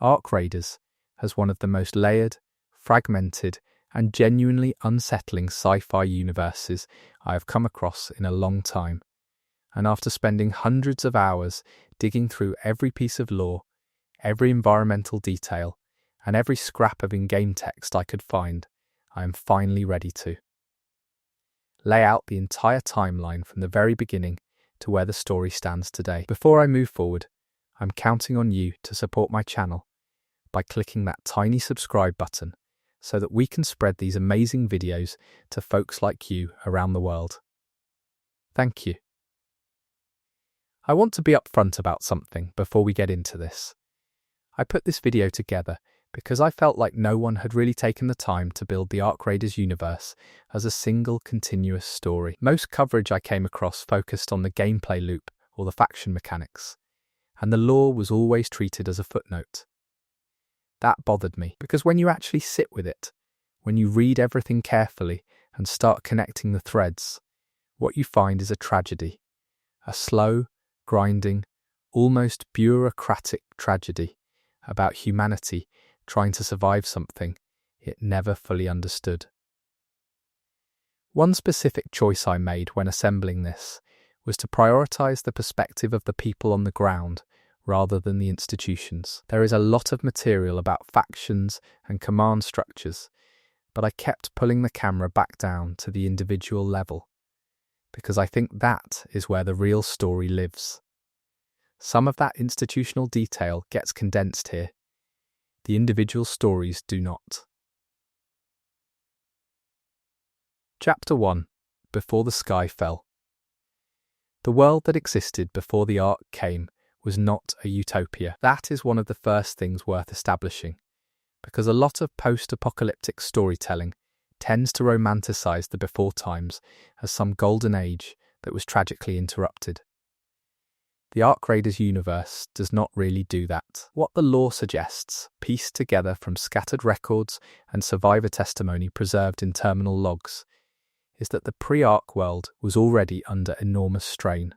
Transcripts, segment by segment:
Ark Raiders has one of the most layered, fragmented, and genuinely unsettling sci-fi universes I have come across in a long time. And after spending hundreds of hours digging through every piece of lore, every environmental detail, and every scrap of in-game text I could find, I am finally ready to lay out the entire timeline from the very beginning to where the story stands today. Before I move forward, I'm counting on you to support my channel by clicking that tiny subscribe button so that we can spread these amazing videos to folks like you around the world. Thank you. I want to be upfront about something before we get into this. I put this video together because I felt like no one had really taken the time to build the Ark Raiders universe as a single continuous story. Most coverage I came across focused on the gameplay loop or the faction mechanics, and the lore was always treated as a footnote. That bothered me, because when you actually sit with it, when you read everything carefully and start connecting the threads, what you find is a tragedy. A slow, grinding, almost bureaucratic tragedy about humanity trying to survive something it never fully understood. One specific choice I made when assembling this was to prioritize the perspective of the people on the ground rather than the institutions. There is a lot of material about factions and command structures, but I kept pulling the camera back down to the individual level, because I think that is where the real story lives. Some of that institutional detail gets condensed here. The individual stories do not. Chapter 1. Before the Sky Fell. The world that existed before the Ark came was not a utopia. That is one of the first things worth establishing, because a lot of post-apocalyptic storytelling tends to romanticize the before times as some golden age that was tragically interrupted. The Ark Raiders universe does not really do that. What the lore suggests, pieced together from scattered records and survivor testimony preserved in terminal logs, is that the pre-Ark world was already under enormous strain.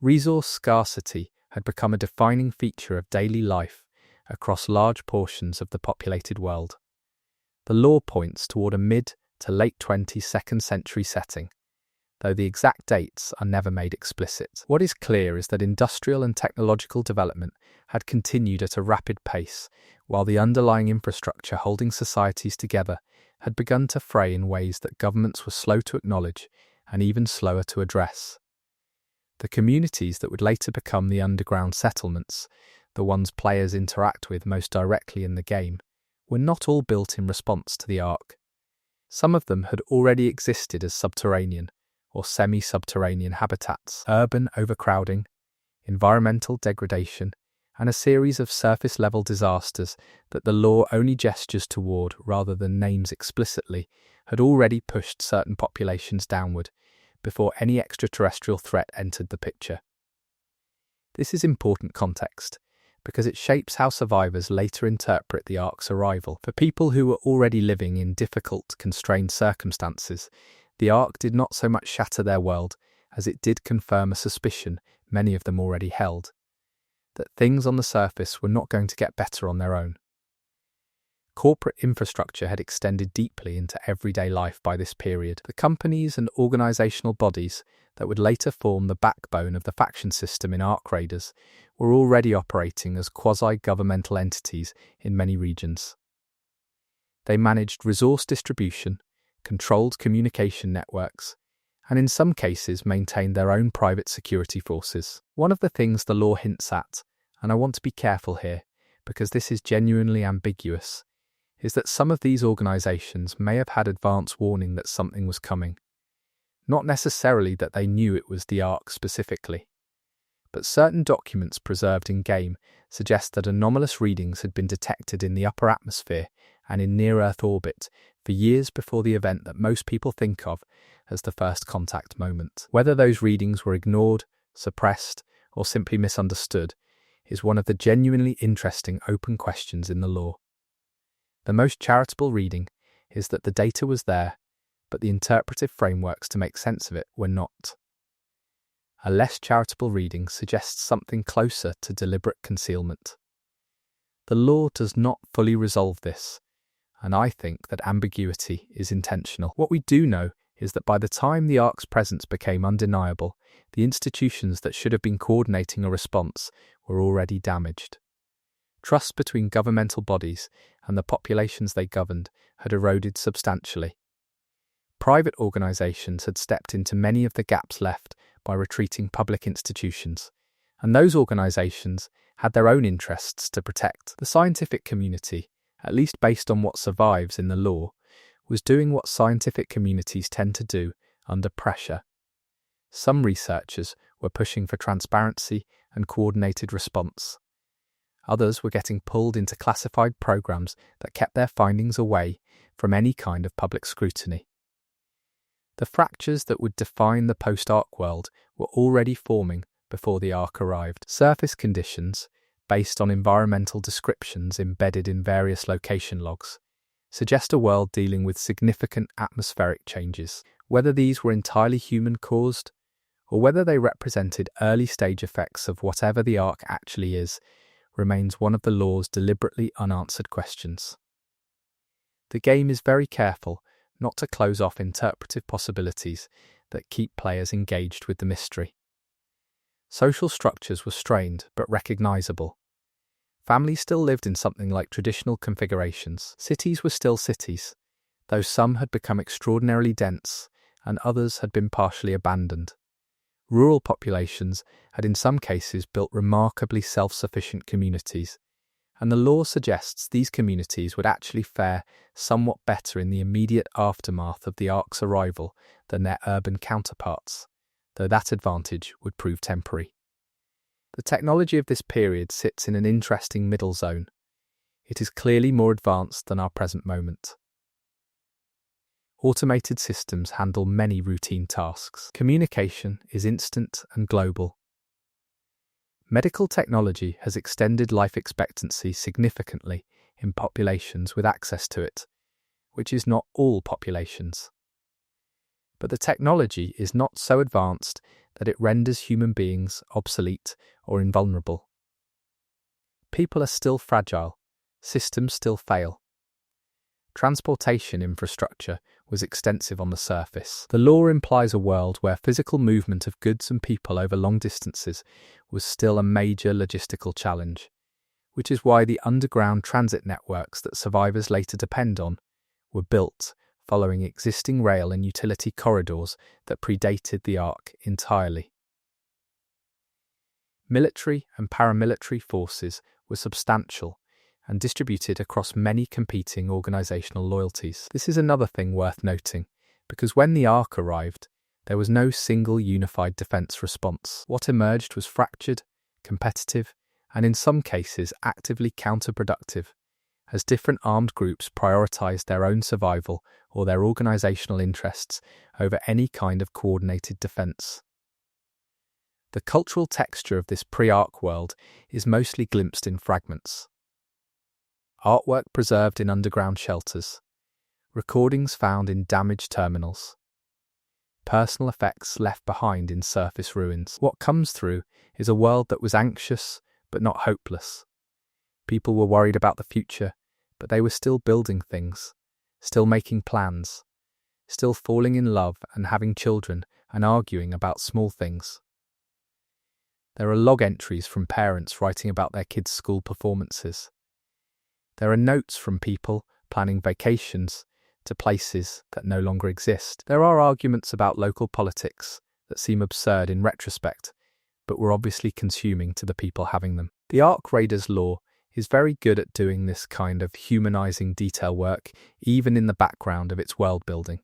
Resource scarcity had become a defining feature of daily life across large portions of the populated world. The lore points toward a mid to late 22nd century setting, though the exact dates are never made explicit. What is clear is that industrial and technological development had continued at a rapid pace, while the underlying infrastructure holding societies together had begun to fray in ways that governments were slow to acknowledge and even slower to address. The communities that would later become the underground settlements, the ones players interact with most directly in the game, were not all built in response to the Ark. Some of them had already existed as subterranean or semi-subterranean habitats. Urban overcrowding, environmental degradation, and a series of surface-level disasters that the lore only gestures toward rather than names explicitly had already pushed certain populations downward before any extraterrestrial threat entered the picture. This is important context, because it shapes how survivors later interpret the Ark's arrival. For people who were already living in difficult, constrained circumstances, the Ark did not so much shatter their world as it did confirm a suspicion many of them already held, that things on the surface were not going to get better on their own. Corporate infrastructure had extended deeply into everyday life by this period. The companies and organisational bodies that would later form the backbone of the faction system in Ark Raiders were already operating as quasi-governmental entities in many regions. They managed resource distribution, controlled communication networks, and in some cases maintained their own private security forces. One of the things the lore hints at, and I want to be careful here because this is genuinely ambiguous, is that some of these organisations may have had advance warning that something was coming. Not necessarily that they knew it was the Ark specifically, but certain documents preserved in-game suggest that anomalous readings had been detected in the upper atmosphere and in near-Earth orbit for years before the event that most people think of as the first contact moment. Whether those readings were ignored, suppressed, or simply misunderstood is one of the genuinely interesting open questions in the lore. The most charitable reading is that the data was there, but the interpretive frameworks to make sense of it were not. A less charitable reading suggests something closer to deliberate concealment. The law does not fully resolve this, and I think that ambiguity is intentional. What we do know is that by the time the Ark's presence became undeniable, the institutions that should have been coordinating a response were already damaged. Trust between governmental bodies and the populations they governed had eroded substantially. Private organisations had stepped into many of the gaps left by retreating public institutions, and those organisations had their own interests to protect. The scientific community, at least based on what survives in the law, was doing what scientific communities tend to do under pressure. Some researchers were pushing for transparency and coordinated response. Others were getting pulled into classified programs that kept their findings away from any kind of public scrutiny. The fractures that would define the post-Ark world were already forming before the Ark arrived. Surface conditions, based on environmental descriptions embedded in various location logs, suggest a world dealing with significant atmospheric changes. Whether these were entirely human-caused, or whether they represented early-stage effects of whatever the Ark actually is, remains one of the law's deliberately unanswered questions. The game is very careful not to close off interpretive possibilities that keep players engaged with the mystery. Social structures were strained but recognizable. Families still lived in something like traditional configurations. Cities were still cities, though some had become extraordinarily dense and others had been partially abandoned. Rural populations had in some cases built remarkably self-sufficient communities, and the law suggests these communities would actually fare somewhat better in the immediate aftermath of the Ark's arrival than their urban counterparts, though that advantage would prove temporary. The technology of this period sits in an interesting middle zone. It is clearly more advanced than our present moment. Automated systems handle many routine tasks. Communication is instant and global. Medical technology has extended life expectancy significantly in populations with access to it, which is not all populations. But the technology is not so advanced that it renders human beings obsolete or invulnerable. People are still fragile, systems still fail. Transportation infrastructure was extensive on the surface. The law implies a world where physical movement of goods and people over long distances was still a major logistical challenge, which is why the underground transit networks that survivors later depend on were built following existing rail and utility corridors that predated the Ark entirely. Military and paramilitary forces were substantial and distributed across many competing organisational loyalties. This is another thing worth noting, because when the Ark arrived, there was no single unified defence response. What emerged was fractured, competitive, and in some cases actively counterproductive, as different armed groups prioritised their own survival or their organisational interests over any kind of coordinated defence. The cultural texture of this pre-Ark world is mostly glimpsed in fragments. Artwork preserved in underground shelters, recordings found in damaged terminals, personal effects left behind in surface ruins. What comes through is a world that was anxious but not hopeless. People were worried about the future, but they were still building things, still making plans, still falling in love and having children and arguing about small things. There are log entries from parents writing about their kids' school performances. There are notes from people planning vacations to places that no longer exist. There are arguments about local politics that seem absurd in retrospect, but were obviously consuming to the people having them. The Ark Raiders lore is very good at doing this kind of humanizing detail work, even in the background of its world building.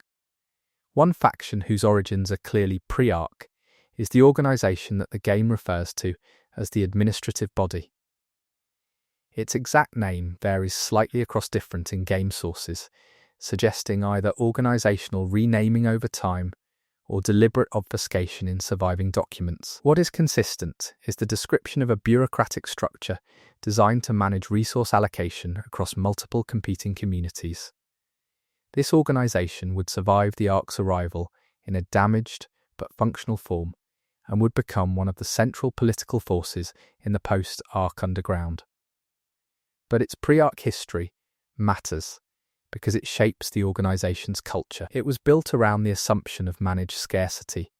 One faction whose origins are clearly pre-Ark is the organization that the game refers to as the administrative body. Its exact name varies slightly across different in-game sources, suggesting either organizational renaming over time or deliberate obfuscation in surviving documents. What is consistent is the description of a bureaucratic structure designed to manage resource allocation across multiple competing communities. This organization would survive the Ark's arrival in a damaged but functional form and would become one of the central political forces in the post-Ark underground. But its pre-Ark history matters because it shapes the organization's culture. It was built around the assumption of managed scarcity,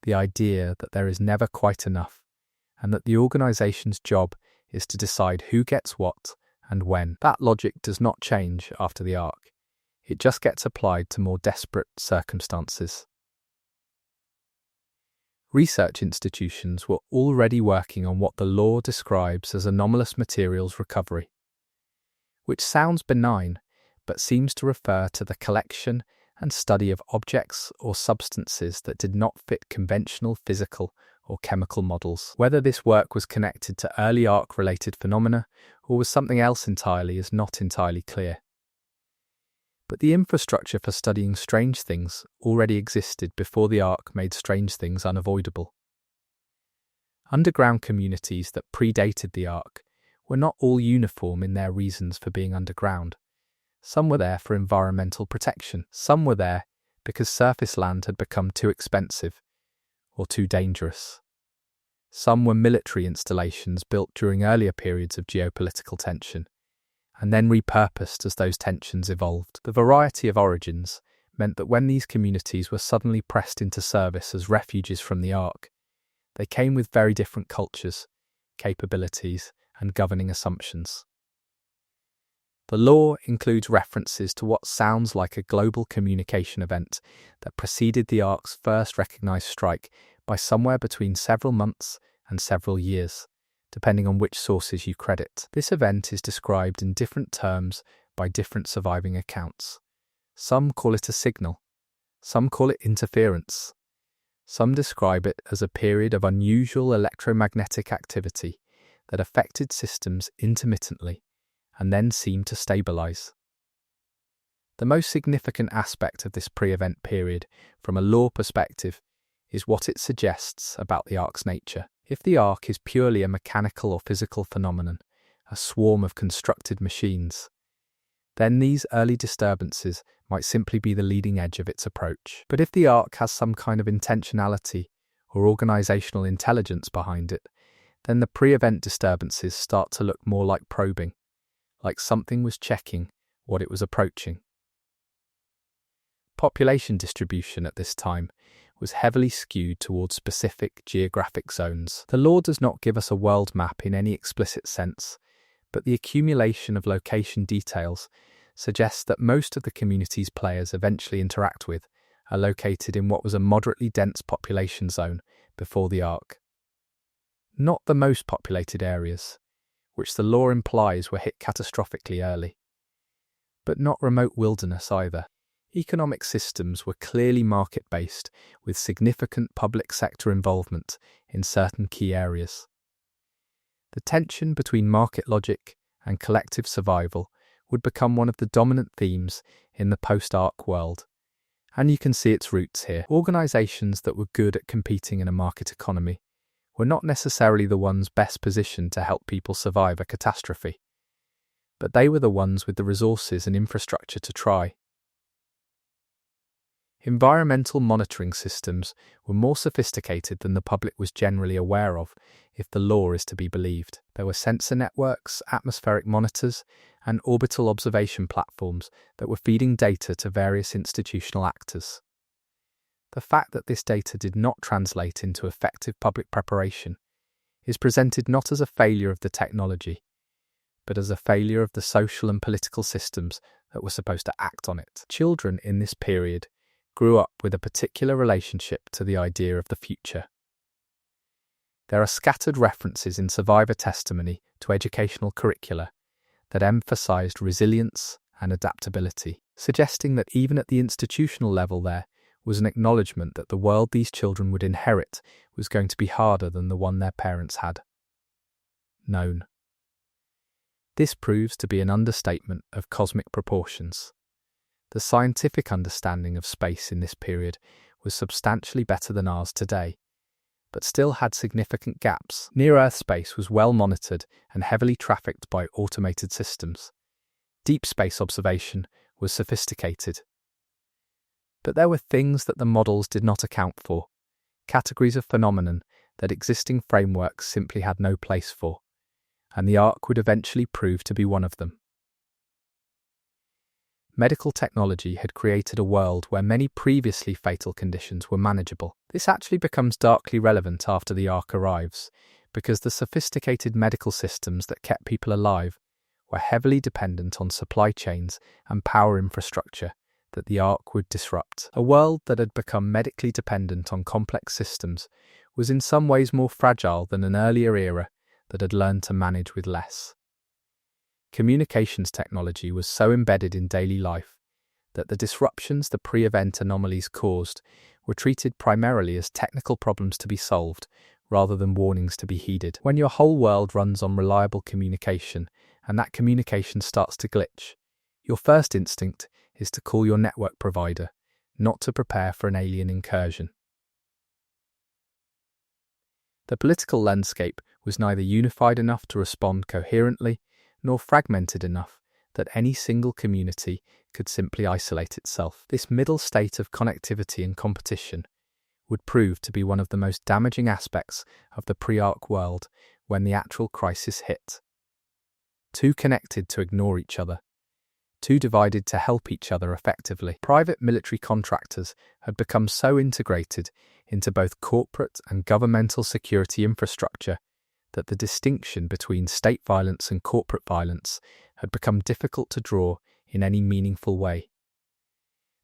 the idea that there is never quite enough, and that the organization's job is to decide who gets what and when. That logic does not change after the Ark. It just gets applied to more desperate circumstances. Research institutions were already working on what the law describes as anomalous materials recovery, which sounds benign but seems to refer to the collection and study of objects or substances that did not fit conventional physical or chemical models. Whether this work was connected to early Ark-related phenomena or was something else entirely is not entirely clear. But the infrastructure for studying strange things already existed before the Ark made strange things unavoidable. Underground communities that predated the Ark were not all uniform in their reasons for being underground. Some were there for environmental protection. Some were there because surface land had become too expensive or too dangerous. Some were military installations built during earlier periods of geopolitical tension, and then repurposed as those tensions evolved. The variety of origins meant that when these communities were suddenly pressed into service as refuges from the Ark, they came with very different cultures, capabilities, and governing assumptions. The law includes references to what sounds like a global communication event that preceded the Ark's first recognized strike by somewhere between several months and several years, depending on which sources you credit. This event is described in different terms by different surviving accounts. Some call it a signal, some call it interference. Some describe it as a period of unusual electromagnetic activity that affected systems intermittently and then seemed to stabilize. The most significant aspect of this pre-event period, from a law perspective, is what it suggests about the Ark's nature. If the Ark is purely a mechanical or physical phenomenon, a swarm of constructed machines, then these early disturbances might simply be the leading edge of its approach. But if the Ark has some kind of intentionality or organizational intelligence behind it, then the pre-event disturbances start to look more like probing, like something was checking what it was approaching. Population distribution at this time was heavily skewed towards specific geographic zones. The law does not give us a world map in any explicit sense, but the accumulation of location details suggests that most of the communities players eventually interact with are located in what was a moderately dense population zone before the Ark. Not the most populated areas, which the law implies were hit catastrophically early, but not remote wilderness either. Economic systems were clearly market-based, with significant public sector involvement in certain key areas. The tension between market logic and collective survival would become one of the dominant themes in the post-Ark world, and you can see its roots here. Organizations that were good at competing in a market economy were not necessarily the ones best positioned to help people survive a catastrophe, but they were the ones with the resources and infrastructure to try. Environmental monitoring systems were more sophisticated than the public was generally aware of, if the law is to be believed. There were sensor networks, atmospheric monitors, and orbital observation platforms that were feeding data to various institutional actors. The fact that this data did not translate into effective public preparation is presented not as a failure of the technology, but as a failure of the social and political systems that were supposed to act on it. Children in this period grew up with a particular relationship to the idea of the future. There are scattered references in survivor testimony to educational curricula that emphasized resilience and adaptability, suggesting that even at the institutional level there was an acknowledgement that the world these children would inherit was going to be harder than the one their parents had known. This proves to be an understatement of cosmic proportions. The scientific understanding of space in this period was substantially better than ours today, but still had significant gaps. Near-Earth space was well monitored and heavily trafficked by automated systems. Deep space observation was sophisticated. But there were things that the models did not account for, categories of phenomenon that existing frameworks simply had no place for, and the Ark would eventually prove to be one of them. Medical technology had created a world where many previously fatal conditions were manageable. This actually becomes darkly relevant after the Ark arrives, because the sophisticated medical systems that kept people alive were heavily dependent on supply chains and power infrastructure that the Ark would disrupt. A world that had become medically dependent on complex systems was in some ways more fragile than an earlier era that had learned to manage with less. Communications technology was so embedded in daily life that the disruptions the pre-event anomalies caused were treated primarily as technical problems to be solved rather than warnings to be heeded. When your whole world runs on reliable communication and that communication starts to glitch, your first instinct is to call your network provider, not to prepare for an alien incursion. The political landscape was neither unified enough to respond coherently nor fragmented enough that any single community could simply isolate itself. This middle state of connectivity and competition would prove to be one of the most damaging aspects of the pre-Ark world when the actual crisis hit. Too connected to ignore each other, too divided to help each other effectively. Private military contractors had become so integrated into both corporate and governmental security infrastructure that the distinction between state violence and corporate violence had become difficult to draw in any meaningful way.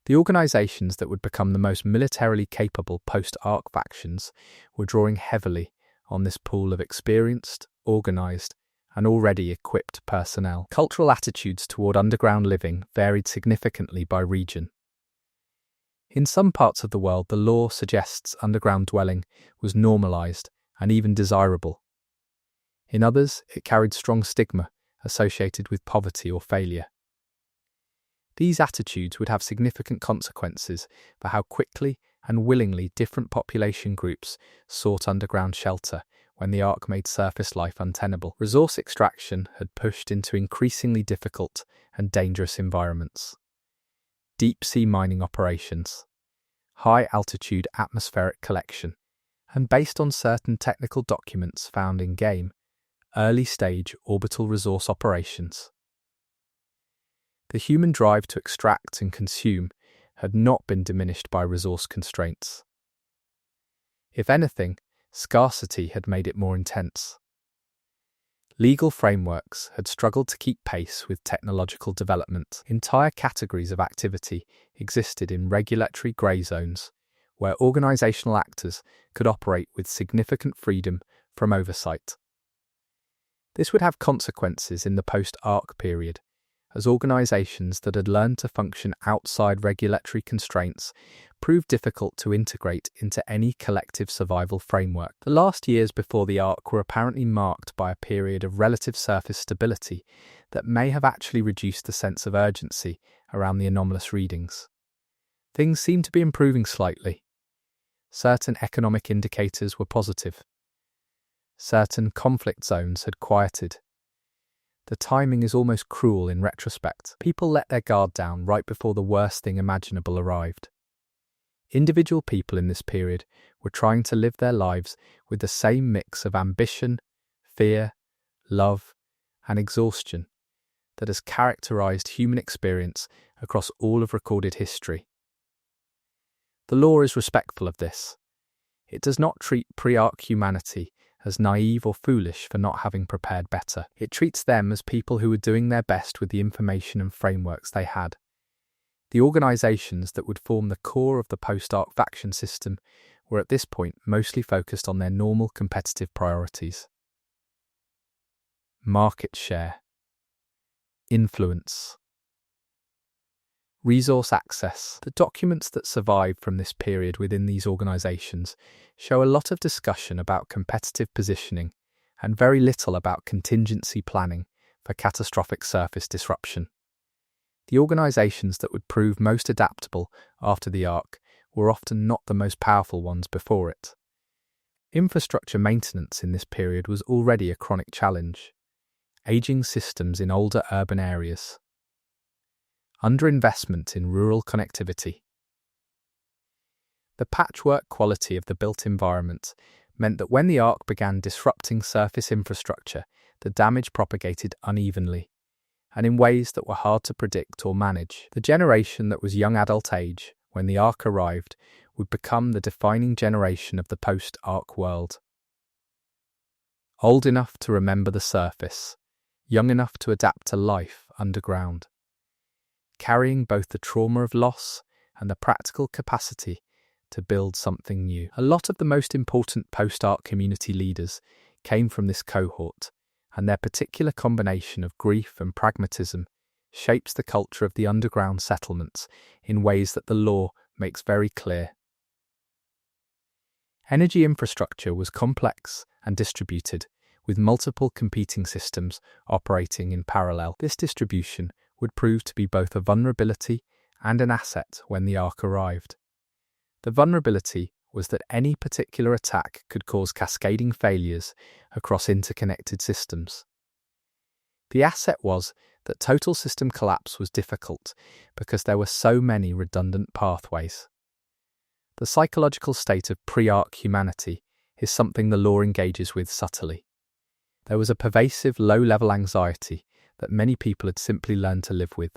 The organizations that would become the most militarily capable post-Ark factions were drawing heavily on this pool of experienced, organized, and already equipped personnel. Cultural attitudes toward underground living varied significantly by region. In some parts of the world, the law suggests underground dwelling was normalized and even desirable. In others, it carried strong stigma associated with poverty or failure. These attitudes would have significant consequences for how quickly and willingly different population groups sought underground shelter when the Ark made surface life untenable. Resource extraction had pushed into increasingly difficult and dangerous environments. Deep-sea mining operations, high-altitude atmospheric collection, and based on certain technical documents found in-game, early-stage orbital resource operations. The human drive to extract and consume had not been diminished by resource constraints. If anything, scarcity had made it more intense. Legal frameworks had struggled to keep pace with technological development. Entire categories of activity existed in regulatory grey zones, where organizational actors could operate with significant freedom from oversight. This would have consequences in the post-Ark period, as organizations that had learned to function outside regulatory constraints proved difficult to integrate into any collective survival framework. The last years before the Ark were apparently marked by a period of relative surface stability that may have actually reduced the sense of urgency around the anomalous readings. Things seemed to be improving slightly. Certain economic indicators were positive. Certain conflict zones had quieted. The timing is almost cruel in retrospect. People let their guard down right before the worst thing imaginable arrived. Individual people in this period were trying to live their lives with the same mix of ambition, fear, love, and exhaustion that has characterized human experience across all of recorded history. The law is respectful of this. It does not treat pre-Ark humanity as naive or foolish for not having prepared better. It treats them as people who were doing their best with the information and frameworks they had. The organizations that would form the core of the post-Ark faction system were at this point mostly focused on their normal competitive priorities. Market share, influence, resource access. The documents that survive from this period within these organizations show a lot of discussion about competitive positioning and very little about contingency planning for catastrophic surface disruption. The organizations that would prove most adaptable after the Ark were often not the most powerful ones before it. Infrastructure maintenance in this period was already a chronic challenge. Aging systems in older urban areas. Underinvestment in rural connectivity. The patchwork quality of the built environment meant that when the Ark began disrupting surface infrastructure, the damage propagated unevenly, and in ways that were hard to predict or manage. The generation that was young adult age when the Ark arrived would become the defining generation of the post-Ark world. Old enough to remember the surface, young enough to adapt to life underground, carrying both the trauma of loss and the practical capacity to build something new. A lot of the most important post-Ark community leaders came from this cohort, and their particular combination of grief and pragmatism shapes the culture of the underground settlements in ways that the lore makes very clear. Energy infrastructure was complex and distributed, with multiple competing systems operating in parallel. This distribution would prove to be both a vulnerability and an asset when the Ark arrived. The vulnerability was that any particular attack could cause cascading failures across interconnected systems. The asset was that total system collapse was difficult because there were so many redundant pathways. The psychological state of pre-Ark humanity is something the lore engages with subtly. There was a pervasive low-level anxiety that many people had simply learned to live with.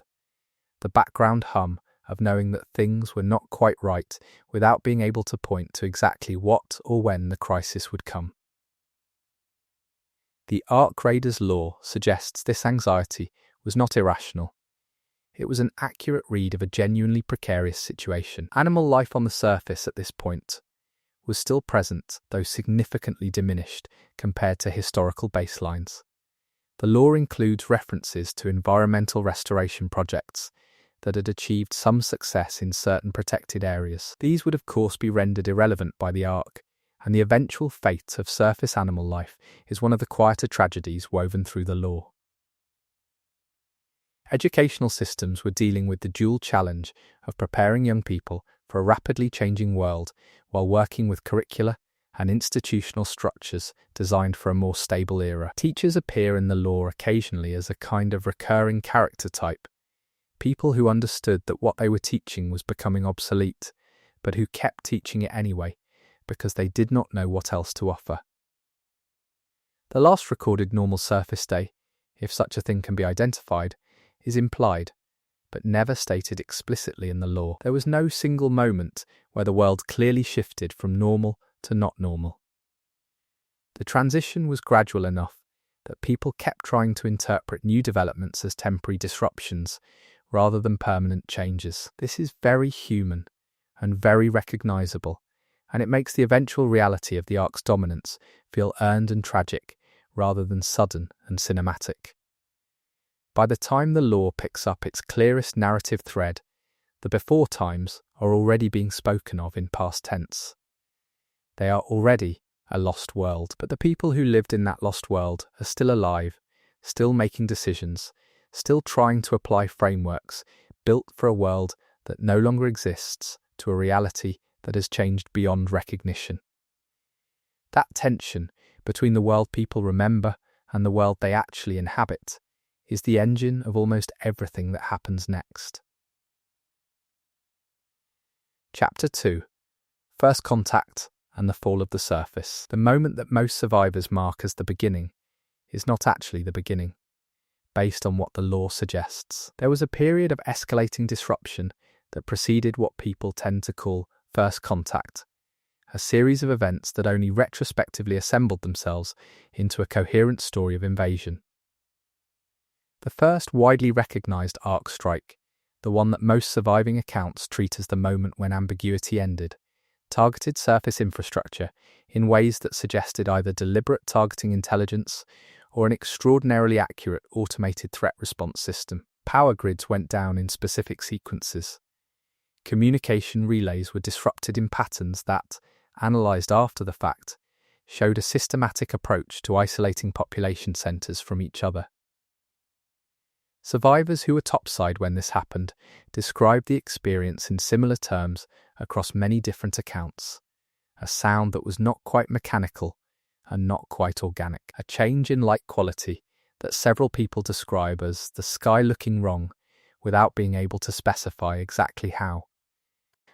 The background hum of knowing that things were not quite right without being able to point to exactly what or when the crisis would come. The Ark Raiders lore suggests this anxiety was not irrational. It was an accurate read of a genuinely precarious situation. Animal life on the surface at this point was still present, though significantly diminished compared to historical baselines. The lore includes references to environmental restoration projects that had achieved some success in certain protected areas. These would of course be rendered irrelevant by the Ark, and the eventual fate of surface animal life is one of the quieter tragedies woven through the lore. Educational systems were dealing with the dual challenge of preparing young people for a rapidly changing world while working with curricula and institutional structures designed for a more stable era. Teachers appear in the lore occasionally as a kind of recurring character type, people who understood that what they were teaching was becoming obsolete, but who kept teaching it anyway because they did not know what else to offer. The last recorded normal surface day, if such a thing can be identified, is implied, but never stated explicitly in the lore. There was no single moment where the world clearly shifted from normal to not normal. The transition was gradual enough that people kept trying to interpret new developments as temporary disruptions rather than permanent changes. This is very human and very recognizable, and it makes the eventual reality of the Ark's dominance feel earned and tragic rather than sudden and cinematic. By the time the lore picks up its clearest narrative thread, the before times are already being spoken of in past tense. They are already a lost world, but the people who lived in that lost world are still alive, still making decisions, still trying to apply frameworks built for a world that no longer exists to a reality that has changed beyond recognition. That tension between the world people remember and the world they actually inhabit is the engine of almost everything that happens next. Chapter 2. First Contact and the Fall of the Surface. The moment that most survivors mark as the beginning is not actually the beginning, based on what the lore suggests. There was a period of escalating disruption that preceded what people tend to call First Contact, a series of events that only retrospectively assembled themselves into a coherent story of invasion. The first widely recognized Ark strike, the one that most surviving accounts treat as the moment when ambiguity ended, targeted surface infrastructure in ways that suggested either deliberate targeting intelligence or an extraordinarily accurate automated threat response system. Power grids went down in specific sequences. Communication relays were disrupted in patterns that, analysed after the fact, showed a systematic approach to isolating population centres from each other. Survivors who were topside when this happened described the experience in similar terms across many different accounts. A sound that was not quite mechanical and not quite organic. A change in light quality that several people describe as the sky looking wrong without being able to specify exactly how.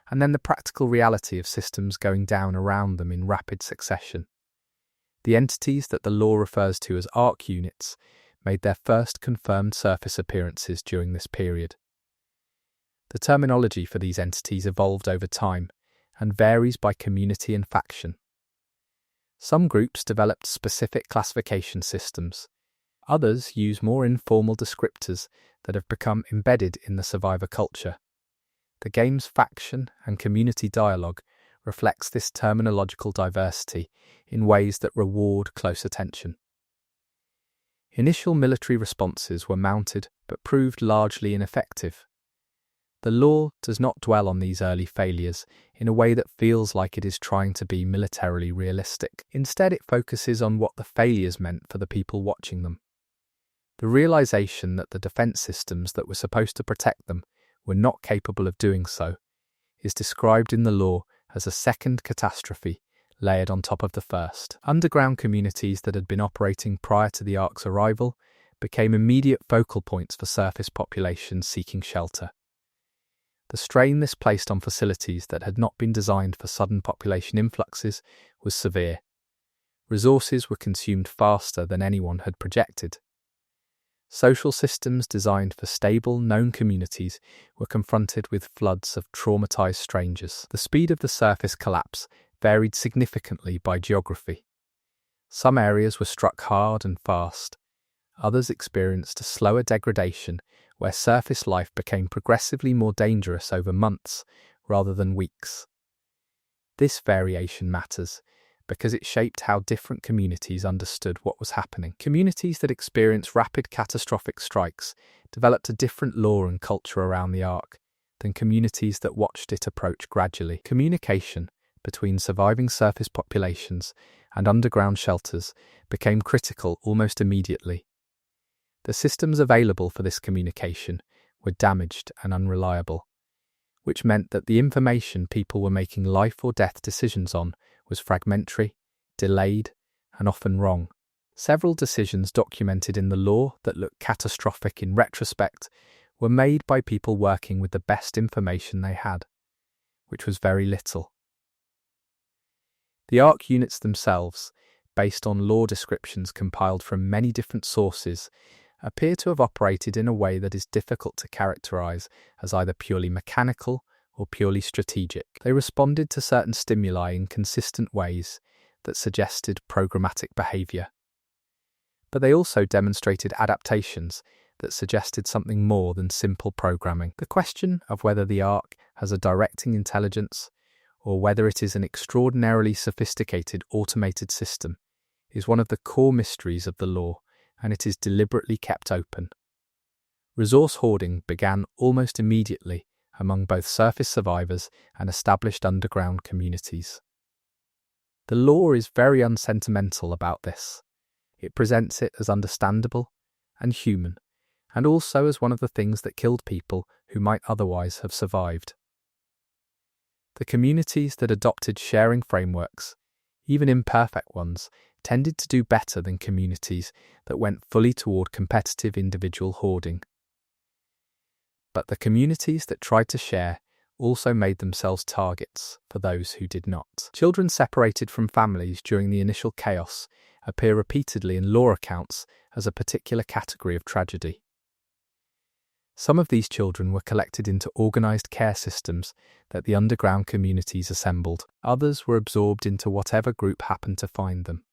And then the practical reality of systems going down around them in rapid succession. The entities that the law refers to as arc units made their first confirmed surface appearances during this period. The terminology for these entities evolved over time and varies by community and faction. Some groups developed specific classification systems. Others use more informal descriptors that have become embedded in the survivor culture. The game's faction and community dialogue reflects this terminological diversity in ways that reward close attention. Initial military responses were mounted but proved largely ineffective. The lore does not dwell on these early failures in a way that feels like it is trying to be militarily realistic. Instead, it focuses on what the failures meant for the people watching them. The realization that the defense systems that were supposed to protect them were not capable of doing so is described in the lore as a second catastrophe layered on top of the first. Underground communities that had been operating prior to the Ark's arrival became immediate focal points for surface populations seeking shelter. The strain this placed on facilities that had not been designed for sudden population influxes was severe. Resources were consumed faster than anyone had projected. Social systems designed for stable, known communities were confronted with floods of traumatized strangers. The speed of the surface collapse varied significantly by geography. Some areas were struck hard and fast. Others experienced a slower degradation where surface life became progressively more dangerous over months rather than weeks. This variation matters because it shaped how different communities understood what was happening. Communities that experienced rapid catastrophic strikes developed a different lore and culture around the Ark than communities that watched it approach gradually. Communication between surviving surface populations and underground shelters became critical almost immediately. The systems available for this communication were damaged and unreliable, which meant that the information people were making life or death decisions on was fragmentary, delayed, and often wrong. Several decisions documented in the lore that look catastrophic in retrospect were made by people working with the best information they had, which was very little. The Ark units themselves, based on lore descriptions compiled from many different sources, appear to have operated in a way that is difficult to characterize as either purely mechanical or purely strategic. They responded to certain stimuli in consistent ways that suggested programmatic behavior. But they also demonstrated adaptations that suggested something more than simple programming. The question of whether the Ark has a directing intelligence or whether it is an extraordinarily sophisticated automated system is one of the core mysteries of the lore, and it is deliberately kept open. Resource hoarding began almost immediately among both surface survivors and established underground communities. The lore is very unsentimental about this. It presents it as understandable and human, and also as one of the things that killed people who might otherwise have survived. The communities that adopted sharing frameworks, even imperfect ones, tended to do better than communities that went fully toward competitive individual hoarding. But the communities that tried to share also made themselves targets for those who did not. Children separated from families during the initial chaos appear repeatedly in lore accounts as a particular category of tragedy. Some of these children were collected into organized care systems that the underground communities assembled. Others were absorbed into whatever group happened to find them.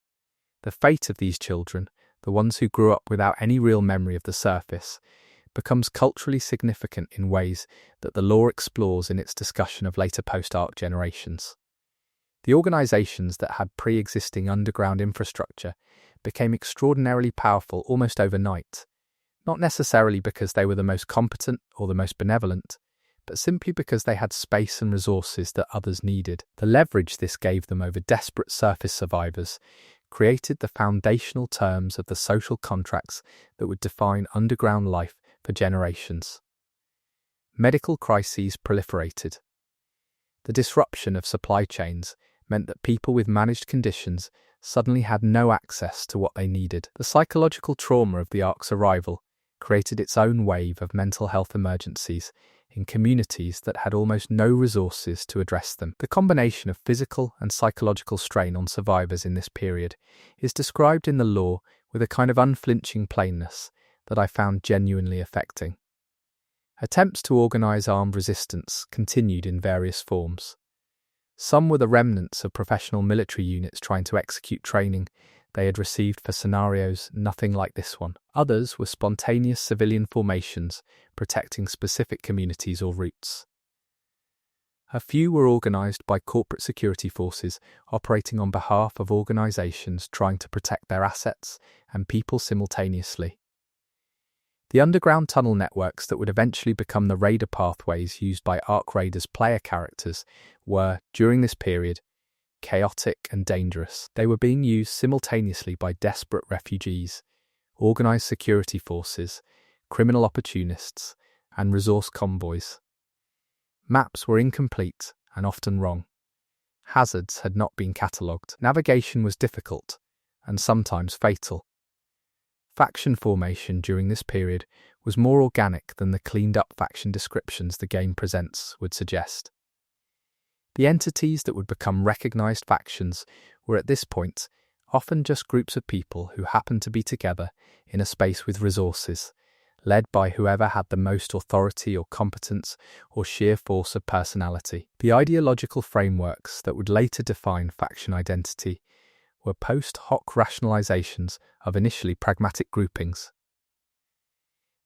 The fate of these children, the ones who grew up without any real memory of the surface, becomes culturally significant in ways that the lore explores in its discussion of later post-Ark generations. The organizations that had pre-existing underground infrastructure became extraordinarily powerful almost overnight, not necessarily because they were the most competent or the most benevolent, but simply because they had space and resources that others needed. The leverage this gave them over desperate surface survivors created the foundational terms of the social contracts that would define underground life for generations. Medical crises proliferated. The disruption of supply chains meant that people with managed conditions suddenly had no access to what they needed. The psychological trauma of the Ark's arrival created its own wave of mental health emergencies in communities that had almost no resources to address them. The combination of physical and psychological strain on survivors in this period is described in the lore with a kind of unflinching plainness that I found genuinely affecting. Attempts to organise armed resistance continued in various forms. Some were the remnants of professional military units trying to execute training they had received for scenarios nothing like this one. Others were spontaneous civilian formations protecting specific communities or routes. A few were organised by corporate security forces operating on behalf of organisations trying to protect their assets and people simultaneously. The underground tunnel networks that would eventually become the raider pathways used by Ark Raiders player characters were, during this period, chaotic and dangerous. They were being used simultaneously by desperate refugees, organised security forces, criminal opportunists, and resource convoys. Maps were incomplete and often wrong. Hazards had not been catalogued. Navigation was difficult and sometimes fatal. Faction formation during this period was more organic than the cleaned-up faction descriptions the game presents would suggest. The entities that would become recognised factions were at this point often just groups of people who happened to be together in a space with resources, led by whoever had the most authority or competence or sheer force of personality. The ideological frameworks that would later define faction identity were post hoc rationalizations of initially pragmatic groupings.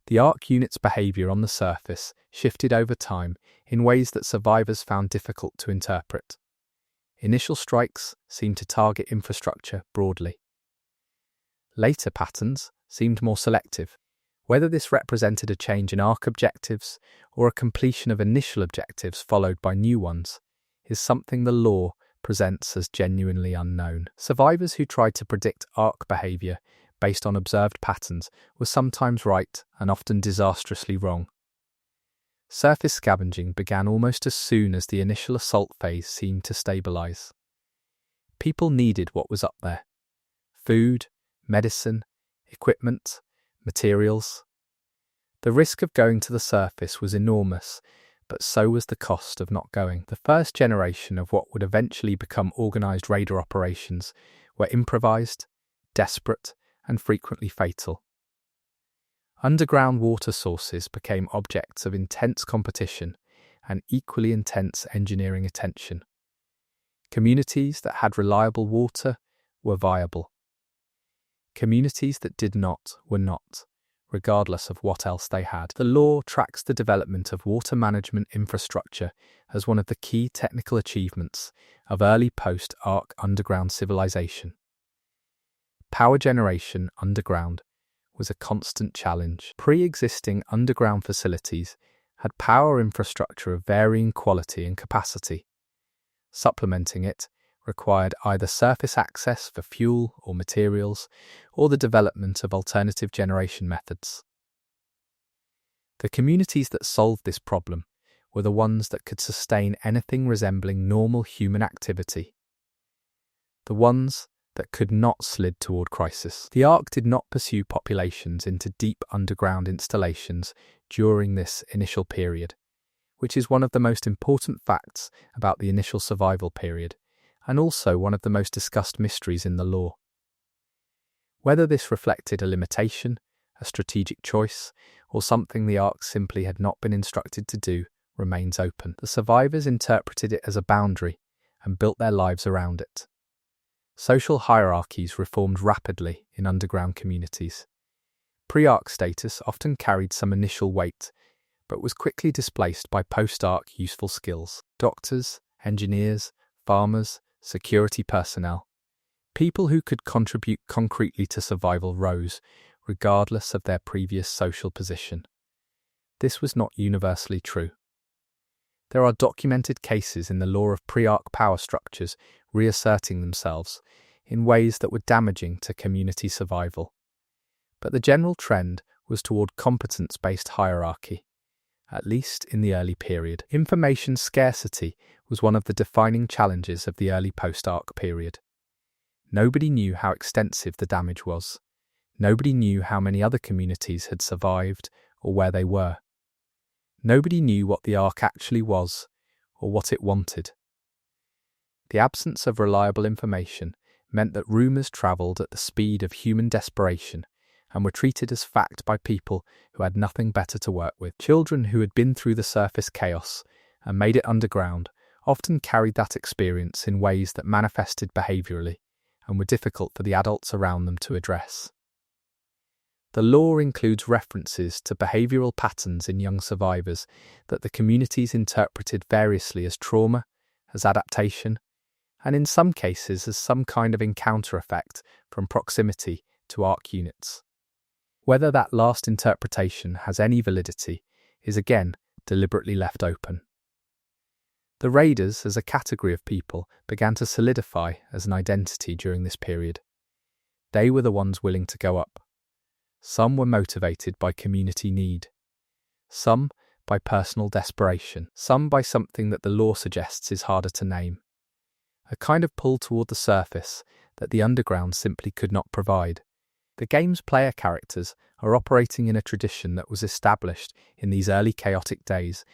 The Ark unit's behaviour on the surface shifted over time in ways that survivors found difficult to interpret. Initial strikes seemed to target infrastructure broadly. Later patterns seemed more selective. Whether this represented a change in Ark objectives or a completion of initial objectives followed by new ones is something the lore presents as genuinely unknown. Survivors who tried to predict Ark behaviour based on observed patterns were sometimes right and often disastrously wrong. Surface scavenging began almost as soon as the initial assault phase seemed to stabilise. People needed what was up there: food, medicine, equipment, materials. The risk of going to the surface was enormous, but so was the cost of not going. The first generation of what would eventually become organised raider operations were improvised, desperate, and frequently fatal. Underground water sources became objects of intense competition and equally intense engineering attention. Communities that had reliable water were viable. Communities that did not were not, regardless of what else they had. The lore tracks the development of water management infrastructure as one of the key technical achievements of early post-Ark underground civilization. Power generation underground was a constant challenge. Pre-existing underground facilities had power infrastructure of varying quality and capacity. Supplementing it required either surface access for fuel or materials, or the development of alternative generation methods. The communities that solved this problem were the ones that could sustain anything resembling normal human activity. The ones that could not slid toward crisis. The Ark did not pursue populations into deep underground installations during this initial period, which is one of the most important facts about the initial survival period, and also one of the most discussed mysteries in the lore. Whether this reflected a limitation, a strategic choice, or something the Ark simply had not been instructed to do remains open. The survivors interpreted it as a boundary and built their lives around it. Social hierarchies reformed rapidly in underground communities. Pre-Ark status often carried some initial weight, but was quickly displaced by post-Ark useful skills. Doctors, engineers, farmers, security personnel. People who could contribute concretely to survival rose, regardless of their previous social position. This was not universally true. There are documented cases in the lore of pre-Ark power structures reasserting themselves in ways that were damaging to community survival. But the general trend was toward competence-based hierarchy, at least in the early period. Information scarcity was one of the defining challenges of the early post-Ark period. Nobody knew how extensive the damage was. Nobody knew how many other communities had survived or where they were. Nobody knew what the Ark actually was or what it wanted. The absence of reliable information meant that rumours travelled at the speed of human desperation and were treated as fact by people who had nothing better to work with. Children who had been through the surface chaos and made it underground often carried that experience in ways that manifested behaviourally and were difficult for the adults around them to address. The lore includes references to behavioural patterns in young survivors that the communities interpreted variously as trauma, as adaptation, and in some cases as some kind of encounter effect from proximity to Ark units. Whether that last interpretation has any validity is again deliberately left open. The Raiders as a category of people began to solidify as an identity during this period. They were the ones willing to go up. Some were motivated by community need. Some by personal desperation. Some by something that the lore suggests is harder to name. A kind of pull toward the surface that the underground simply could not provide. The game's player characters are operating in a tradition that was established in these early chaotic days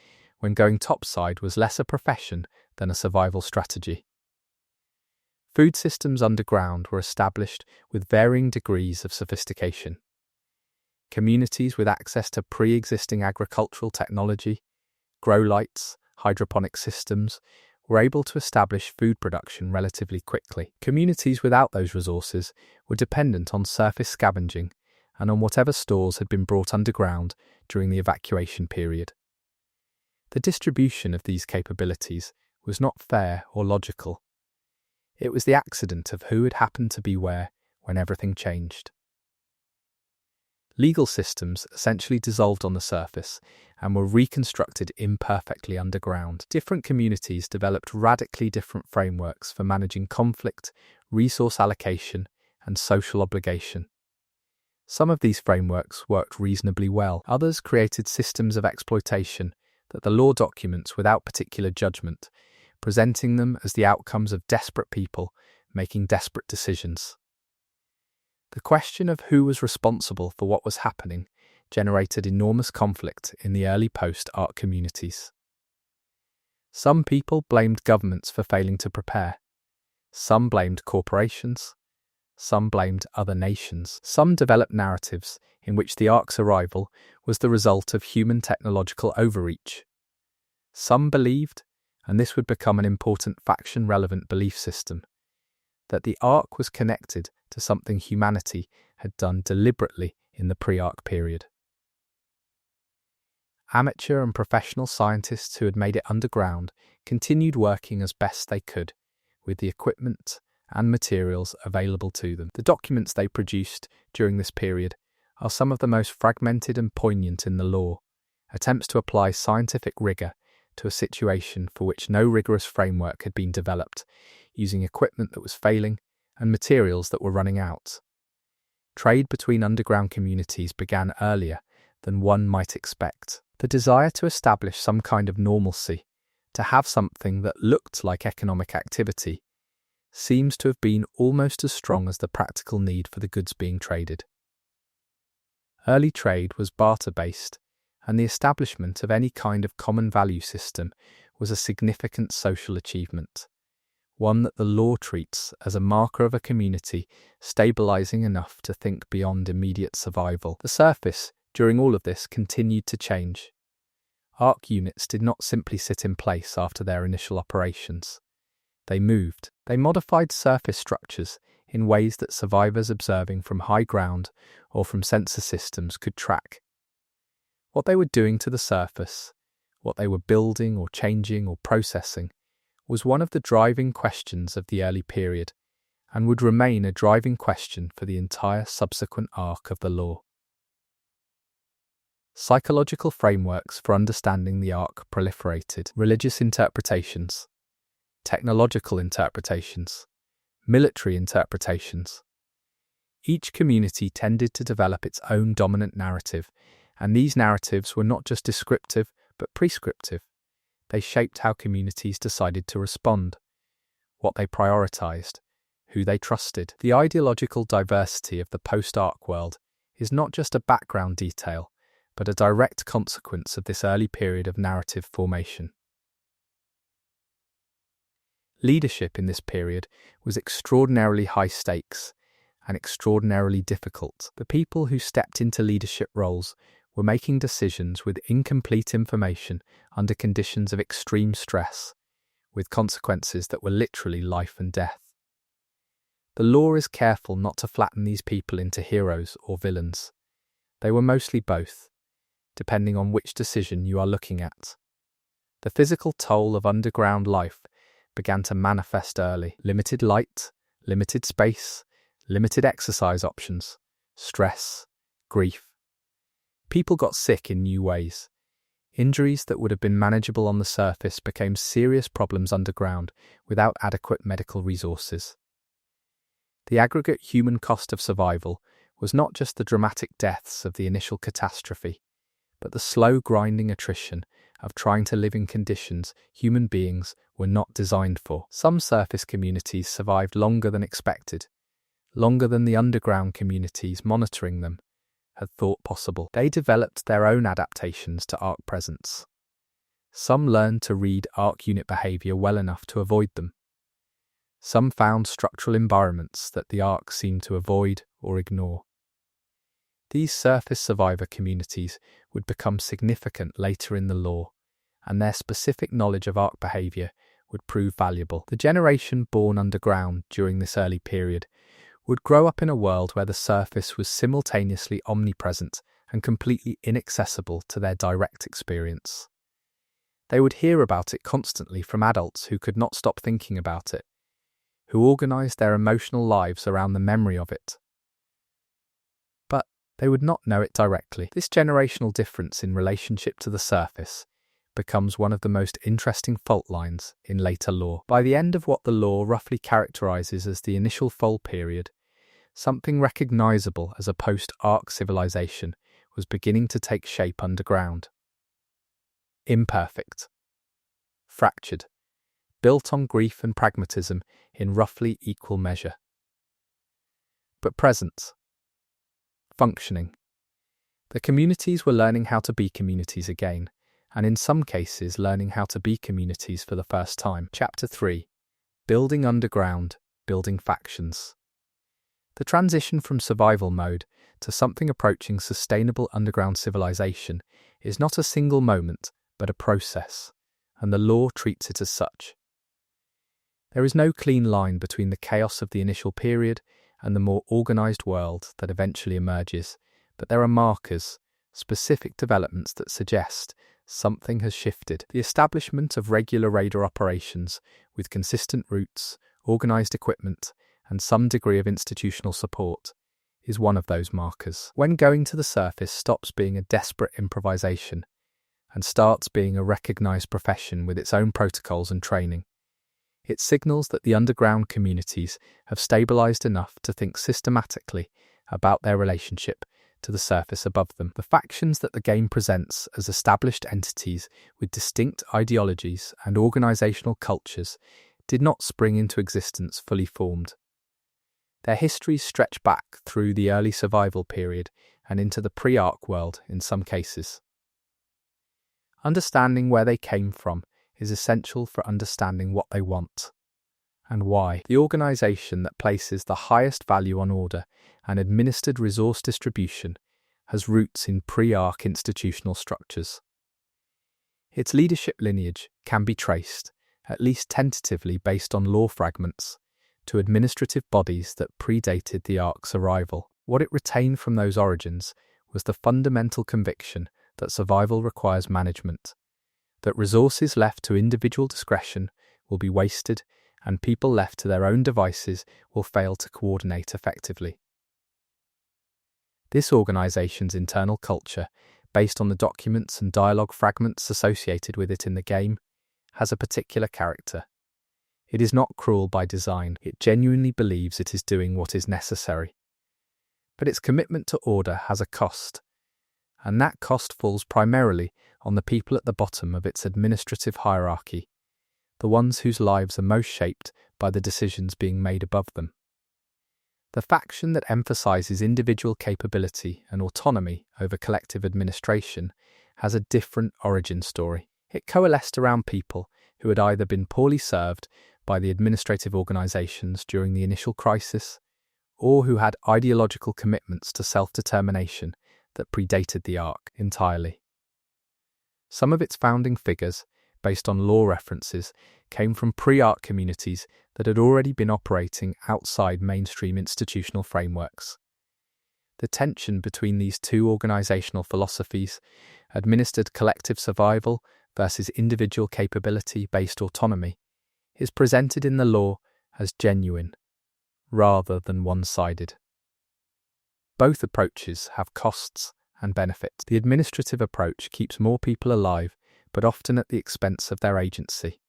when going topside was less a profession than a survival strategy. Food systems underground were established with varying degrees of sophistication. Communities with access to pre-existing agricultural technology, grow lights, hydroponic systems, were able to establish food production relatively quickly. Communities without those resources were dependent on surface scavenging and on whatever stores had been brought underground during the evacuation period. The distribution of these capabilities was not fair or logical. It was the accident of who had happened to be where when everything changed. Legal systems essentially dissolved on the surface and were reconstructed imperfectly underground. Different communities developed radically different frameworks for managing conflict, resource allocation, and social obligation. Some of these frameworks worked reasonably well. Others created systems of exploitation that the law documents without particular judgment, presenting them as the outcomes of desperate people making desperate decisions. The question of who was responsible for what was happening generated enormous conflict in the early post-Ark communities. Some people blamed governments for failing to prepare. Some blamed corporations. Some blamed other nations. Some developed narratives in which the Ark's arrival was the result of human technological overreach. Some believed, and this would become an important faction-relevant belief system, that the Ark was connected to something humanity had done deliberately in the pre-Ark period. Amateur and professional scientists who had made it underground continued working as best they could with the equipment and materials available to them. The documents they produced during this period are some of the most fragmented and poignant in the lore, attempts to apply scientific rigour to a situation for which no rigorous framework had been developed, using equipment that was failing and materials that were running out. Trade between underground communities began earlier than one might expect. The desire to establish some kind of normalcy, to have something that looked like economic activity, seems to have been almost as strong as the practical need for the goods being traded. Early trade was barter-based, and the establishment of any kind of common value system was a significant social achievement, one that the law treats as a marker of a community stabilizing enough to think beyond immediate survival. The surface, during all of this, continued to change. Ark units did not simply sit in place after their initial operations. They moved. They modified surface structures in ways that survivors observing from high ground or from sensor systems could track. What they were doing to the surface, what they were building or changing or processing, was one of the driving questions of the early period, and would remain a driving question for the entire subsequent arc of the lore. Psychological frameworks for understanding the Ark proliferated: religious interpretations, technological interpretations, military interpretations. Each community tended to develop its own dominant narrative, and these narratives were not just descriptive but prescriptive. They shaped how communities decided to respond, what they prioritized, who they trusted. The ideological diversity of the post-Ark world is not just a background detail, but a direct consequence of this early period of narrative formation. Leadership in this period was extraordinarily high stakes and extraordinarily difficult. The people who stepped into leadership roles were making decisions with incomplete information under conditions of extreme stress, with consequences that were literally life and death. The law is careful not to flatten these people into heroes or villains. They were mostly both, depending on which decision you are looking at. The physical toll of underground life began to manifest early. Limited light, limited space, limited exercise options, stress, grief. People got sick in new ways. Injuries that would have been manageable on the surface became serious problems underground without adequate medical resources. The aggregate human cost of survival was not just the dramatic deaths of the initial catastrophe, but the slow grinding attrition of trying to live in conditions human beings were not designed for. Some surface communities survived longer than expected, longer than the underground communities monitoring them had thought possible. They developed their own adaptations to Ark presence. Some learned to read Ark unit behavior well enough to avoid them. Some found structural environments that the Ark seemed to avoid or ignore. These surface survivor communities would become significant later in the lore, and their specific knowledge of Ark behavior would prove valuable. The generation born underground during this early period would grow up in a world where the surface was simultaneously omnipresent and completely inaccessible to their direct experience. They would hear about it constantly from adults who could not stop thinking about it, who organized their emotional lives around the memory of it. But they would not know it directly. This generational difference in relationship to the surface becomes one of the most interesting fault lines in later lore. By the end of what the lore roughly characterizes as the initial Foal period, something recognizable as a post-Ark civilization was beginning to take shape underground. Imperfect, fractured, built on grief and pragmatism in roughly equal measure. But present, functioning. The communities were learning how to be communities again, and in some cases learning how to be communities for the first time. Chapter 3. Building underground, building factions. The transition from survival mode to something approaching sustainable underground civilization is not a single moment, but a process, and the lore treats it as such. There is no clean line between the chaos of the initial period and the more organized world that eventually emerges, but there are markers, specific developments that suggest something has shifted. The establishment of regular raider operations with consistent routes, organized equipment, and some degree of institutional support is one of those markers. When going to the surface stops being a desperate improvisation and starts being a recognized profession with its own protocols and training, it signals that the underground communities have stabilized enough to think systematically about their relationship to the surface above them. The factions that the game presents as established entities with distinct ideologies and organizational cultures did not spring into existence fully formed. Their histories stretch back through the early survival period and into the pre-Ark world in some cases. Understanding where they came from is essential for understanding what they want and why. The organization that places the highest value on order and administered resource distribution has roots in pre-Ark institutional structures. Its leadership lineage can be traced, at least tentatively based on lore fragments, to administrative bodies that predated the Ark's arrival. What it retained from those origins was the fundamental conviction that survival requires management, that resources left to individual discretion will be wasted and people left to their own devices will fail to coordinate effectively. This organization's internal culture, based on the documents and dialogue fragments associated with it in the game, has a particular character. It is not cruel by design, it genuinely believes it is doing what is necessary. But its commitment to order has a cost, and that cost falls primarily on the people at the bottom of its administrative hierarchy, the ones whose lives are most shaped by the decisions being made above them. The faction that emphasizes individual capability and autonomy over collective administration has a different origin story. It coalesced around people who had either been poorly served by the administrative organizations during the initial crisis, or who had ideological commitments to self-determination that predated the Ark entirely. Some of its founding figures, based on law references, came from pre-Ark communities that had already been operating outside mainstream institutional frameworks. The tension between these two organizational philosophies, administered collective survival versus individual capability-based autonomy, is presented in the law as genuine, rather than one-sided. Both approaches have costs and benefits. The administrative approach keeps more people alive, but often at the expense of their agency.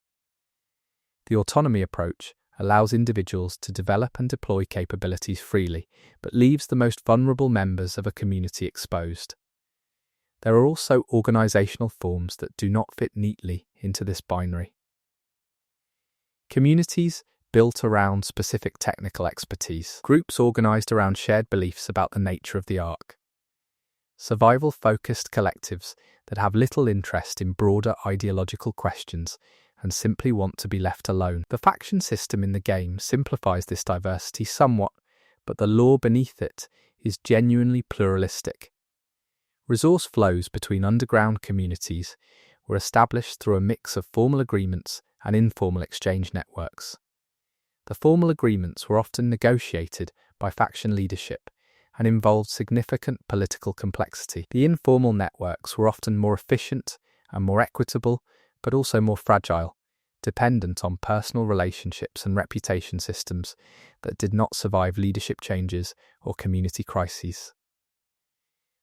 The autonomy approach allows individuals to develop and deploy capabilities freely, but leaves the most vulnerable members of a community exposed. There are also organizational forms that do not fit neatly into this binary. Communities built around specific technical expertise. Groups organized around shared beliefs about the nature of the Ark. Survival-focused collectives that have little interest in broader ideological questions and simply want to be left alone. The faction system in the game simplifies this diversity somewhat, but the law beneath it is genuinely pluralistic. Resource flows between underground communities were established through a mix of formal agreements and informal exchange networks. The formal agreements were often negotiated by faction leadership and involved significant political complexity. The informal networks were often more efficient and more equitable, but also more fragile, dependent on personal relationships and reputation systems that did not survive leadership changes or community crises.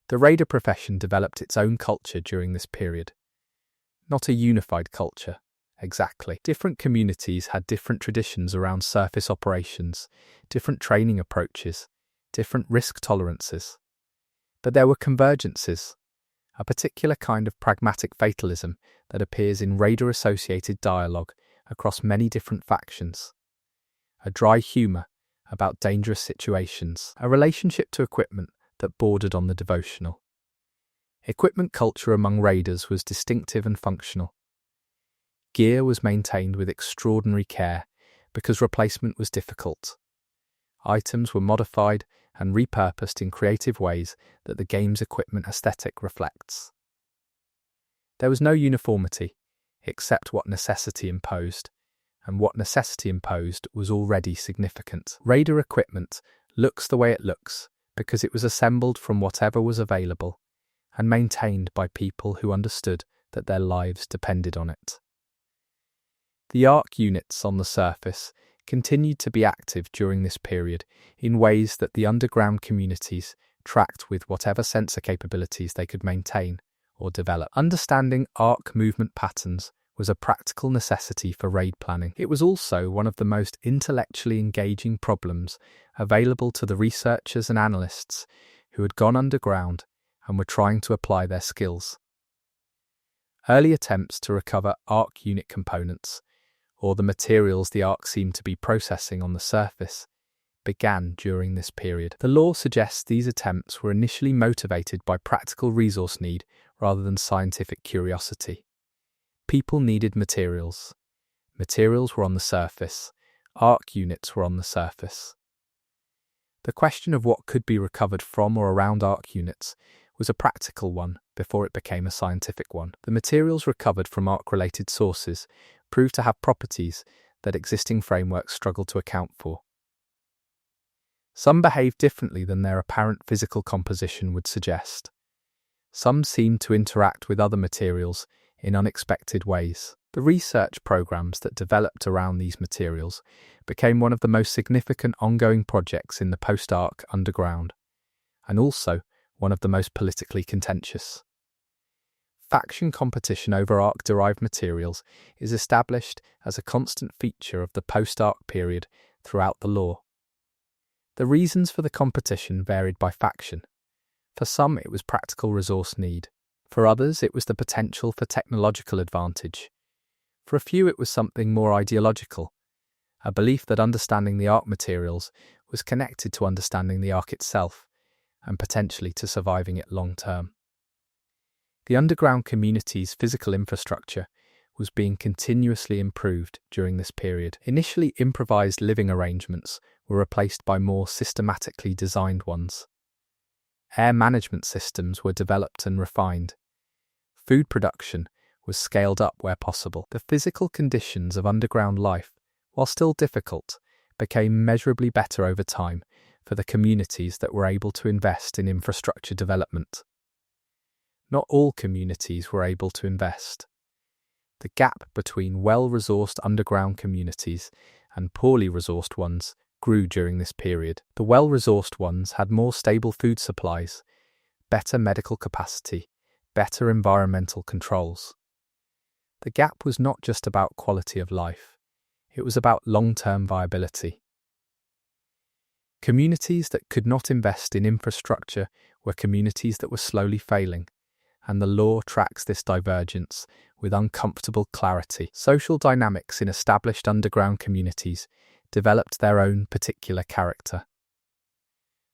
The raider profession developed its own culture during this period. Not a unified culture, exactly. Different communities had different traditions around surface operations, different training approaches, different risk tolerances. But there were convergences, a particular kind of pragmatic fatalism that appears in raider-associated dialogue across many different factions. A dry humour about dangerous situations, a relationship to equipment that bordered on the devotional. Equipment culture among raiders was distinctive and functional. Gear was maintained with extraordinary care because replacement was difficult. Items were modified and repurposed in creative ways that the game's equipment aesthetic reflects. There was no uniformity, except what necessity imposed, and what necessity imposed was already significant. Raider equipment looks the way it looks because it was assembled from whatever was available and maintained by people who understood that their lives depended on it. The Ark units on the surface continued to be active during this period in ways that the underground communities tracked with whatever sensor capabilities they could maintain or develop. Understanding Ark movement patterns was a practical necessity for raid planning. It was also one of the most intellectually engaging problems available to the researchers and analysts who had gone underground and were trying to apply their skills. Early attempts to recover Ark unit components, or the materials the Ark seemed to be processing on the surface, began during this period. The law suggests these attempts were initially motivated by practical resource need rather than scientific curiosity. People needed materials. Materials were on the surface. Ark units were on the surface. The question of what could be recovered from or around Ark units was a practical one before it became a scientific one. The materials recovered from Ark-related sources proved to have properties that existing frameworks struggled to account for. Some behaved differently than their apparent physical composition would suggest. Some seemed to interact with other materials in unexpected ways. The research programs that developed around these materials became one of the most significant ongoing projects in the post-Ark underground, and also one of the most politically contentious. Faction competition over Ark-derived materials is established as a constant feature of the post-Ark period throughout the lore. The reasons for the competition varied by faction. For some, it was practical resource need. For others, it was the potential for technological advantage. For a few, it was something more ideological, a belief that understanding the Ark materials was connected to understanding the Ark itself and potentially to surviving it long term. The underground community's physical infrastructure was being continuously improved during this period. Initially improvised living arrangements were replaced by more systematically designed ones. Air management systems were developed and refined. Food production was scaled up where possible. The physical conditions of underground life, while still difficult, became measurably better over time for the communities that were able to invest in infrastructure development. Not all communities were able to invest. The gap between well-resourced underground communities and poorly resourced ones grew during this period. The well-resourced ones had more stable food supplies, better medical capacity, better environmental controls. The gap was not just about quality of life, it was about long-term viability. Communities that could not invest in infrastructure were communities that were slowly failing, and the law tracks this divergence with uncomfortable clarity. Social dynamics in established underground communities developed their own particular character.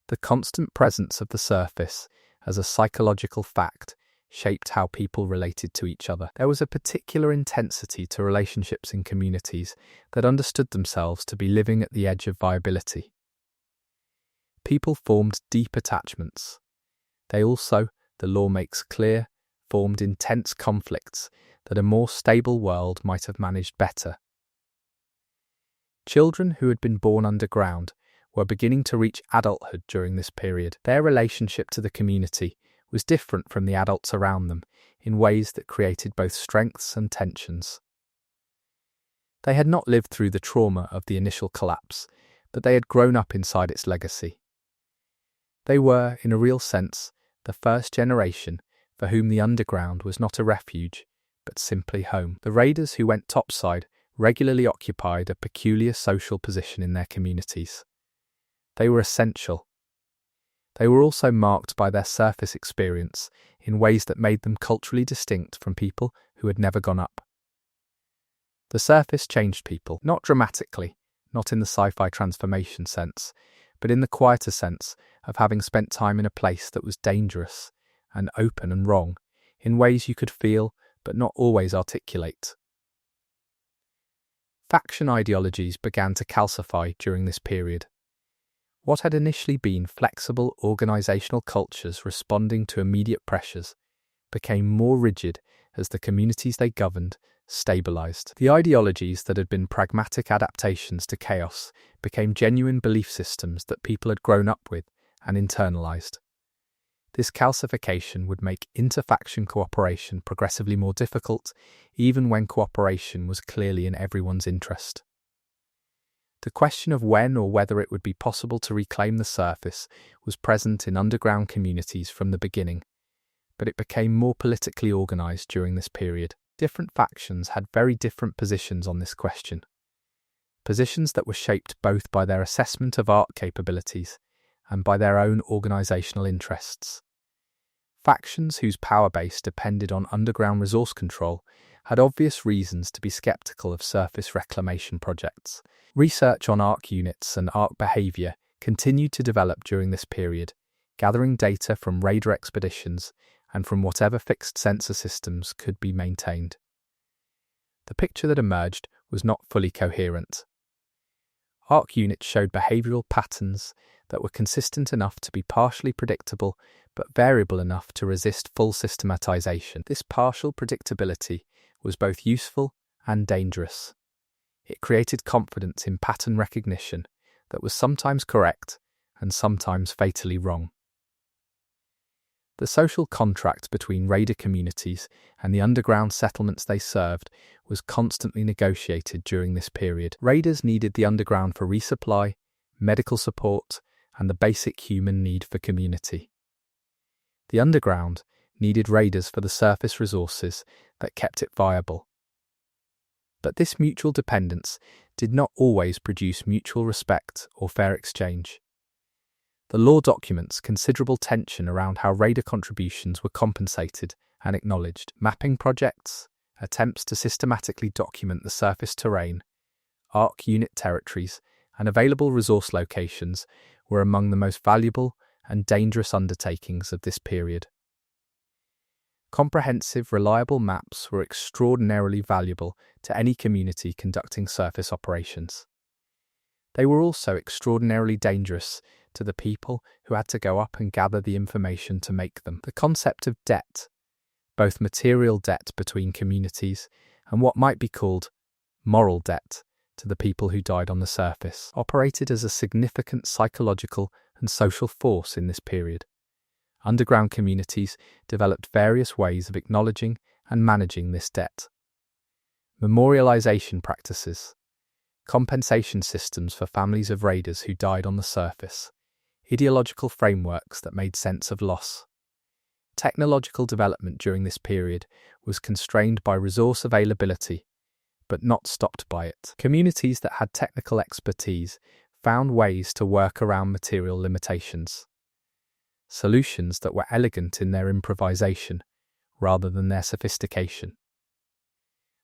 The constant presence of the surface as a psychological fact shaped how people related to each other. There was a particular intensity to relationships in communities that understood themselves to be living at the edge of viability. People formed deep attachments. They also, the law makes clear, formed intense conflicts that a more stable world might have managed better. Children who had been born underground were beginning to reach adulthood during this period. Their relationship to the community was different from the adults around them in ways that created both strengths and tensions. They had not lived through the trauma of the initial collapse, but they had grown up inside its legacy. They were, in a real sense, the first generation for whom the underground was not a refuge, but simply home. The raiders who went topside regularly occupied a peculiar social position in their communities. They were essential. They were also marked by their surface experience in ways that made them culturally distinct from people who had never gone up. The surface changed people, not dramatically, not in the sci-fi transformation sense, but in the quieter sense of having spent time in a place that was dangerous and open and wrong, in ways you could feel but not always articulate. Faction ideologies began to calcify during this period. What had initially been flexible organisational cultures responding to immediate pressures became more rigid as the communities they governed stabilised. The ideologies that had been pragmatic adaptations to chaos became genuine belief systems that people had grown up with and internalised. This calcification would make inter-faction cooperation progressively more difficult, even when cooperation was clearly in everyone's interest. The question of when or whether it would be possible to reclaim the surface was present in underground communities from the beginning, but it became more politically organised during this period. Different factions had very different positions on this question. Positions that were shaped both by their assessment of Ark capabilities and by their own organisational interests. Factions whose power base depended on underground resource control had obvious reasons to be sceptical of surface reclamation projects. Research on Ark units and Ark behaviour continued to develop during this period, gathering data from raider expeditions and from whatever fixed sensor systems could be maintained. The picture that emerged was not fully coherent. Ark units showed behavioural patterns that were consistent enough to be partially predictable but variable enough to resist full systematization. This partial predictability was both useful and dangerous. It created confidence in pattern recognition that was sometimes correct and sometimes fatally wrong. The social contract between raider communities and the underground settlements they served was constantly negotiated during this period. Raiders needed the underground for resupply, medical support, and the basic human need for community. The underground needed raiders for the surface resources that kept it viable. But this mutual dependence did not always produce mutual respect or fair exchange. The law documents considerable tension around how raider contributions were compensated and acknowledged. Mapping projects, attempts to systematically document the surface terrain, Ark unit territories, and available resource locations were among the most valuable and dangerous undertakings of this period. Comprehensive, reliable maps were extraordinarily valuable to any community conducting surface operations. They were also extraordinarily dangerous to the people who had to go up and gather the information to make them. The concept of debt, both material debt between communities and what might be called moral debt to the people who died on the surface, operated as a significant psychological and social force in this period. Underground communities developed various ways of acknowledging and managing this debt. Memorialization practices, compensation systems for families of raiders who died on the surface, ideological frameworks that made sense of loss. Technological development during this period was constrained by resource availability, but not stopped by it. Communities that had technical expertise found ways to work around material limitations. Solutions that were elegant in their improvisation rather than their sophistication.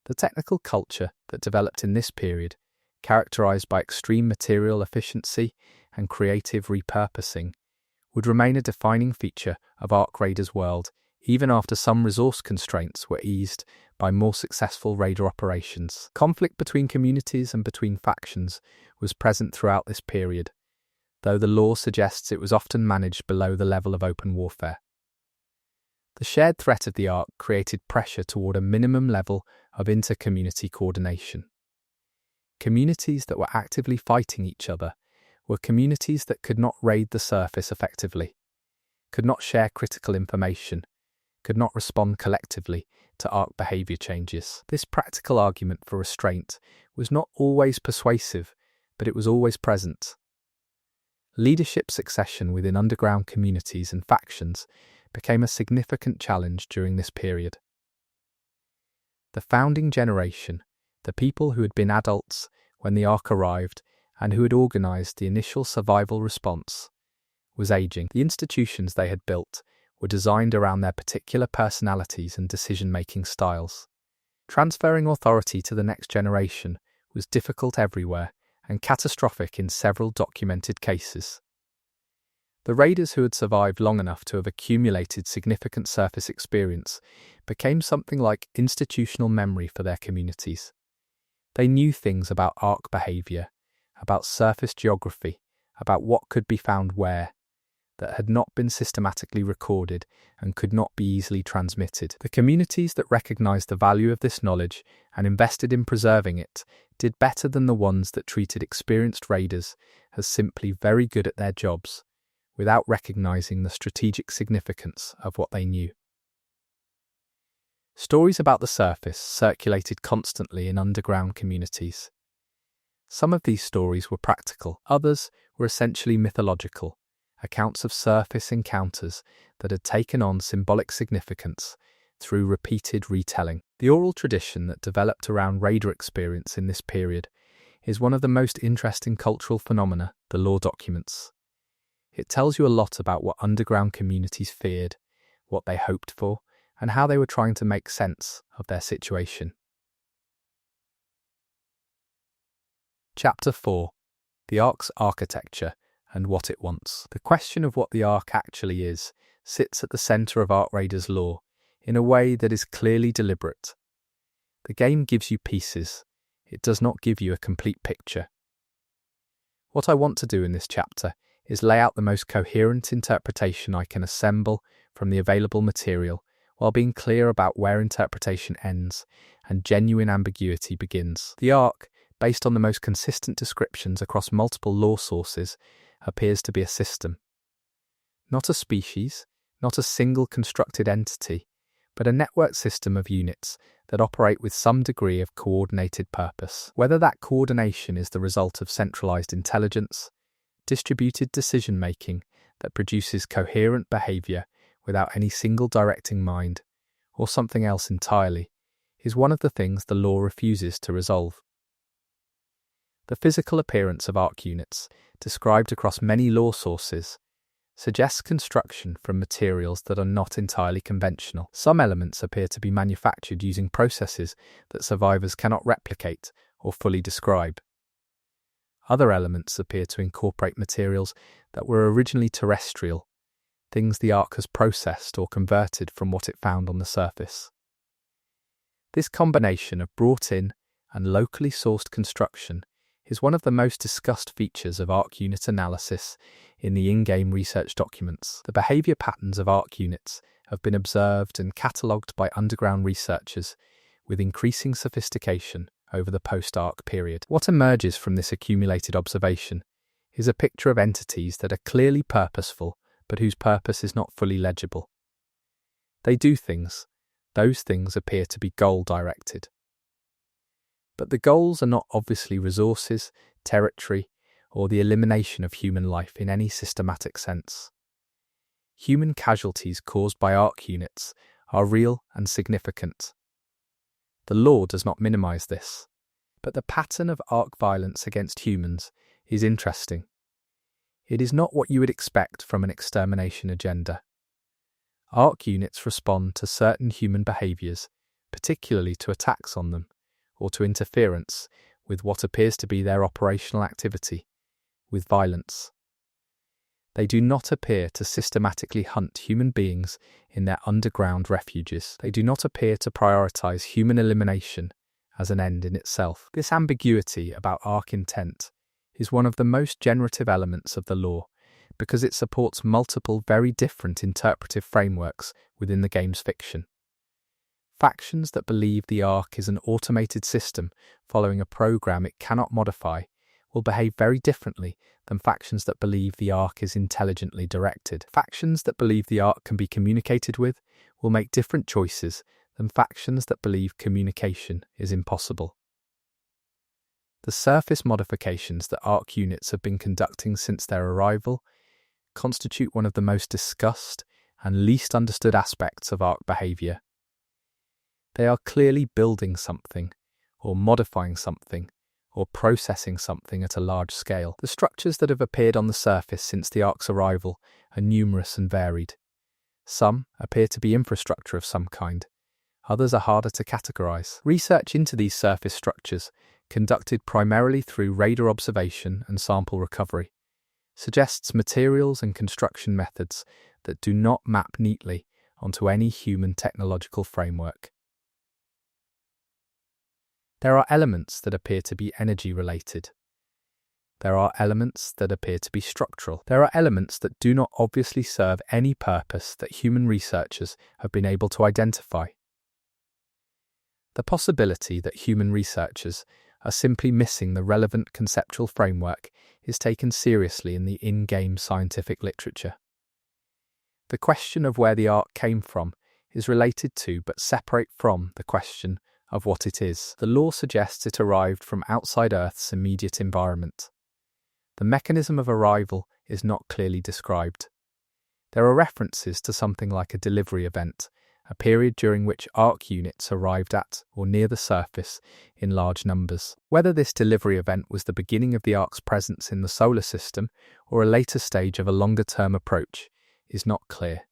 The technical culture that developed in this period, characterized by extreme material efficiency and creative repurposing, would remain a defining feature of Ark Raider's world even after some resource constraints were eased by more successful raider operations. Conflict between communities and between factions was present throughout this period, though the lore suggests it was often managed below the level of open warfare. The shared threat of the Ark created pressure toward a minimum level of inter-community coordination. Communities that were actively fighting each other were communities that could not raid the surface effectively, could not share critical information, could not respond collectively to Ark behavior changes. This practical argument for restraint was not always persuasive, but it was always present. Leadership succession within underground communities and factions became a significant challenge during this period. The founding generation, the people who had been adults when the Ark arrived and who had organized the initial survival response, was aging. The institutions they had built were designed around their particular personalities and decision-making styles. Transferring authority to the next generation was difficult everywhere and catastrophic in several documented cases. The raiders who had survived long enough to have accumulated significant surface experience became something like institutional memory for their communities. They knew things about Ark behavior, about surface geography, about what could be found where, that had not been systematically recorded and could not be easily transmitted. The communities that recognized the value of this knowledge and invested in preserving it did better than the ones that treated experienced raiders as simply very good at their jobs, without recognizing the strategic significance of what they knew. Stories about the surface circulated constantly in underground communities. Some of these stories were practical, others were essentially mythological, accounts of surface encounters that had taken on symbolic significance through repeated retelling. The oral tradition that developed around raider experience in this period is one of the most interesting cultural phenomena the lore documents. It tells you a lot about what underground communities feared, what they hoped for, and how they were trying to make sense of their situation. Chapter 4. The Ark's Architecture and What It Wants. The question of what the Ark actually is sits at the center of Ark Raider's lore in a way that is clearly deliberate. The game gives you pieces. It does not give you a complete picture. What I want to do in this chapter is lay out the most coherent interpretation I can assemble from the available material, while being clear about where interpretation ends and genuine ambiguity begins. The Ark, based on the most consistent descriptions across multiple lore sources, appears to be a system. Not a species, not a single constructed entity, but a network system of units that operate with some degree of coordinated purpose. Whether that coordination is the result of centralized intelligence, distributed decision-making that produces coherent behavior without any single directing mind, or something else entirely, is one of the things the lore refuses to resolve. The physical appearance of Ark units, described across many lore sources, suggests construction from materials that are not entirely conventional. Some elements appear to be manufactured using processes that survivors cannot replicate or fully describe. Other elements appear to incorporate materials that were originally terrestrial, things the Ark has processed or converted from what it found on the surface. This combination of brought-in and locally sourced construction is one of the most discussed features of Ark unit analysis in the in-game research documents. The behavior patterns of Ark units have been observed and catalogued by underground researchers with increasing sophistication over the post-Ark period. What emerges from this accumulated observation is a picture of entities that are clearly purposeful, but whose purpose is not fully legible. They do things. Those things appear to be goal-directed. But the goals are not obviously resources, territory, or the elimination of human life in any systematic sense. Human casualties caused by Ark units are real and significant. The law does not minimize this, but the pattern of Ark violence against humans is interesting. It is not what you would expect from an extermination agenda. Ark units respond to certain human behaviors, particularly to attacks on them, or to interference with what appears to be their operational activity, with violence. They do not appear to systematically hunt human beings in their underground refuges. They do not appear to prioritize human elimination as an end in itself. This ambiguity about Ark intent is one of the most generative elements of the law, because it supports multiple very different interpretive frameworks within the game's fiction. Factions that believe the Ark is an automated system following a program it cannot modify will behave very differently than factions that believe the Ark is intelligently directed. Factions that believe the Ark can be communicated with will make different choices than factions that believe communication is impossible. The surface modifications that Ark units have been conducting since their arrival constitute one of the most discussed and least understood aspects of Ark behavior. They are clearly building something, or modifying something, or processing something at a large scale. The structures that have appeared on the surface since the Ark's arrival are numerous and varied. Some appear to be infrastructure of some kind. Others are harder to categorize. Research into these surface structures, conducted primarily through radar observation and sample recovery, suggests materials and construction methods that do not map neatly onto any human technological framework. There are elements that appear to be energy-related. There are elements that appear to be structural. There are elements that do not obviously serve any purpose that human researchers have been able to identify. The possibility that human researchers are simply missing the relevant conceptual framework is taken seriously in the in-game scientific literature. The question of where the Ark came from is related to but separate from the question of what it is. The law suggests it arrived from outside Earth's immediate environment. The mechanism of arrival is not clearly described. There are references to something like a delivery event, a period during which Ark units arrived at or near the surface in large numbers. Whether this delivery event was the beginning of the Ark's presence in the solar system or a later stage of a longer-term approach is not clear.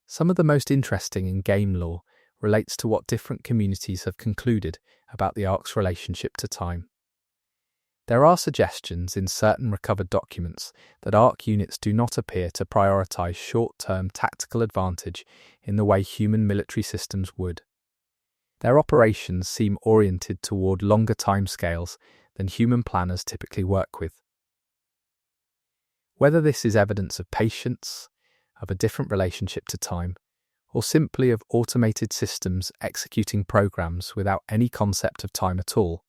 Some of the most interesting in game lore relates to what different communities have concluded about the Ark's relationship to time. There are suggestions in certain recovered documents that Ark units do not appear to prioritize short-term tactical advantage in the way human military systems would. Their operations seem oriented toward longer timescales than human planners typically work with. Whether this is evidence of patience, of a different relationship to time, or simply of automated systems executing programs without any concept of time at all,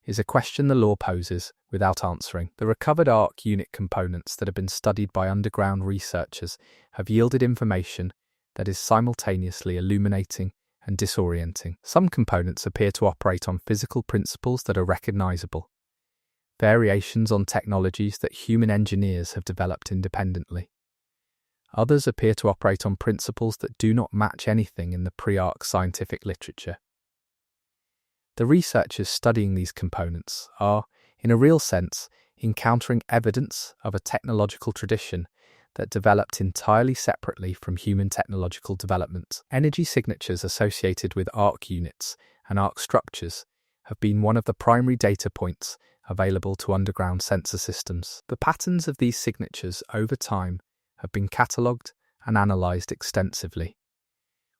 is a question the law poses without answering. The recovered Ark unit components that have been studied by underground researchers have yielded information that is simultaneously illuminating and disorienting. Some components appear to operate on physical principles that are recognizable, variations on technologies that human engineers have developed independently. Others appear to operate on principles that do not match anything in the pre-Ark scientific literature. The researchers studying these components are, in a real sense, encountering evidence of a technological tradition that developed entirely separately from human technological development. Energy signatures associated with Ark units and Ark structures have been one of the primary data points available to underground sensor systems. The patterns of these signatures over time have been catalogued and analysed extensively.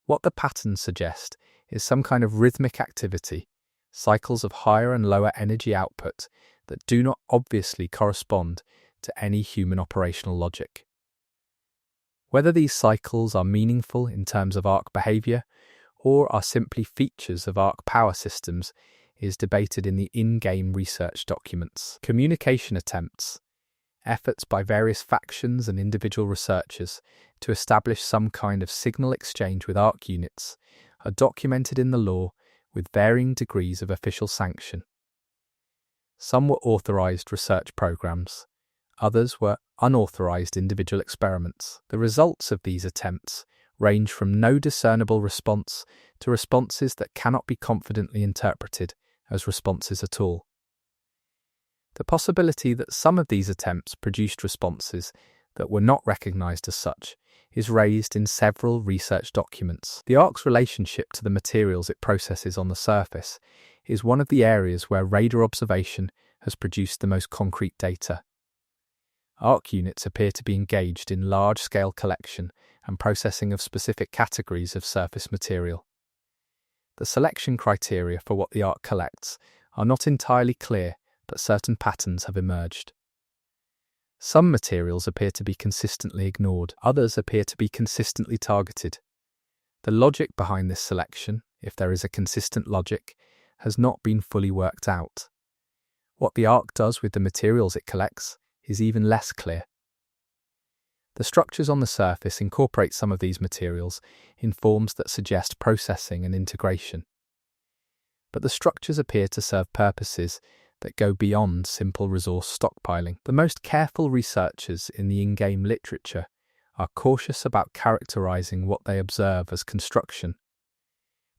What the patterns suggest is some kind of rhythmic activity, cycles of higher and lower energy output that do not obviously correspond to any human operational logic. Whether these cycles are meaningful in terms of arc behaviour or are simply features of arc power systems is debated in the in-game research documents. Communication attempts, efforts by various factions and individual researchers to establish some kind of signal exchange with arc units, are documented in the law with varying degrees of official sanction. Some were authorized research programs, others were unauthorized individual experiments. The results of these attempts range from no discernible response to responses that cannot be confidently interpreted as responses at all. The possibility that some of these attempts produced responses that were not recognized as such is raised in several research documents. The arc's relationship to the materials it processes on the surface is one of the areas where radar observation has produced the most concrete data. Arc units appear to be engaged in large-scale collection and processing of specific categories of surface material. The selection criteria for what the arc collects are not entirely clear, but certain patterns have emerged. Some materials appear to be consistently ignored, others appear to be consistently targeted. The logic behind this selection, if there is a consistent logic, has not been fully worked out. What the arc does with the materials it collects is even less clear. The structures on the surface incorporate some of these materials in forms that suggest processing and integration. But the structures appear to serve purposes that go beyond simple resource stockpiling. The most careful researchers in the in-game literature are cautious about characterizing what they observe as construction,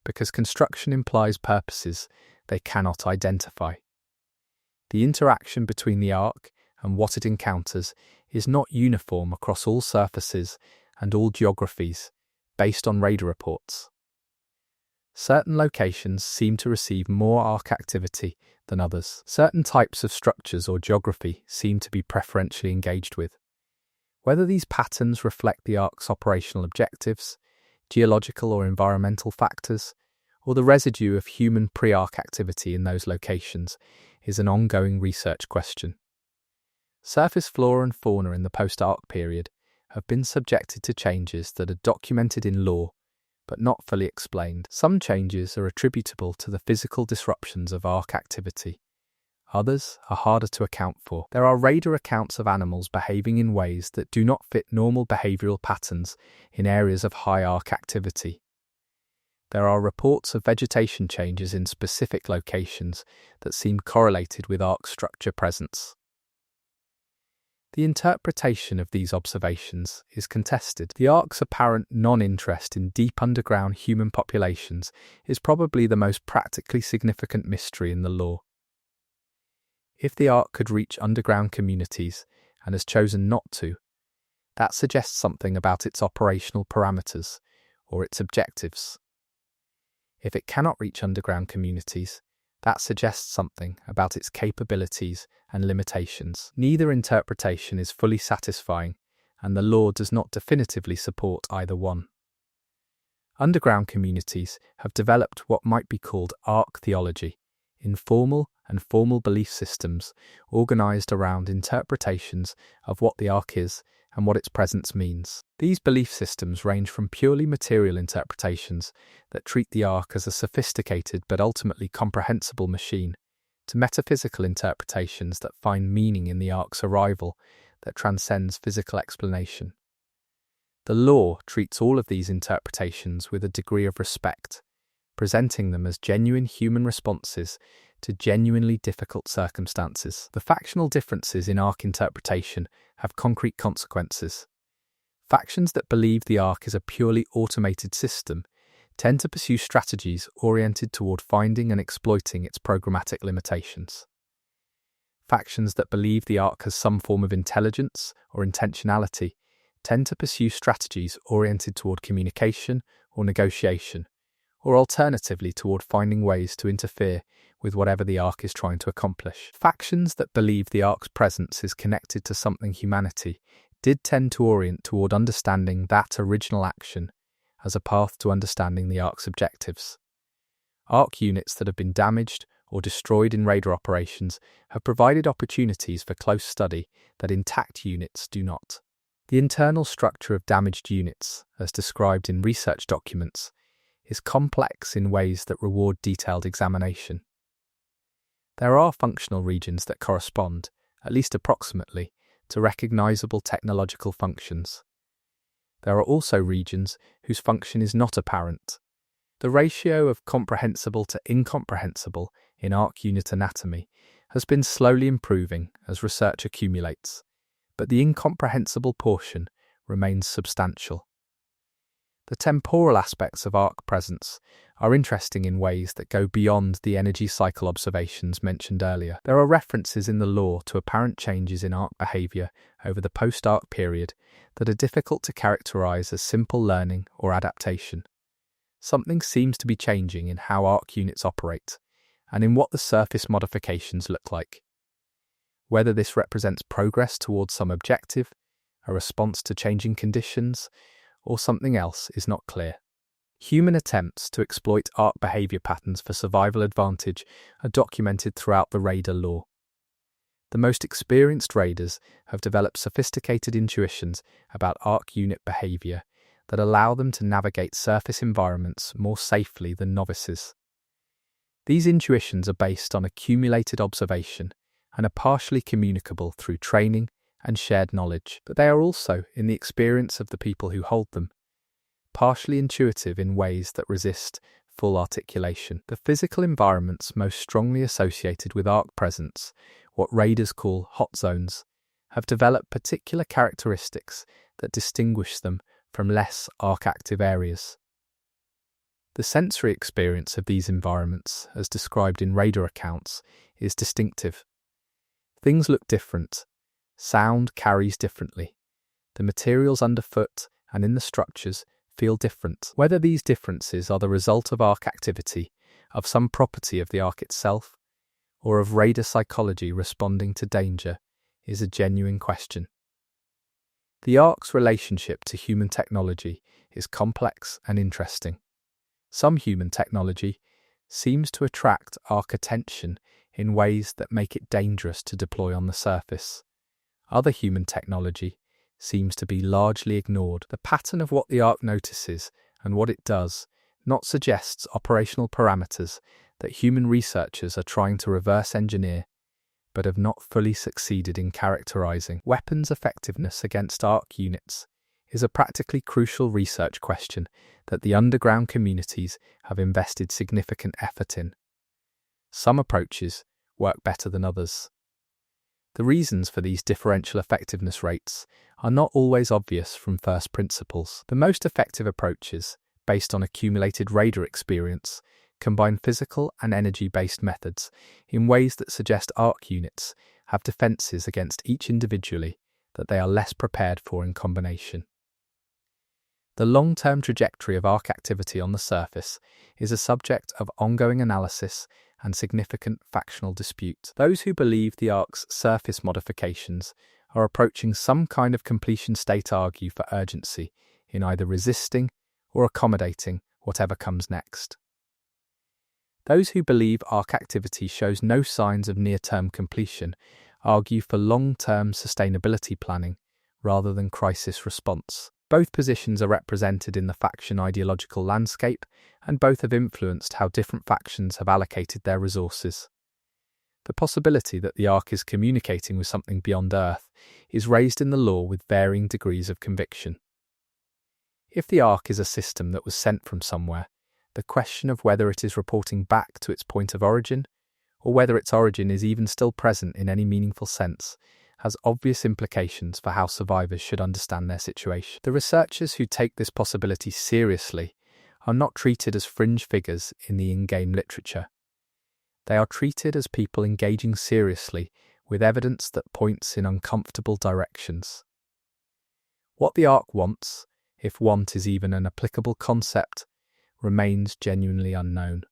because construction implies purposes they cannot identify. The interaction between the arc and what it encounters is not uniform across all surfaces and all geographies, based on radar reports. Certain locations seem to receive more arc activity than others. Certain types of structures or geography seem to be preferentially engaged with. Whether these patterns reflect the arc's operational objectives, geological or environmental factors, or the residue of human pre-arc activity in those locations is an ongoing research question. Surface flora and fauna in the post-arc period have been subjected to changes that are documented in law but not fully explained. Some changes are attributable to the physical disruptions of arc activity. Others are harder to account for. There are radar accounts of animals behaving in ways that do not fit normal behavioral patterns in areas of high arc activity. There are reports of vegetation changes in specific locations that seem correlated with arc structure presence. The interpretation of these observations is contested. The arc's apparent non-interest in deep underground human populations is probably the most practically significant mystery in the law. If the arc could reach underground communities and has chosen not to, that suggests something about its operational parameters or its objectives. If it cannot reach underground communities, that suggests something about its capabilities and limitations. Neither interpretation is fully satisfying, and the law does not definitively support either one. Underground communities have developed what might be called arc theology, informal and formal belief systems organized around interpretations of what the arc is and what its presence means. These belief systems range from purely material interpretations that treat the arc as a sophisticated but ultimately comprehensible machine, to metaphysical interpretations that find meaning in the arc's arrival that transcends physical explanation. The law treats all of these interpretations with a degree of respect, presenting them as genuine human responses to genuinely difficult circumstances. The factional differences in arc interpretation have concrete consequences. Factions that believe the arc is a purely automated system tend to pursue strategies oriented toward finding and exploiting its programmatic limitations. Factions that believe the arc has some form of intelligence or intentionality tend to pursue strategies oriented toward communication or negotiation, or alternatively toward finding ways to interfere with whatever the Ark is trying to accomplish. Factions that believe the Ark's presence is connected to something humanity did tend to orient toward understanding that original action as a path to understanding the Ark's objectives. Ark units that have been damaged or destroyed in raider operations have provided opportunities for close study that intact units do not. The internal structure of damaged units, as described in research documents, is complex in ways that reward detailed examination. There are functional regions that correspond, at least approximately, to recognizable technological functions. There are also regions whose function is not apparent. The ratio of comprehensible to incomprehensible in Ark unit anatomy has been slowly improving as research accumulates, but the incomprehensible portion remains substantial. The temporal aspects of Ark presence are interesting in ways that go beyond the energy cycle observations mentioned earlier. There are references in the lore to apparent changes in Ark behavior over the post-Ark period that are difficult to characterize as simple learning or adaptation. Something seems to be changing in how Ark units operate, and in what the surface modifications look like. Whether this represents progress towards some objective, a response to changing conditions, or something else is not clear. Human attempts to exploit Ark behavior patterns for survival advantage are documented throughout the raider lore. The most experienced raiders have developed sophisticated intuitions about Ark unit behavior that allow them to navigate surface environments more safely than novices. These intuitions are based on accumulated observation and are partially communicable through training and shared knowledge, but they are also, in the experience of the people who hold them, partially intuitive in ways that resist full articulation. The physical environments most strongly associated with Ark presence, what raiders call hot zones, have developed particular characteristics that distinguish them from less Ark-active areas. The sensory experience of these environments, as described in raider accounts, is distinctive. Things look different. Sound carries differently. The materials underfoot and in the structures feel different. Whether these differences are the result of Ark activity, of some property of the Ark itself, or of raider psychology responding to danger, is a genuine question. The Ark's relationship to human technology is complex and interesting. Some human technology seems to attract Ark attention in ways that make it dangerous to deploy on the surface. Other human technology seems to be largely ignored. The pattern of what the Ark notices and what it does not suggests operational parameters that human researchers are trying to reverse engineer, but have not fully succeeded in characterizing. Weapons effectiveness against Ark units is a practically crucial research question that the underground communities have invested significant effort in. Some approaches work better than others. The reasons for these differential effectiveness rates are not always obvious from first principles. The most effective approaches, based on accumulated raider experience, combine physical and energy-based methods in ways that suggest Ark units have defenses against each individually that they are less prepared for in combination. The long-term trajectory of Ark activity on the surface is a subject of ongoing analysis and significant factional dispute. Those who believe the Ark's surface modifications are approaching some kind of completion state argue for urgency in either resisting or accommodating whatever comes next. Those who believe Ark activity shows no signs of near-term completion argue for long-term sustainability planning rather than crisis response. Both positions are represented in the faction ideological landscape, and both have influenced how different factions have allocated their resources. The possibility that the Ark is communicating with something beyond Earth is raised in the lore with varying degrees of conviction. If the Ark is a system that was sent from somewhere, the question of whether it is reporting back to its point of origin, or whether its origin is even still present in any meaningful sense, has obvious implications for how survivors should understand their situation. The researchers who take this possibility seriously are not treated as fringe figures in the in-game literature. They are treated as people engaging seriously with evidence that points in uncomfortable directions. What the Ark wants, if want is even an applicable concept, remains genuinely unknown.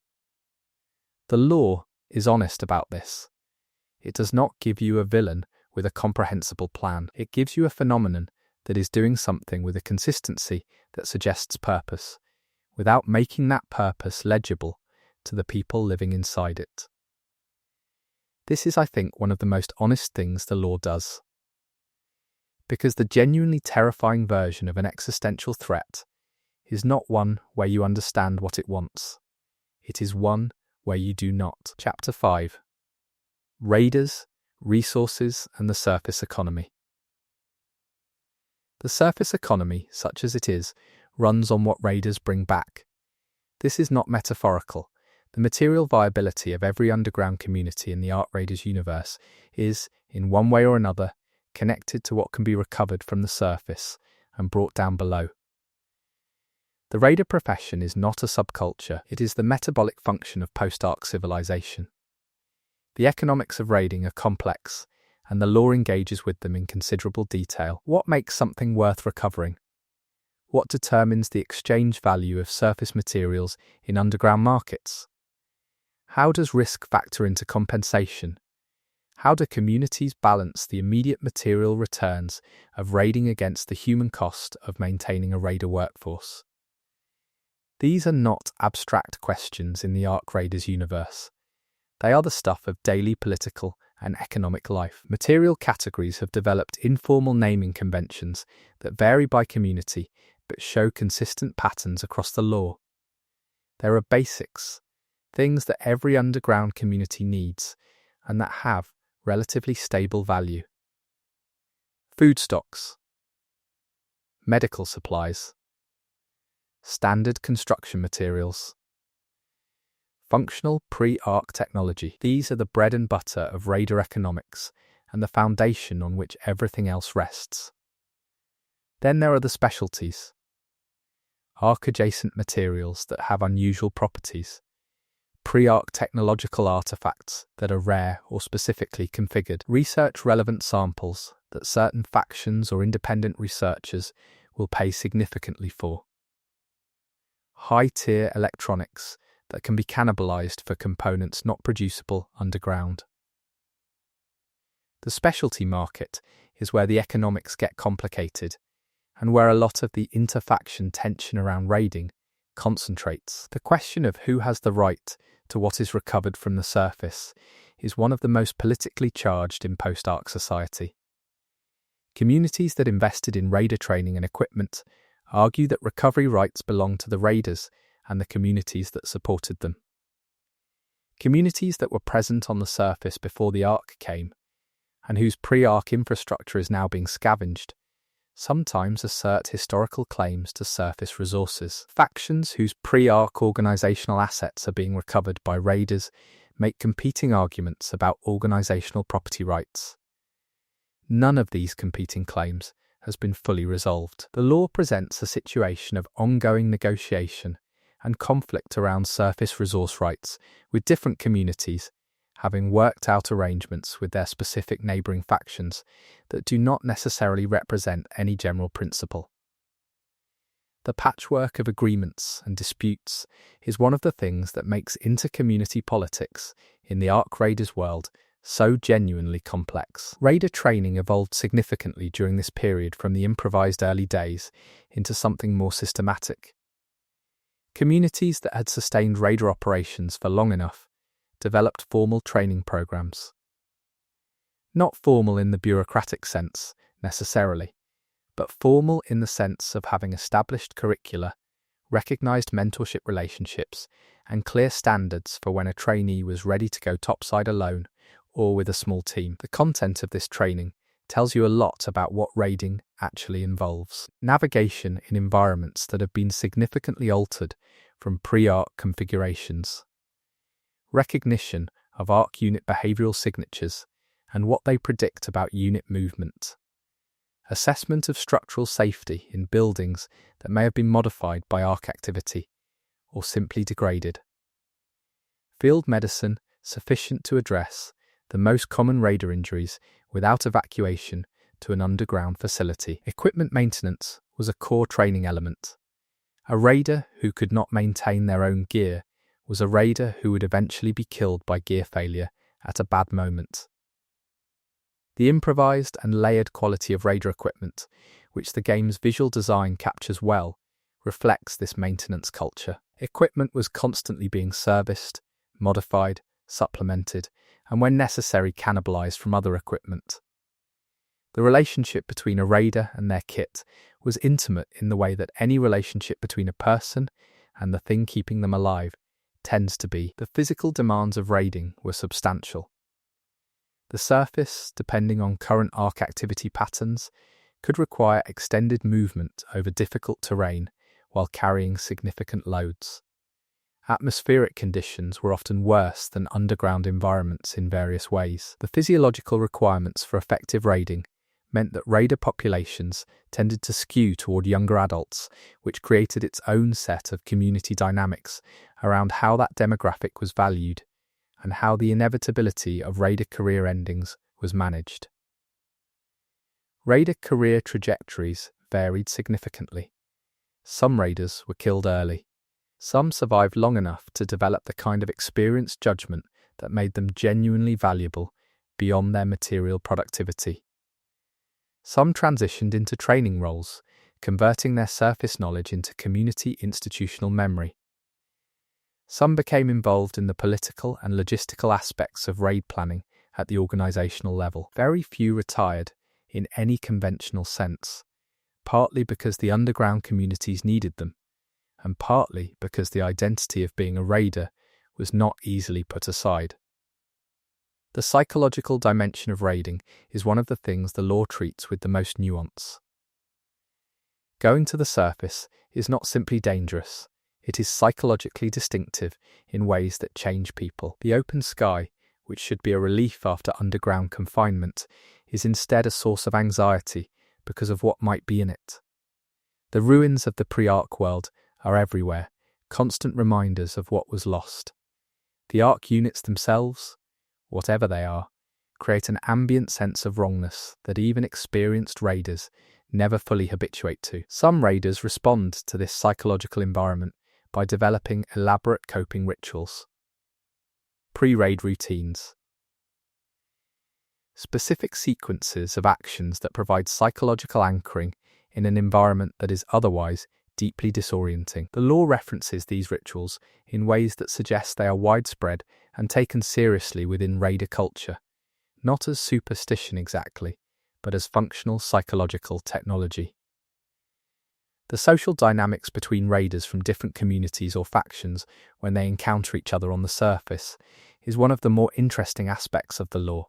The law is honest about this. It does not give you a villain with a comprehensible plan. It gives you a phenomenon that is doing something with a consistency that suggests purpose, without making that purpose legible to the people living inside it. This is, I think, one of the most honest things the law does. Because the genuinely terrifying version of an existential threat is not one where you understand what it wants. It is one where you do not. Chapter 5. Raiders, Resources and the Surface Economy. The surface economy, such as it is, runs on what raiders bring back. This is not metaphorical. The material viability of every underground community in the Ark Raiders universe is, in one way or another, connected to what can be recovered from the surface and brought down below. The raider profession is not a subculture, it is the metabolic function of post-Ark civilization. The economics of raiding are complex, and the law engages with them in considerable detail. What makes something worth recovering? What determines the exchange value of surface materials in underground markets? How does risk factor into compensation? How do communities balance the immediate material returns of raiding against the human cost of maintaining a raider workforce? These are not abstract questions in the Ark Raiders universe. They are the stuff of daily political and economic life. Material categories have developed informal naming conventions that vary by community but show consistent patterns across the law. There are basics, things that every underground community needs and that have relatively stable value. Food stocks, medical supplies, standard construction materials, functional pre-Ark technology. These are the bread and butter of raider economics and the foundation on which everything else rests. Then there are the specialties. Ark-adjacent materials that have unusual properties. Pre-Ark technological artifacts that are rare or specifically configured. Research-relevant samples that certain factions or independent researchers will pay significantly for. High-tier electronics that can be cannibalized for components not producible underground. The specialty market is where the economics get complicated and where a lot of the inter-faction tension around raiding concentrates. The question of who has the right to what is recovered from the surface is one of the most politically charged in post-Ark society. Communities that invested in raider training and equipment argue that recovery rights belong to the raiders and the communities that supported them. Communities that were present on the surface before the Ark came, and whose pre-Ark infrastructure is now being scavenged, sometimes assert historical claims to surface resources. Factions whose pre-Ark organizational assets are being recovered by raiders make competing arguments about organizational property rights. None of these competing claims has been fully resolved. The law presents a situation of ongoing negotiation and conflict around surface resource rights, with different communities having worked out arrangements with their specific neighbouring factions that do not necessarily represent any general principle. The patchwork of agreements and disputes is one of the things that makes inter-community politics in the Ark Raiders world so genuinely complex. Raider training evolved significantly during this period from the improvised early days into something more systematic. Communities that had sustained raider operations for long enough developed formal training programs. Not formal in the bureaucratic sense, necessarily, but formal in the sense of having established curricula, recognised mentorship relationships, and clear standards for when a trainee was ready to go topside alone or with a small team. The content of this training tells you a lot about what raiding actually involves. Navigation in environments that have been significantly altered from pre-Ark configurations. Recognition of Ark unit behavioural signatures and what they predict about unit movement. Assessment of structural safety in buildings that may have been modified by Ark activity or simply degraded. Field medicine sufficient to address the most common raider injuries without evacuation to an underground facility. Equipment maintenance was a core training element, A raider who could not maintain their own gear was a raider who would eventually be killed by gear failure at a bad moment. The improvised and layered quality of raider equipment, which the game's visual design captures well, reflects this maintenance culture. Equipment was constantly being serviced, modified, supplemented, and when necessary cannibalized from other equipment. The relationship between a raider and their kit was intimate in the way that any relationship between a person and the thing keeping them alive tends to be. The physical demands of raiding were substantial. The surface, depending on current Ark activity patterns, could require extended movement over difficult terrain while carrying significant loads. Atmospheric conditions were often worse than underground environments in various ways. The physiological requirements for effective raiding meant that raider populations tended to skew toward younger adults, which created its own set of community dynamics around how that demographic was valued and how the inevitability of raider career endings was managed. Raider career trajectories varied significantly. Some raiders were killed early. Some survived long enough to develop the kind of experienced judgment that made them genuinely valuable beyond their material productivity. Some transitioned into training roles, converting their surface knowledge into community institutional memory. Some became involved in the political and logistical aspects of raid planning at the organizational level. Very few retired in any conventional sense, partly because the underground communities needed them, and partly because the identity of being a raider was not easily put aside. The psychological dimension of raiding is one of the things the lore treats with the most nuance. Going to the surface is not simply dangerous, it is psychologically distinctive in ways that change people. The open sky, which should be a relief after underground confinement, is instead a source of anxiety because of what might be in it. The ruins of the pre-Ark world are everywhere, constant reminders of what was lost. The Ark units themselves, whatever they are, create an ambient sense of wrongness that even experienced raiders never fully habituate to. Some raiders respond to this psychological environment by developing elaborate coping rituals. Pre-raid routines. Specific sequences of actions that provide psychological anchoring in an environment that is otherwise deeply disorienting. The lore references these rituals in ways that suggest they are widespread and taken seriously within raider culture, not as superstition exactly, but as functional psychological technology. The social dynamics between raiders from different communities or factions when they encounter each other on the surface is one of the more interesting aspects of the lore.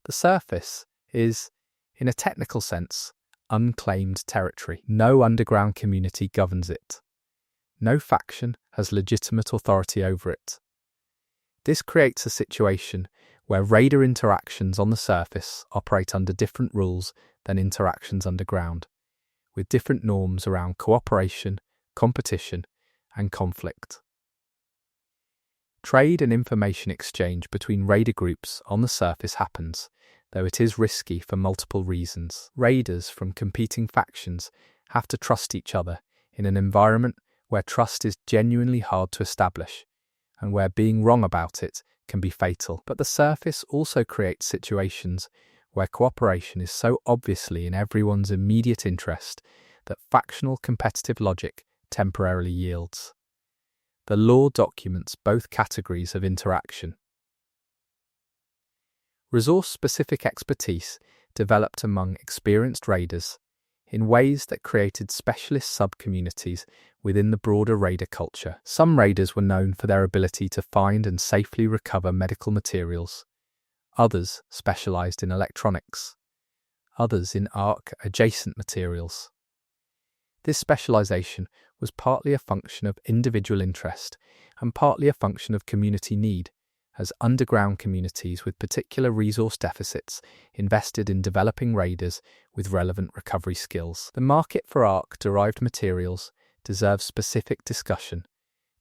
The surface is, in a technical sense, unclaimed territory. No underground community governs it. No faction has legitimate authority over it. This creates a situation where raider interactions on the surface operate under different rules than interactions underground, with different norms around cooperation, competition, and conflict. Trade and information exchange between raider groups on the surface happens, though it is risky for multiple reasons. Raiders from competing factions have to trust each other in an environment where trust is genuinely hard to establish, and where being wrong about it can be fatal. But the surface also creates situations where cooperation is so obviously in everyone's immediate interest that factional competitive logic temporarily yields. The lore documents both categories of interaction. Resource-specific expertise developed among experienced raiders in ways that created specialist sub-communities within the broader raider culture. Some raiders were known for their ability to find and safely recover medical materials. Others specialized in electronics. Others in Ark-adjacent materials. This specialization was partly a function of individual interest and partly a function of community need, as underground communities with particular resource deficits invested in developing raiders with relevant recovery skills. The market for Ark-derived materials deserves specific discussion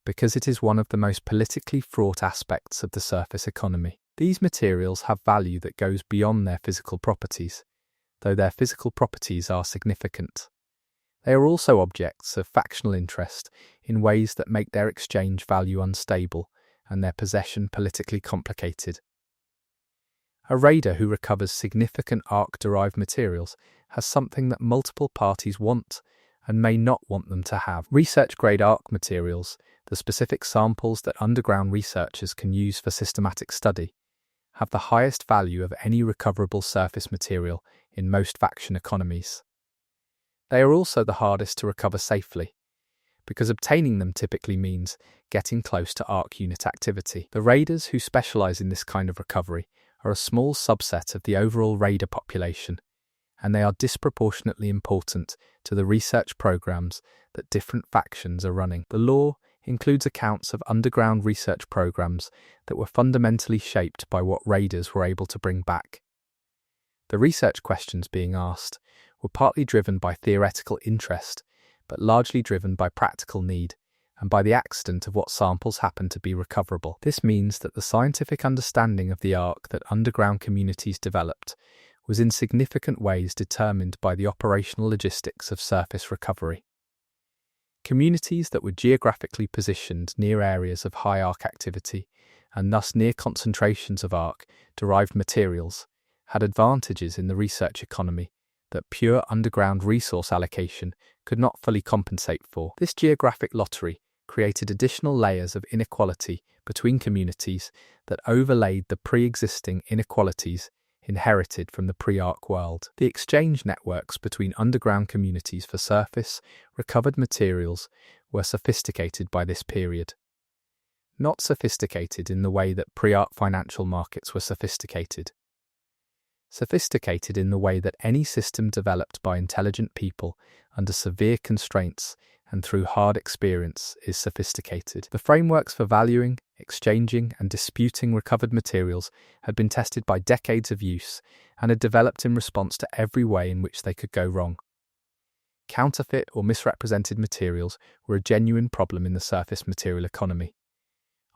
because it is one of the most politically fraught aspects of the surface economy. These materials have value that goes beyond their physical properties, though their physical properties are significant. They are also objects of factional interest in ways that make their exchange value unstable and their possession politically complicated. A raider who recovers significant Ark-derived materials has something that multiple parties want and may not want them to have. Research-grade Ark materials, the specific samples that underground researchers can use for systematic study, have the highest value of any recoverable surface material in most faction economies. They are also the hardest to recover safely, because obtaining them typically means getting close to Ark unit activity. The raiders who specialize in this kind of recovery are a small subset of the overall raider population, and they are disproportionately important to the research programs that different factions are running. The lore includes accounts of underground research programs that were fundamentally shaped by what raiders were able to bring back. The research questions being asked were partly driven by theoretical interest, but largely driven by practical need and by the accident of what samples happened to be recoverable. This means that the scientific understanding of the Ark that underground communities developed was in significant ways determined by the operational logistics of surface recovery. Communities that were geographically positioned near areas of high Ark activity, and thus near concentrations of Ark-derived materials, had advantages in the research economy that pure underground resource allocation could not fully compensate for. This geographic lottery created additional layers of inequality between communities that overlaid the pre-existing inequalities inherited from the pre-Ark world. The exchange networks between underground communities for surface, recovered materials were sophisticated by this period. Not sophisticated in the way that pre-Ark financial markets were sophisticated. Sophisticated in the way that any system developed by intelligent people under severe constraints and through hard experience is sophisticated. The frameworks for valuing, exchanging, and disputing recovered materials had been tested by decades of use and had developed in response to every way in which they could go wrong. Counterfeit or misrepresented materials were a genuine problem in the surface material economy.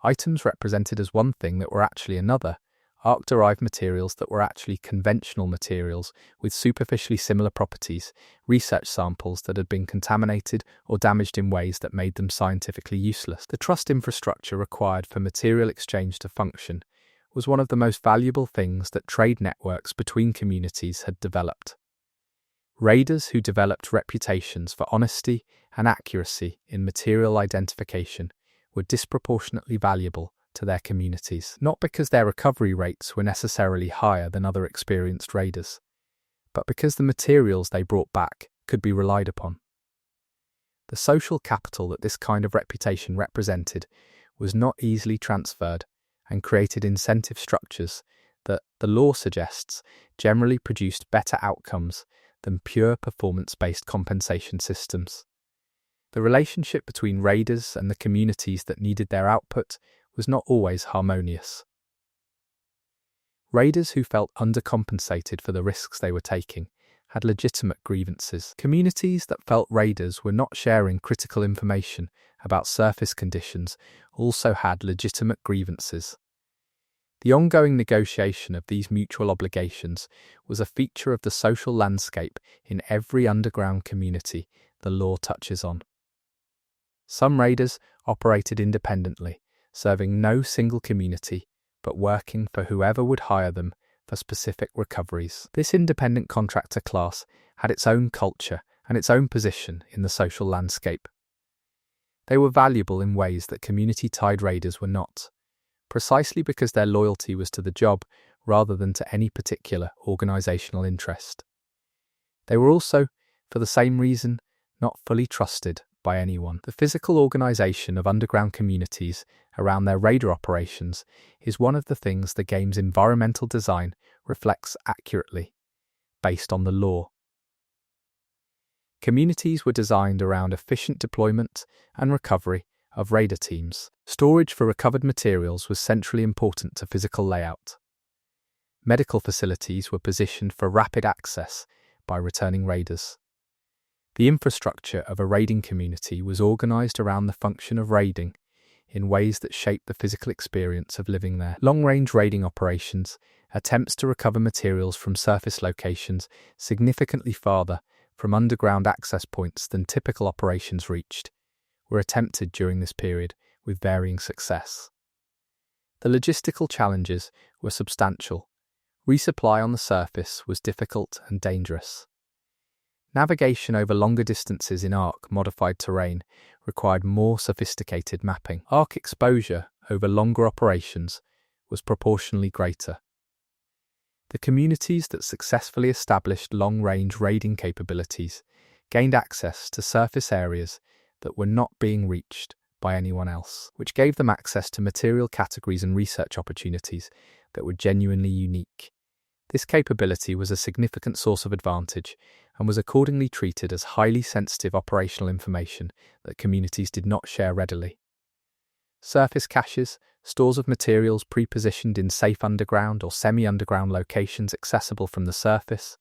Items represented as one thing that were actually another, Ark-derived materials that were actually conventional materials with superficially similar properties, research samples that had been contaminated or damaged in ways that made them scientifically useless. The trust infrastructure required for material exchange to function was one of the most valuable things that trade networks between communities had developed. Raiders who developed reputations for honesty and accuracy in material identification were disproportionately valuable to their communities, not because their recovery rates were necessarily higher than other experienced raiders, but because the materials they brought back could be relied upon. The social capital that this kind of reputation represented was not easily transferred and created incentive structures that, the law suggests, generally produced better outcomes than pure performance-based compensation systems. The relationship between raiders and the communities that needed their output was not always harmonious. Raiders who felt undercompensated for the risks they were taking had legitimate grievances. Communities that felt raiders were not sharing critical information about surface conditions also had legitimate grievances. The ongoing negotiation of these mutual obligations was a feature of the social landscape in every underground community the law touches on. Some raiders operated independently, serving no single community, but working for whoever would hire them for specific recoveries. This independent contractor class had its own culture and its own position in the social landscape. They were valuable in ways that community-tied raiders were not, precisely because their loyalty was to the job rather than to any particular organizational interest. They were also, for the same reason, not fully trusted by anyone. The physical organization of underground communities around their raider operations is one of the things the game's environmental design reflects accurately, based on the law. Communities were designed around efficient deployment and recovery of raider teams. Storage for recovered materials was centrally important to physical layout. Medical facilities were positioned for rapid access by returning raiders. The infrastructure of a raiding community was organized around the function of raiding in ways that shaped the physical experience of living there. Long-range raiding operations, attempts to recover materials from surface locations significantly farther from underground access points than typical operations reached were attempted during this period with varying success. The logistical challenges were substantial. Resupply on the surface was difficult and dangerous. Navigation over longer distances in Ark-modified terrain required more sophisticated mapping. Ark exposure over longer operations was proportionally greater. The communities that successfully established long-range raiding capabilities gained access to surface areas that were not being reached by anyone else, which gave them access to material categories and research opportunities that were genuinely unique. This capability was a significant source of advantage and was accordingly treated as highly sensitive operational information that communities did not share readily. Surface caches, stores of materials pre-positioned in safe underground or semi-underground locations accessible from the surface,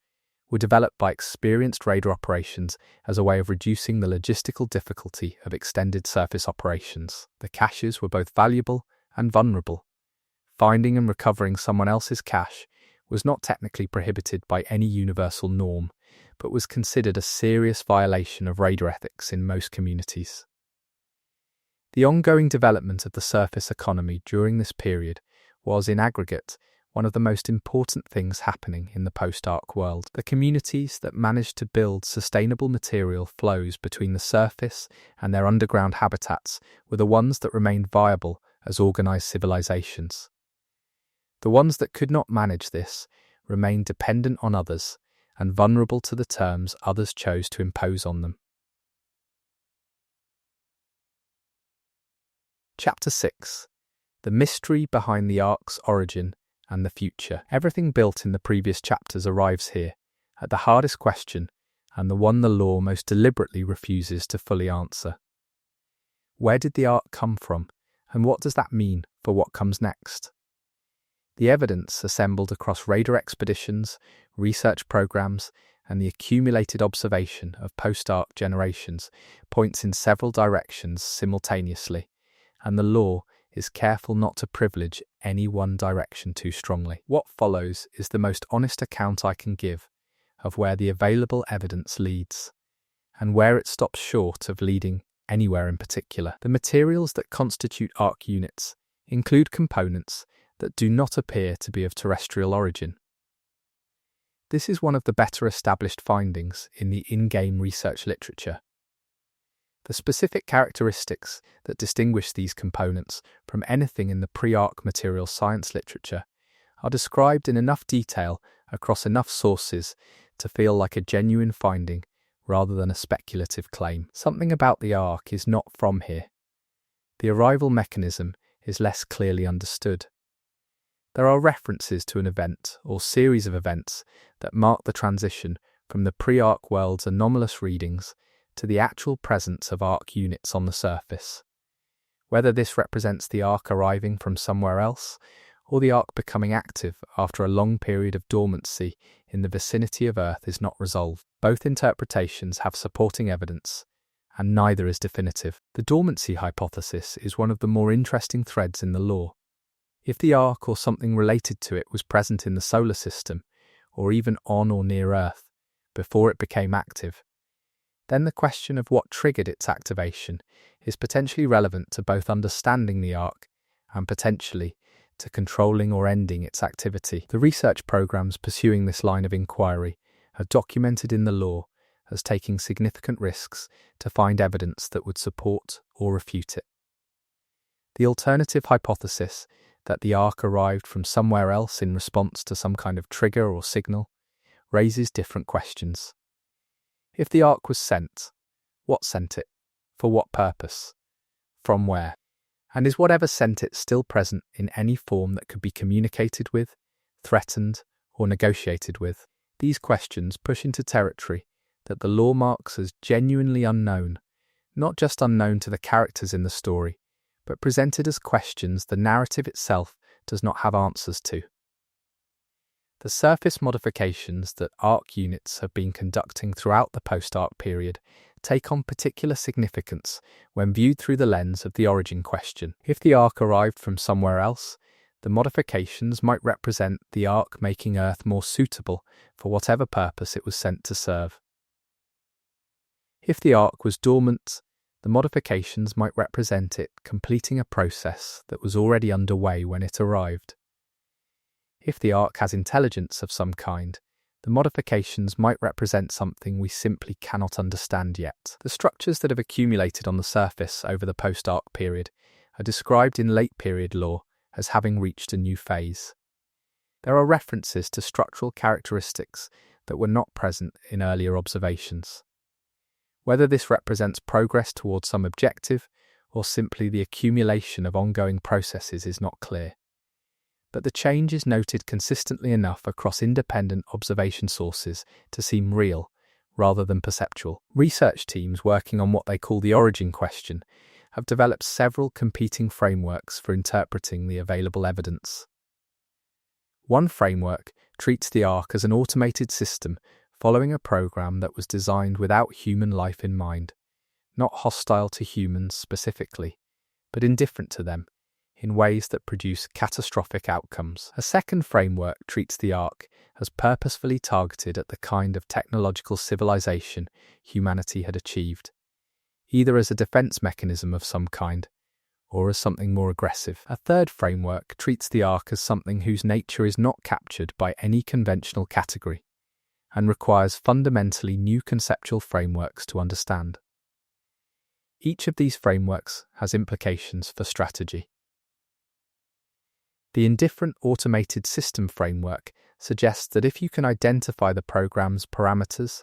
were developed by experienced raider operations as a way of reducing the logistical difficulty of extended surface operations. The caches were both valuable and vulnerable. Finding and recovering someone else's cache was not technically prohibited by any universal norm, but was considered a serious violation of raider ethics in most communities. The ongoing development of the surface economy during this period was, in aggregate, one of the most important things happening in the post-Ark world. The communities that managed to build sustainable material flows between the surface and their underground habitats were the ones that remained viable as organized civilizations. The ones that could not manage this remained dependent on others and vulnerable to the terms others chose to impose on them. Chapter 6. The mystery behind the Ark's origin and the future. Everything built in the previous chapters arrives here, at the hardest question, and the one the lore most deliberately refuses to fully answer. Where did the Ark come from, and what does that mean for what comes next? The evidence assembled across raider expeditions, research programs, and the accumulated observation of post-Ark generations points in several directions simultaneously, and the lore is careful not to privilege any one direction too strongly. What follows is the most honest account I can give of where the available evidence leads, and where it stops short of leading anywhere in particular. The materials that constitute Ark units include components that do not appear to be of terrestrial origin. This is one of the better established findings in the in-game research literature. The specific characteristics that distinguish these components from anything in the pre-Ark material science literature are described in enough detail across enough sources to feel like a genuine finding rather than a speculative claim. Something about the Ark is not from here. The arrival mechanism is less clearly understood. There are references to an event or series of events that mark the transition from the pre-Ark world's anomalous readings to the actual presence of Ark units on the surface. Whether this represents the Ark arriving from somewhere else, or the Ark becoming active after a long period of dormancy in the vicinity of Earth is not resolved. Both interpretations have supporting evidence, and neither is definitive. The dormancy hypothesis is one of the more interesting threads in the lore. If the Ark or something related to it was present in the solar system, or even on or near Earth, before it became active, then the question of what triggered its activation is potentially relevant to both understanding the Ark and potentially to controlling or ending its activity. The research programs pursuing this line of inquiry are documented in the lore as taking significant risks to find evidence that would support or refute it. The alternative hypothesis that the Ark arrived from somewhere else in response to some kind of trigger or signal raises different questions. If the Ark was sent, what sent it? For what purpose? From where? And is whatever sent it still present in any form that could be communicated with, threatened, or negotiated with? These questions push into territory that the lore marks as genuinely unknown, not just unknown to the characters in the story, but presented as questions the narrative itself does not have answers to. The surface modifications that Ark units have been conducting throughout the post-Ark period take on particular significance when viewed through the lens of the origin question. If the Ark arrived from somewhere else, the modifications might represent the Ark making Earth more suitable for whatever purpose it was sent to serve. If the Ark was dormant, the modifications might represent it completing a process that was already underway when it arrived. If the Ark has intelligence of some kind, the modifications might represent something we simply cannot understand yet. The structures that have accumulated on the surface over the post-Ark period are described in late period lore as having reached a new phase. There are references to structural characteristics that were not present in earlier observations. Whether this represents progress towards some objective or simply the accumulation of ongoing processes is not clear. But the change is noted consistently enough across independent observation sources to seem real, rather than perceptual. Research teams working on what they call the origin question have developed several competing frameworks for interpreting the available evidence. One framework treats the Ark as an automated system following a program that was designed without human life in mind, not hostile to humans specifically, but indifferent to them, in ways that produce catastrophic outcomes. A second framework treats the Ark as purposefully targeted at the kind of technological civilization humanity had achieved, either as a defense mechanism of some kind, or as something more aggressive. A third framework treats the Ark as something whose nature is not captured by any conventional category, and requires fundamentally new conceptual frameworks to understand. Each of these frameworks has implications for strategy. The indifferent automated system framework suggests that if you can identify the program's parameters,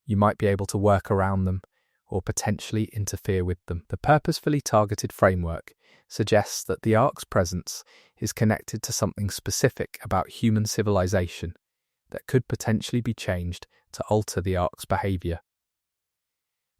you might be able to work around them or potentially interfere with them. The purposefully targeted framework suggests that the Ark's presence is connected to something specific about human civilization that could potentially be changed to alter the Ark's behavior.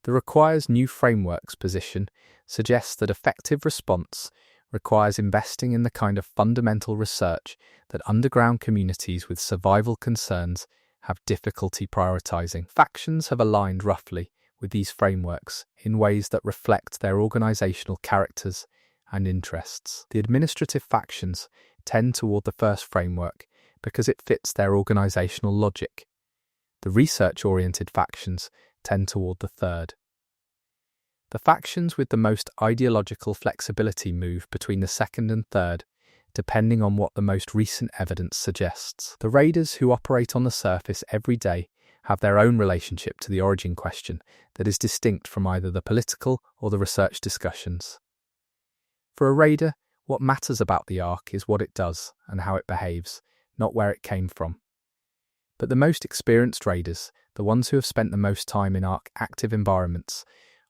The requires new frameworks position suggests that effective response requires investing in the kind of fundamental research that underground communities with survival concerns have difficulty prioritizing. Factions have aligned roughly with these frameworks in ways that reflect their organizational characters and interests. The administrative factions tend toward the first framework because it fits their organizational logic. The research-oriented factions tend toward the third. The factions with the most ideological flexibility move between the second and third, depending on what the most recent evidence suggests. The raiders who operate on the surface every day have their own relationship to the origin question that is distinct from either the political or the research discussions. For a raider, what matters about the Ark is what it does and how it behaves, not where it came from. But the most experienced raiders, the ones who have spent the most time in Ark active environments,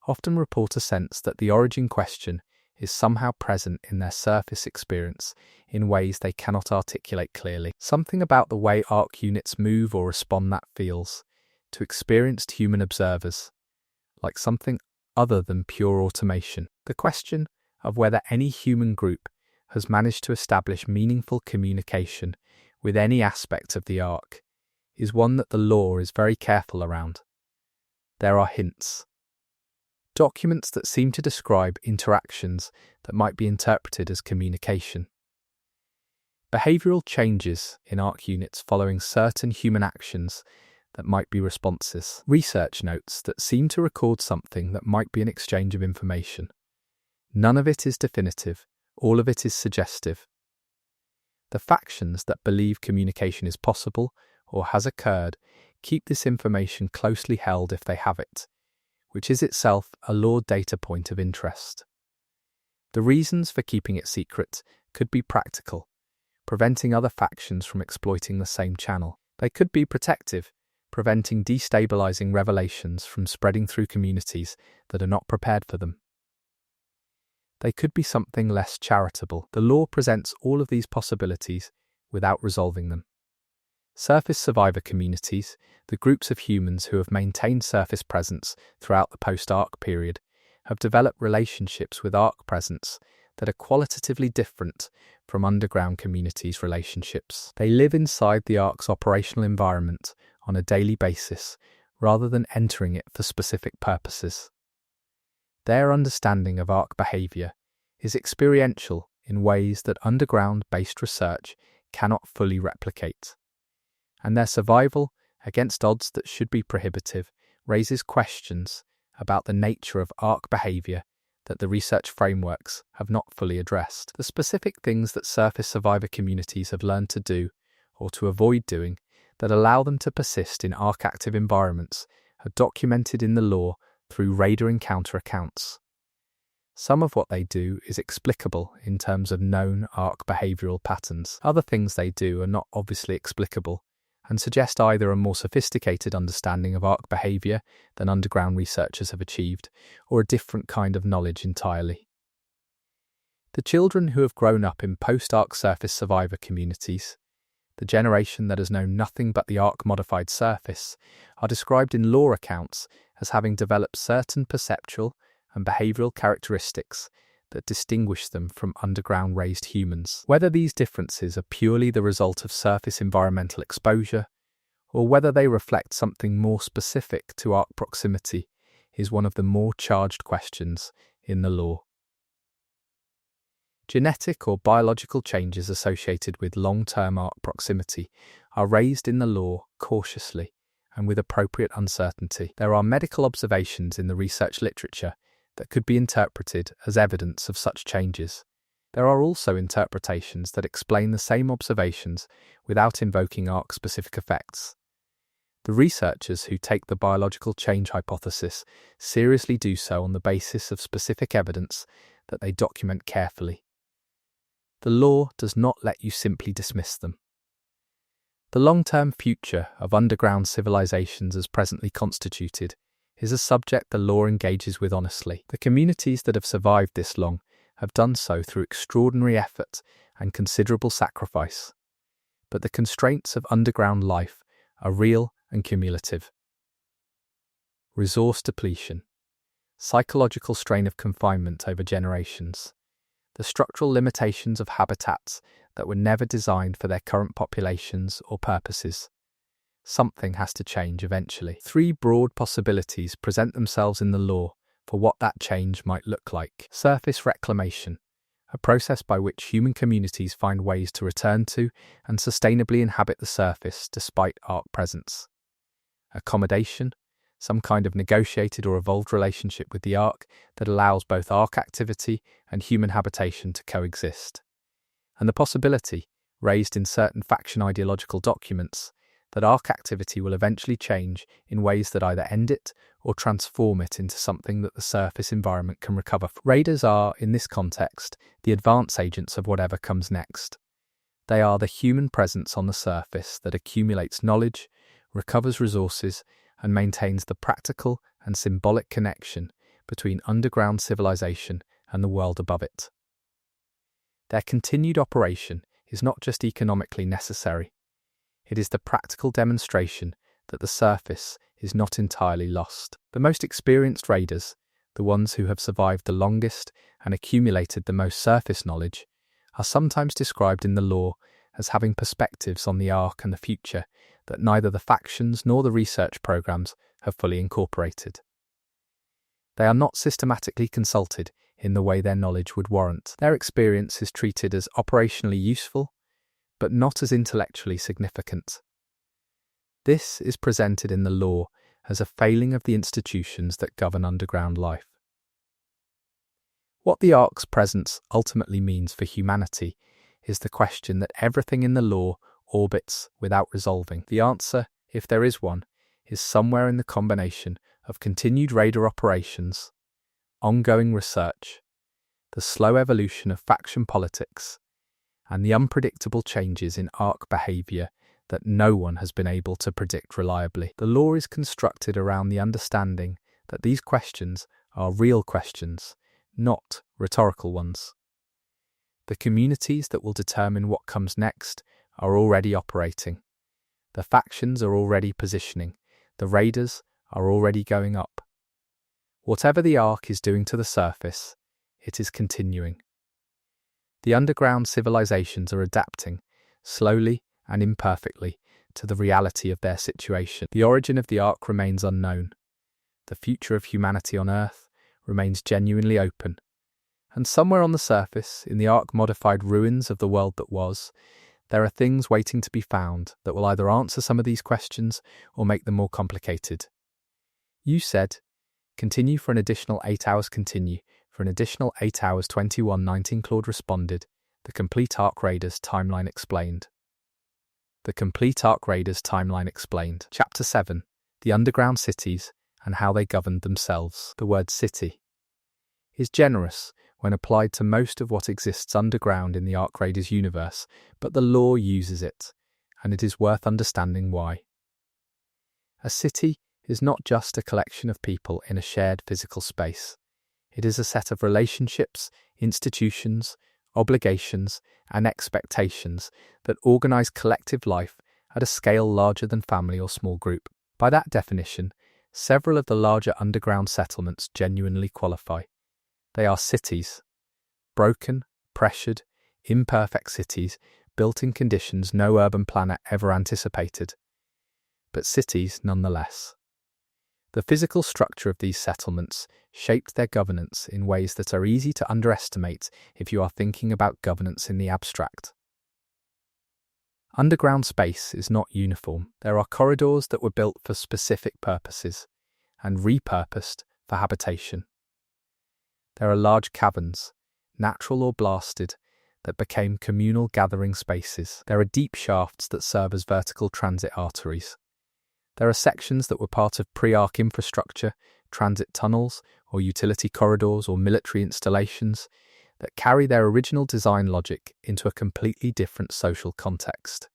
often report a sense that the origin question is somehow present in their surface experience in ways they cannot articulate clearly. Something about the way Ark units move or respond that feels, to experienced human observers, like something other than pure automation. The question of whether any human group has managed to establish meaningful communication with any aspect of the Ark is one that the lore is very careful around. There are hints. Documents that seem to describe interactions that might be interpreted as communication. Behavioral changes in Ark units following certain human actions that might be responses. Research notes that seem to record something that might be an exchange of information. None of it is definitive, all of it is suggestive. The factions that believe communication is possible or has occurred keep this information closely held if they have it, which is itself a lore data point of interest. The reasons for keeping it secret could be practical, preventing other factions from exploiting the same channel. They could be protective, preventing destabilizing revelations from spreading through communities that are not prepared for them. They could be something less charitable. The lore presents all of these possibilities without resolving them. Surface survivor communities, the groups of humans who have maintained surface presence throughout the post-Ark period, have developed relationships with Ark presence that are qualitatively different from underground communities' relationships. They live inside the Ark's operational environment on a daily basis rather than entering it for specific purposes. Their understanding of Ark behavior is experiential in ways that underground-based research cannot fully replicate. And their survival, against odds that should be prohibitive, raises questions about the nature of Ark behaviour that the research frameworks have not fully addressed. The specific things that surface survivor communities have learned to do, or to avoid doing, that allow them to persist in Ark-active environments are documented in the lore through raider encounter accounts. Some of what they do is explicable in terms of known Ark behavioural patterns. Other things they do are not obviously explicable and suggest either a more sophisticated understanding of Ark behaviour than underground researchers have achieved, or a different kind of knowledge entirely. The children who have grown up in post-Ark surface survivor communities, the generation that has known nothing but the Ark-modified surface, are described in lore accounts as having developed certain perceptual and behavioural characteristics that distinguish them from underground-raised humans. Whether these differences are purely the result of surface environmental exposure, or whether they reflect something more specific to Ark proximity, is one of the more charged questions in the lore. Genetic or biological changes associated with long-term Ark proximity are raised in the lore cautiously and with appropriate uncertainty. There are medical observations in the research literature that could be interpreted as evidence of such changes. There are also interpretations that explain the same observations without invoking Ark-specific effects. The researchers who take the biological change hypothesis seriously do so on the basis of specific evidence that they document carefully. The lore does not let you simply dismiss them. The long-term future of underground civilizations as presently constituted is a subject the lore engages with honestly. The communities that have survived this long have done so through extraordinary effort and considerable sacrifice. But the constraints of underground life are real and cumulative. Resource depletion, psychological strain of confinement over generations, the structural limitations of habitats that were never designed for their current populations or purposes. Something has to change eventually. 3 broad possibilities present themselves in the lore for what that change might look like. Surface reclamation, a process by which human communities find ways to return to and sustainably inhabit the surface despite Ark presence. Accommodation, some kind of negotiated or evolved relationship with the Ark that allows both Ark activity and human habitation to coexist. And the possibility, raised in certain faction ideological documents, that Ark activity will eventually change in ways that either end it or transform it into something that the surface environment can recover from. Raiders are, in this context, the advance agents of whatever comes next. They are the human presence on the surface that accumulates knowledge, recovers resources, and maintains the practical and symbolic connection between underground civilization and the world above it. Their continued operation is not just economically necessary. It is the practical demonstration that the surface is not entirely lost. The most experienced raiders, the ones who have survived the longest and accumulated the most surface knowledge, are sometimes described in the lore as having perspectives on the Ark and the future that neither the factions nor the research programs have fully incorporated. They are not systematically consulted in the way their knowledge would warrant. Their experience is treated as operationally useful, but not as intellectually significant. This is presented in the lore as a failing of the institutions that govern underground life. What the Ark's presence ultimately means for humanity is the question that everything in the lore orbits without resolving. The answer, if there is one, is somewhere in the combination of continued raider operations, ongoing research, the slow evolution of faction politics, and the unpredictable changes in Ark behaviour that no one has been able to predict reliably. The lore is constructed around the understanding that these questions are real questions, not rhetorical ones. The communities that will determine what comes next are already operating. The factions are already positioning. The raiders are already going up. Whatever the Ark is doing to the surface, it is continuing. The underground civilizations are adapting, slowly and imperfectly, to the reality of their situation. The origin of the Ark remains unknown. The future of humanity on Earth remains genuinely open. And somewhere on the surface, in the Ark-modified ruins of the world that was, there are things waiting to be found that will either answer some of these questions or make them more complicated. You said, Continue for an additional 8 hours. Continue for an additional 8 hours. 21:19 Claude responded. The Complete Arc Raiders Timeline Explained. The Complete Arc Raiders Timeline Explained. Chapter 7. The Underground Cities and How They Governed Themselves. The word city is generous when applied to most of what exists underground in the Arc Raiders universe, but the lore uses it, and it is worth understanding why. A city is not just a collection of people in a shared physical space. It is a set of relationships, institutions, obligations, and expectations that organize collective life at a scale larger than family or small group. By that definition, several of the larger underground settlements genuinely qualify. They are cities. Broken, pressured, imperfect cities built in conditions no urban planner ever anticipated. But cities nonetheless. The physical structure of these settlements shaped their governance in ways that are easy to underestimate if you are thinking about governance in the abstract. Underground space is not uniform. There are corridors that were built for specific purposes and repurposed for habitation. There are large caverns, natural or blasted, that became communal gathering spaces. There are deep shafts that serve as vertical transit arteries. There are sections that were part of pre-arc infrastructure, transit tunnels, or utility corridors or military installations that carry their original design logic into a completely different social context.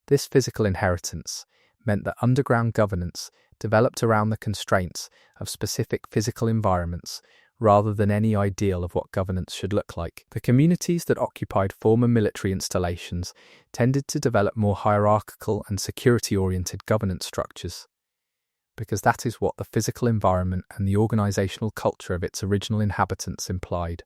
This physical inheritance meant that underground governance developed around the constraints of specific physical environments rather than any ideal of what governance should look like. The communities that occupied former military installations tended to develop more hierarchical and security-oriented governance structures, because that is what the physical environment and the organizational culture of its original inhabitants implied.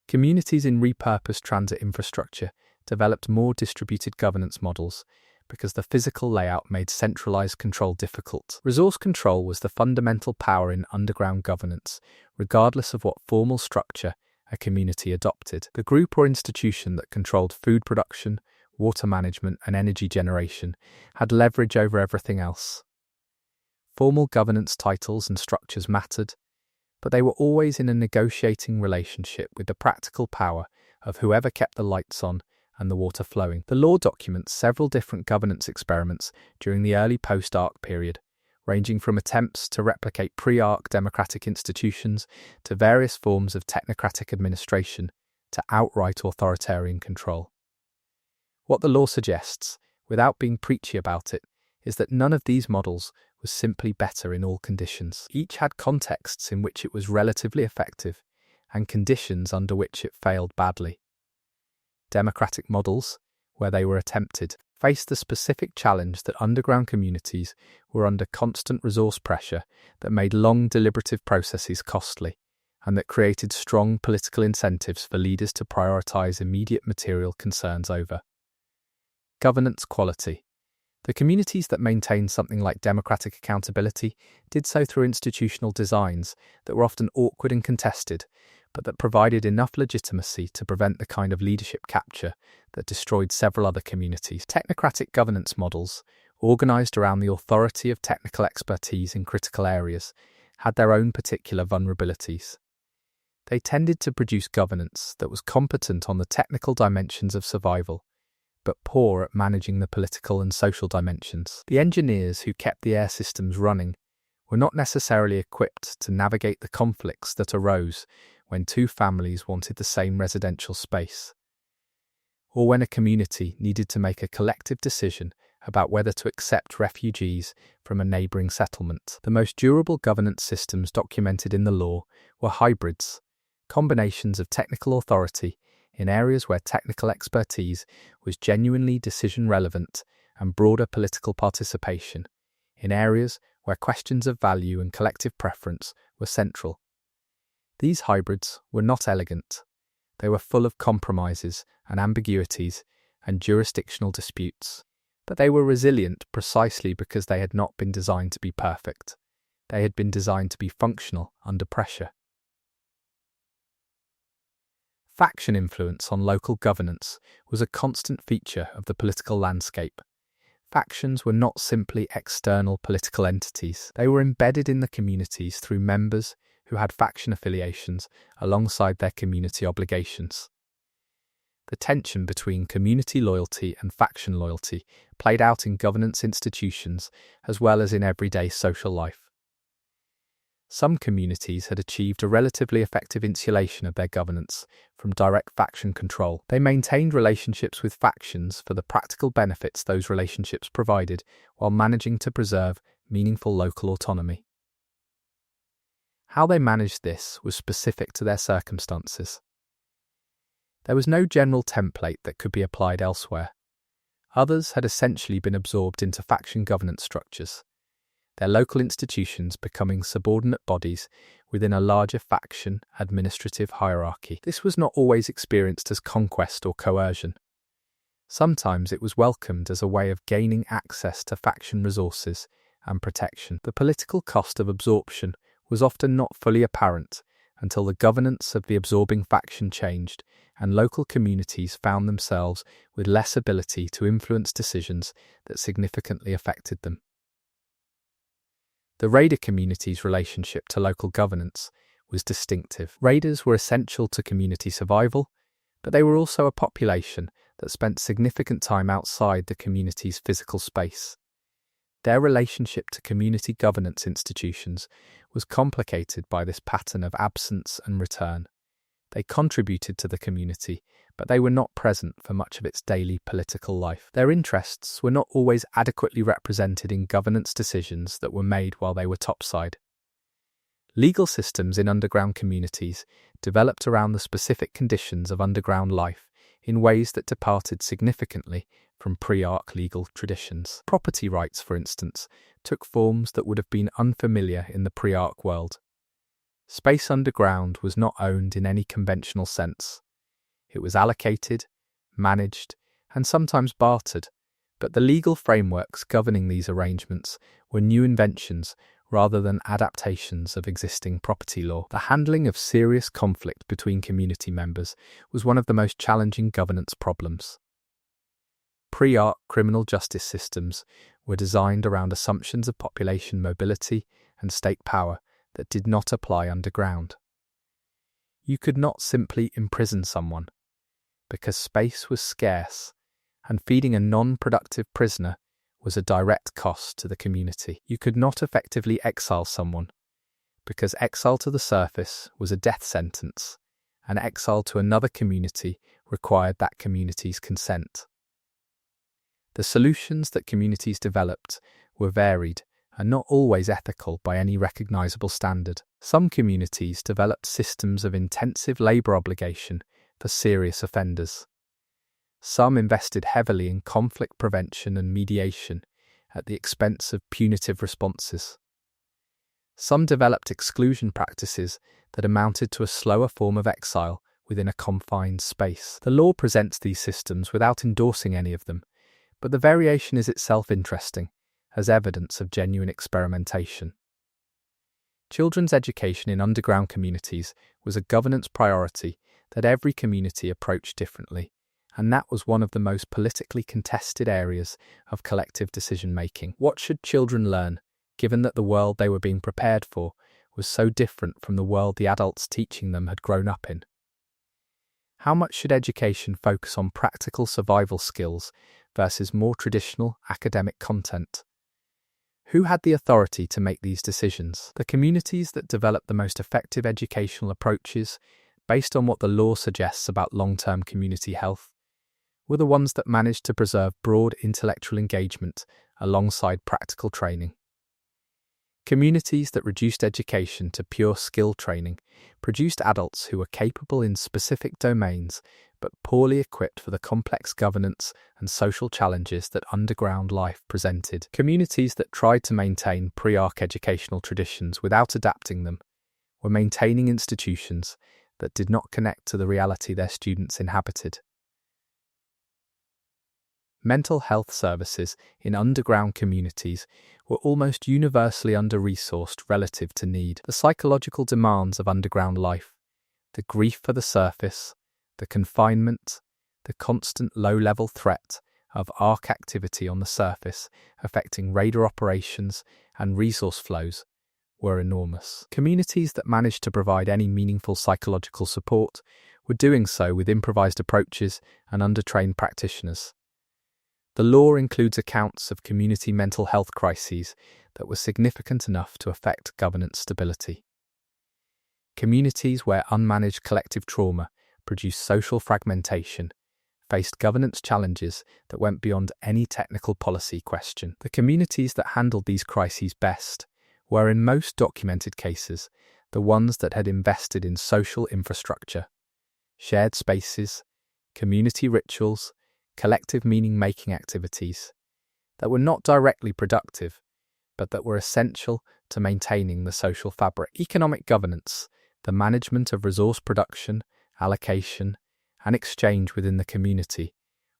Communities in repurposed transit infrastructure developed more distributed governance models, because the physical layout made centralized control difficult. Resource control was the fundamental power in underground governance, regardless of what formal structure a community adopted. The group or institution that controlled food production, water management, and energy generation had leverage over everything else. Formal governance titles and structures mattered, but they were always in a negotiating relationship with the practical power of whoever kept the lights on and the water flowing. The law documents several different governance experiments during the early post-Arc period, ranging from attempts to replicate pre-Arc democratic institutions to various forms of technocratic administration to outright authoritarian control. What the law suggests, without being preachy about it, is that none of these models was simply better in all conditions. Each had contexts in which it was relatively effective and conditions under which it failed badly. Democratic models, where they were attempted, faced the specific challenge that underground communities were under constant resource pressure that made long deliberative processes costly, and that created strong political incentives for leaders to prioritize immediate material concerns over governance quality. The communities that maintained something like democratic accountability did so through institutional designs that were often awkward and contested, but that provided enough legitimacy to prevent the kind of leadership capture that destroyed several other communities. Technocratic governance models, organized around the authority of technical expertise in critical areas, had their own particular vulnerabilities. They tended to produce governance that was competent on the technical dimensions of survival, but poor at managing the political and social dimensions. The engineers who kept the air systems running were not necessarily equipped to navigate the conflicts that arose when two families wanted the same residential space, or when a community needed to make a collective decision about whether to accept refugees from a neighbouring settlement. The most durable governance systems documented in the law were hybrids, combinations of technical authority in areas where technical expertise was genuinely decision relevant and broader political participation in areas where questions of value and collective preference were central. These hybrids were not elegant. They were full of compromises and ambiguities and jurisdictional disputes. But they were resilient precisely because they had not been designed to be perfect. They had been designed to be functional under pressure. Faction influence on local governance was a constant feature of the political landscape. Factions were not simply external political entities. They were embedded in the communities through members who had faction affiliations alongside their community obligations. The tension between community loyalty and faction loyalty played out in governance institutions as well as in everyday social life. Some communities had achieved a relatively effective insulation of their governance from direct faction control. They maintained relationships with factions for the practical benefits those relationships provided, while managing to preserve meaningful local autonomy. How they managed this was specific to their circumstances. There was no general template that could be applied elsewhere. Others had essentially been absorbed into faction governance structures, their local institutions becoming subordinate bodies within a larger faction administrative hierarchy. This was not always experienced as conquest or coercion. Sometimes it was welcomed as a way of gaining access to faction resources and protection. The political cost of absorption was often not fully apparent until the governance of the absorbing faction changed and local communities found themselves with less ability to influence decisions that significantly affected them. The raider community's relationship to local governance was distinctive. Raiders were essential to community survival, but they were also a population that spent significant time outside the community's physical space. Their relationship to community governance institutions was complicated by this pattern of absence and return. They contributed to the community, but they were not present for much of its daily political life. Their interests were not always adequately represented in governance decisions that were made while they were topside. Legal systems in underground communities developed around the specific conditions of underground life in ways that departed significantly from pre-Ark legal traditions. Property rights, for instance, took forms that would have been unfamiliar in the pre-Ark world. Space underground was not owned in any conventional sense. It was allocated, managed, and sometimes bartered, but the legal frameworks governing these arrangements were new inventions rather than adaptations of existing property law. The handling of serious conflict between community members was one of the most challenging governance problems. Pre-Ark criminal justice systems were designed around assumptions of population mobility and state power that did not apply underground. You could not simply imprison someone, because space was scarce, and feeding a non-productive prisoner was a direct cost to the community. You could not effectively exile someone, because exile to the surface was a death sentence, and exile to another community required that community's consent. The solutions that communities developed were varied and not always ethical by any recognizable standard. Some communities developed systems of intensive labor obligation for serious offenders. Some invested heavily in conflict prevention and mediation at the expense of punitive responses. Some developed exclusion practices that amounted to a slower form of exile within a confined space. The law presents these systems without endorsing any of them, but the variation is itself interesting, as evidence of genuine experimentation. Children's education in underground communities was a governance priority that every community approached differently, and that was one of the most politically contested areas of collective decision-making. What should children learn, given that the world they were being prepared for was so different from the world the adults teaching them had grown up in? How much should education focus on practical survival skills versus more traditional academic content? Who had the authority to make these decisions? The communities that developed the most effective educational approaches, based on what the law suggests about long-term community health, were the ones that managed to preserve broad intellectual engagement alongside practical training. Communities that reduced education to pure skill training produced adults who were capable in specific domains but poorly equipped for the complex governance and social challenges that underground life presented. Communities that tried to maintain pre-Ark educational traditions without adapting them were maintaining institutions that did not connect to the reality their students inhabited. Mental health services in underground communities were almost universally under-resourced relative to need. The psychological demands of underground life, the grief for the surface, the confinement, the constant low-level threat of arc activity on the surface, affecting radar operations and resource flows, were enormous. Communities that managed to provide any meaningful psychological support were doing so with improvised approaches and undertrained practitioners. The law includes accounts of community mental health crises that were significant enough to affect governance stability. Communities where unmanaged collective trauma produced social fragmentation faced governance challenges that went beyond any technical policy question. The communities that handled these crises best were, in most documented cases, the ones that had invested in social infrastructure, shared spaces, community rituals, collective meaning-making activities that were not directly productive, but that were essential to maintaining the social fabric. Economic governance, the management of resource production, allocation, and exchange within the community,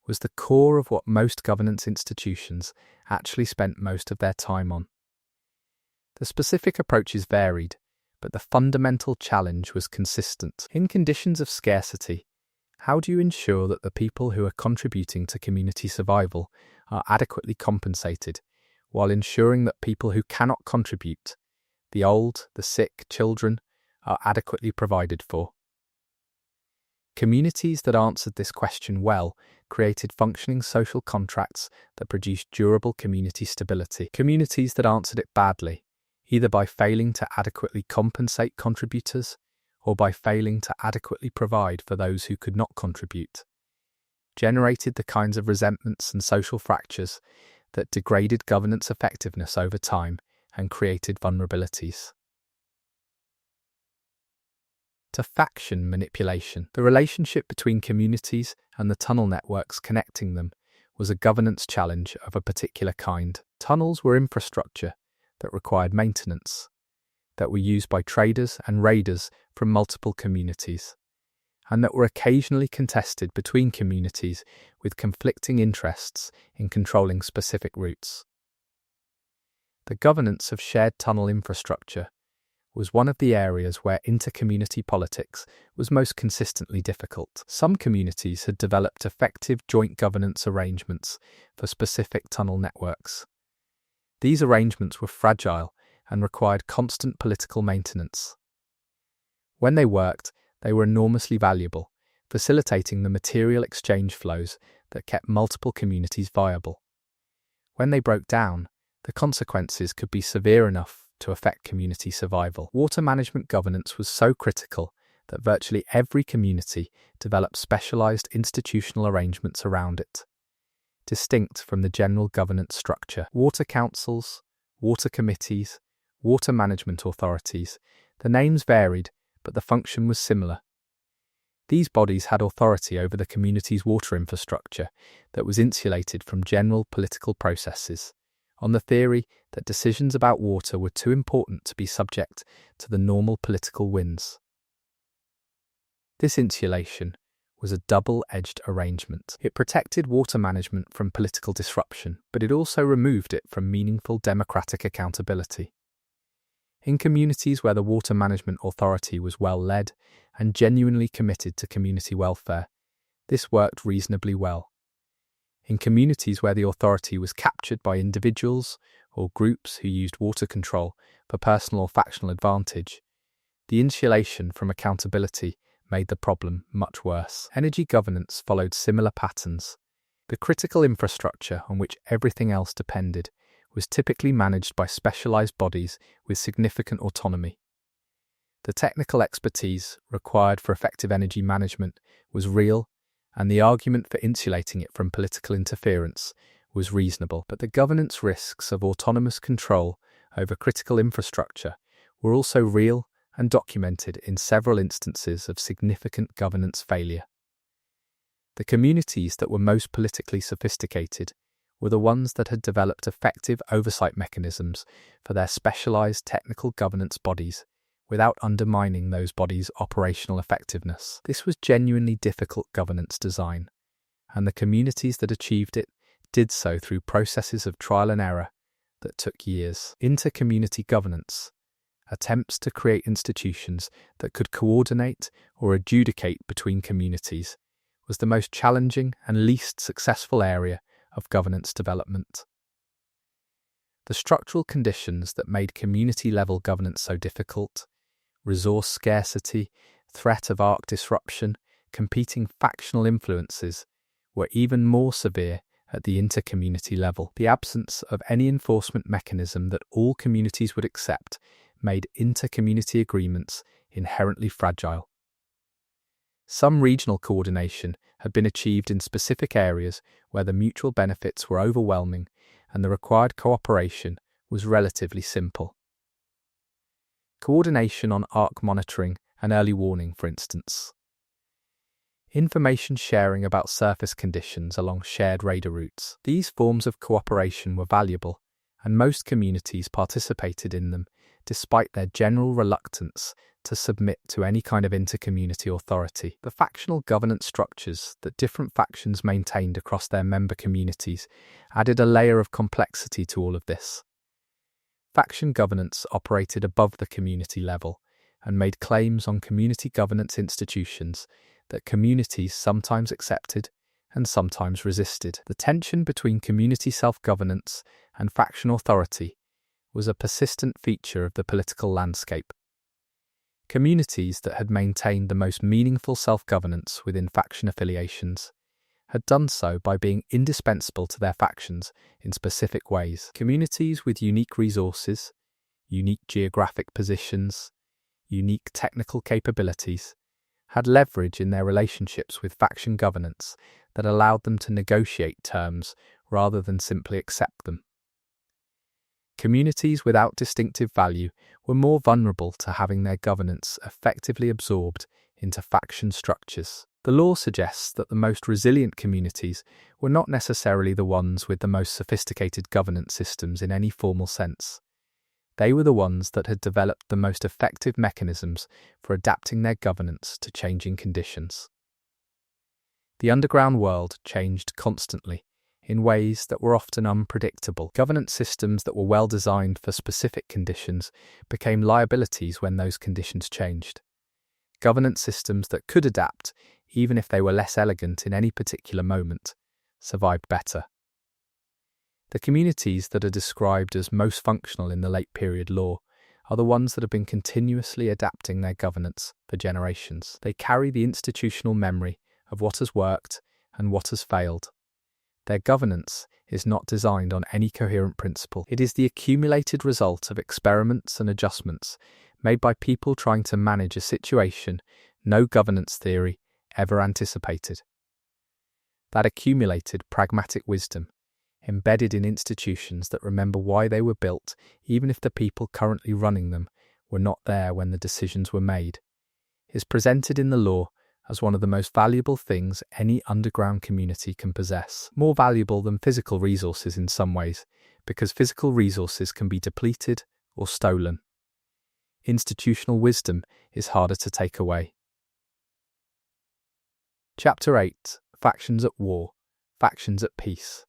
was the core of what most governance institutions actually spent most of their time on. The specific approaches varied, but the fundamental challenge was consistent. In conditions of scarcity, how do you ensure that the people who are contributing to community survival are adequately compensated, while ensuring that people who cannot contribute, the old, the sick, children, are adequately provided for? Communities that answered this question well created functioning social contracts that produced durable community stability. Communities that answered it badly, either by failing to adequately compensate contributors or by failing to adequately provide for those who could not contribute, generated the kinds of resentments and social fractures that degraded governance effectiveness over time and created vulnerabilities. To faction manipulation. The relationship between communities and the tunnel networks connecting them was a governance challenge of a particular kind. Tunnels were infrastructure that required maintenance, that were used by traders and raiders from multiple communities, and that were occasionally contested between communities with conflicting interests in controlling specific routes. The governance of shared tunnel infrastructure was one of the areas where inter-community politics was most consistently difficult. Some communities had developed effective joint governance arrangements for specific tunnel networks. These arrangements were fragile and required constant political maintenance. When they worked, they were enormously valuable, facilitating the material exchange flows that kept multiple communities viable. When they broke down, the consequences could be severe enough to affect community survival. Water management governance was so critical that virtually every community developed specialized institutional arrangements around it, distinct from the general governance structure. Water councils, water committees, water management authorities, the names varied, but the function was similar. These bodies had authority over the community's water infrastructure that was insulated from general political processes, on the theory that decisions about water were too important to be subject to the normal political winds. This insulation was a double-edged arrangement. It protected water management from political disruption, but it also removed it from meaningful democratic accountability. In communities where the water management authority was well led and genuinely committed to community welfare, this worked reasonably well. In communities where the authority was captured by individuals or groups who used water control for personal or factional advantage, the insulation from accountability made the problem much worse. Energy governance followed similar patterns. The critical infrastructure on which everything else depended was typically managed by specialized bodies with significant autonomy. The technical expertise required for effective energy management was real, and the argument for insulating it from political interference was reasonable. But the governance risks of autonomous control over critical infrastructure were also real and documented in several instances of significant governance failure. The communities that were most politically sophisticated were the ones that had developed effective oversight mechanisms for their specialized technical governance bodies without undermining those bodies' operational effectiveness. This was genuinely difficult governance design, and the communities that achieved it did so through processes of trial and error that took years. Inter-community governance, attempts to create institutions that could coordinate or adjudicate between communities, was the most challenging and least successful area of governance development. The structural conditions that made community-level governance so difficult, resource scarcity, threat of arc disruption, competing factional influences, were even more severe at the inter-community level. The absence of any enforcement mechanism that all communities would accept made inter-community agreements inherently fragile. Some regional coordination had been achieved in specific areas where the mutual benefits were overwhelming and the required cooperation was relatively simple. Coordination on arc monitoring and early warning, for instance. Information sharing about surface conditions along shared radar routes. These forms of cooperation were valuable, and most communities participated in them, despite their general reluctance to submit to any kind of inter-community authority. The factional governance structures that different factions maintained across their member communities added a layer of complexity to all of this. Faction governance operated above the community level and made claims on community governance institutions that communities sometimes accepted and sometimes resisted. The tension between community self-governance and faction authority was a persistent feature of the political landscape. Communities that had maintained the most meaningful self-governance within faction affiliations had done so by being indispensable to their factions in specific ways. Communities with unique resources, unique geographic positions, unique technical capabilities had leverage in their relationships with faction governance that allowed them to negotiate terms rather than simply accept them. Communities without distinctive value were more vulnerable to having their governance effectively absorbed into faction structures. The law suggests that the most resilient communities were not necessarily the ones with the most sophisticated governance systems in any formal sense. They were the ones that had developed the most effective mechanisms for adapting their governance to changing conditions. The underground world changed constantly, in ways that were often unpredictable. Governance systems that were well designed for specific conditions became liabilities when those conditions changed. Governance systems that could adapt, even if they were less elegant in any particular moment, survived better. The communities that are described as most functional in the late period law are the ones that have been continuously adapting their governance for generations. They carry the institutional memory of what has worked and what has failed. Their governance is not designed on any coherent principle. It is the accumulated result of experiments and adjustments made by people trying to manage a situation no governance theory ever anticipated. That accumulated pragmatic wisdom, embedded in institutions that remember why they were built, even if the people currently running them were not there when the decisions were made, is presented in the law as one of the most valuable things any underground community can possess. More valuable than physical resources in some ways, because physical resources can be depleted or stolen. Institutional wisdom is harder to take away. Chapter 8. Factions at War, Factions at Peace.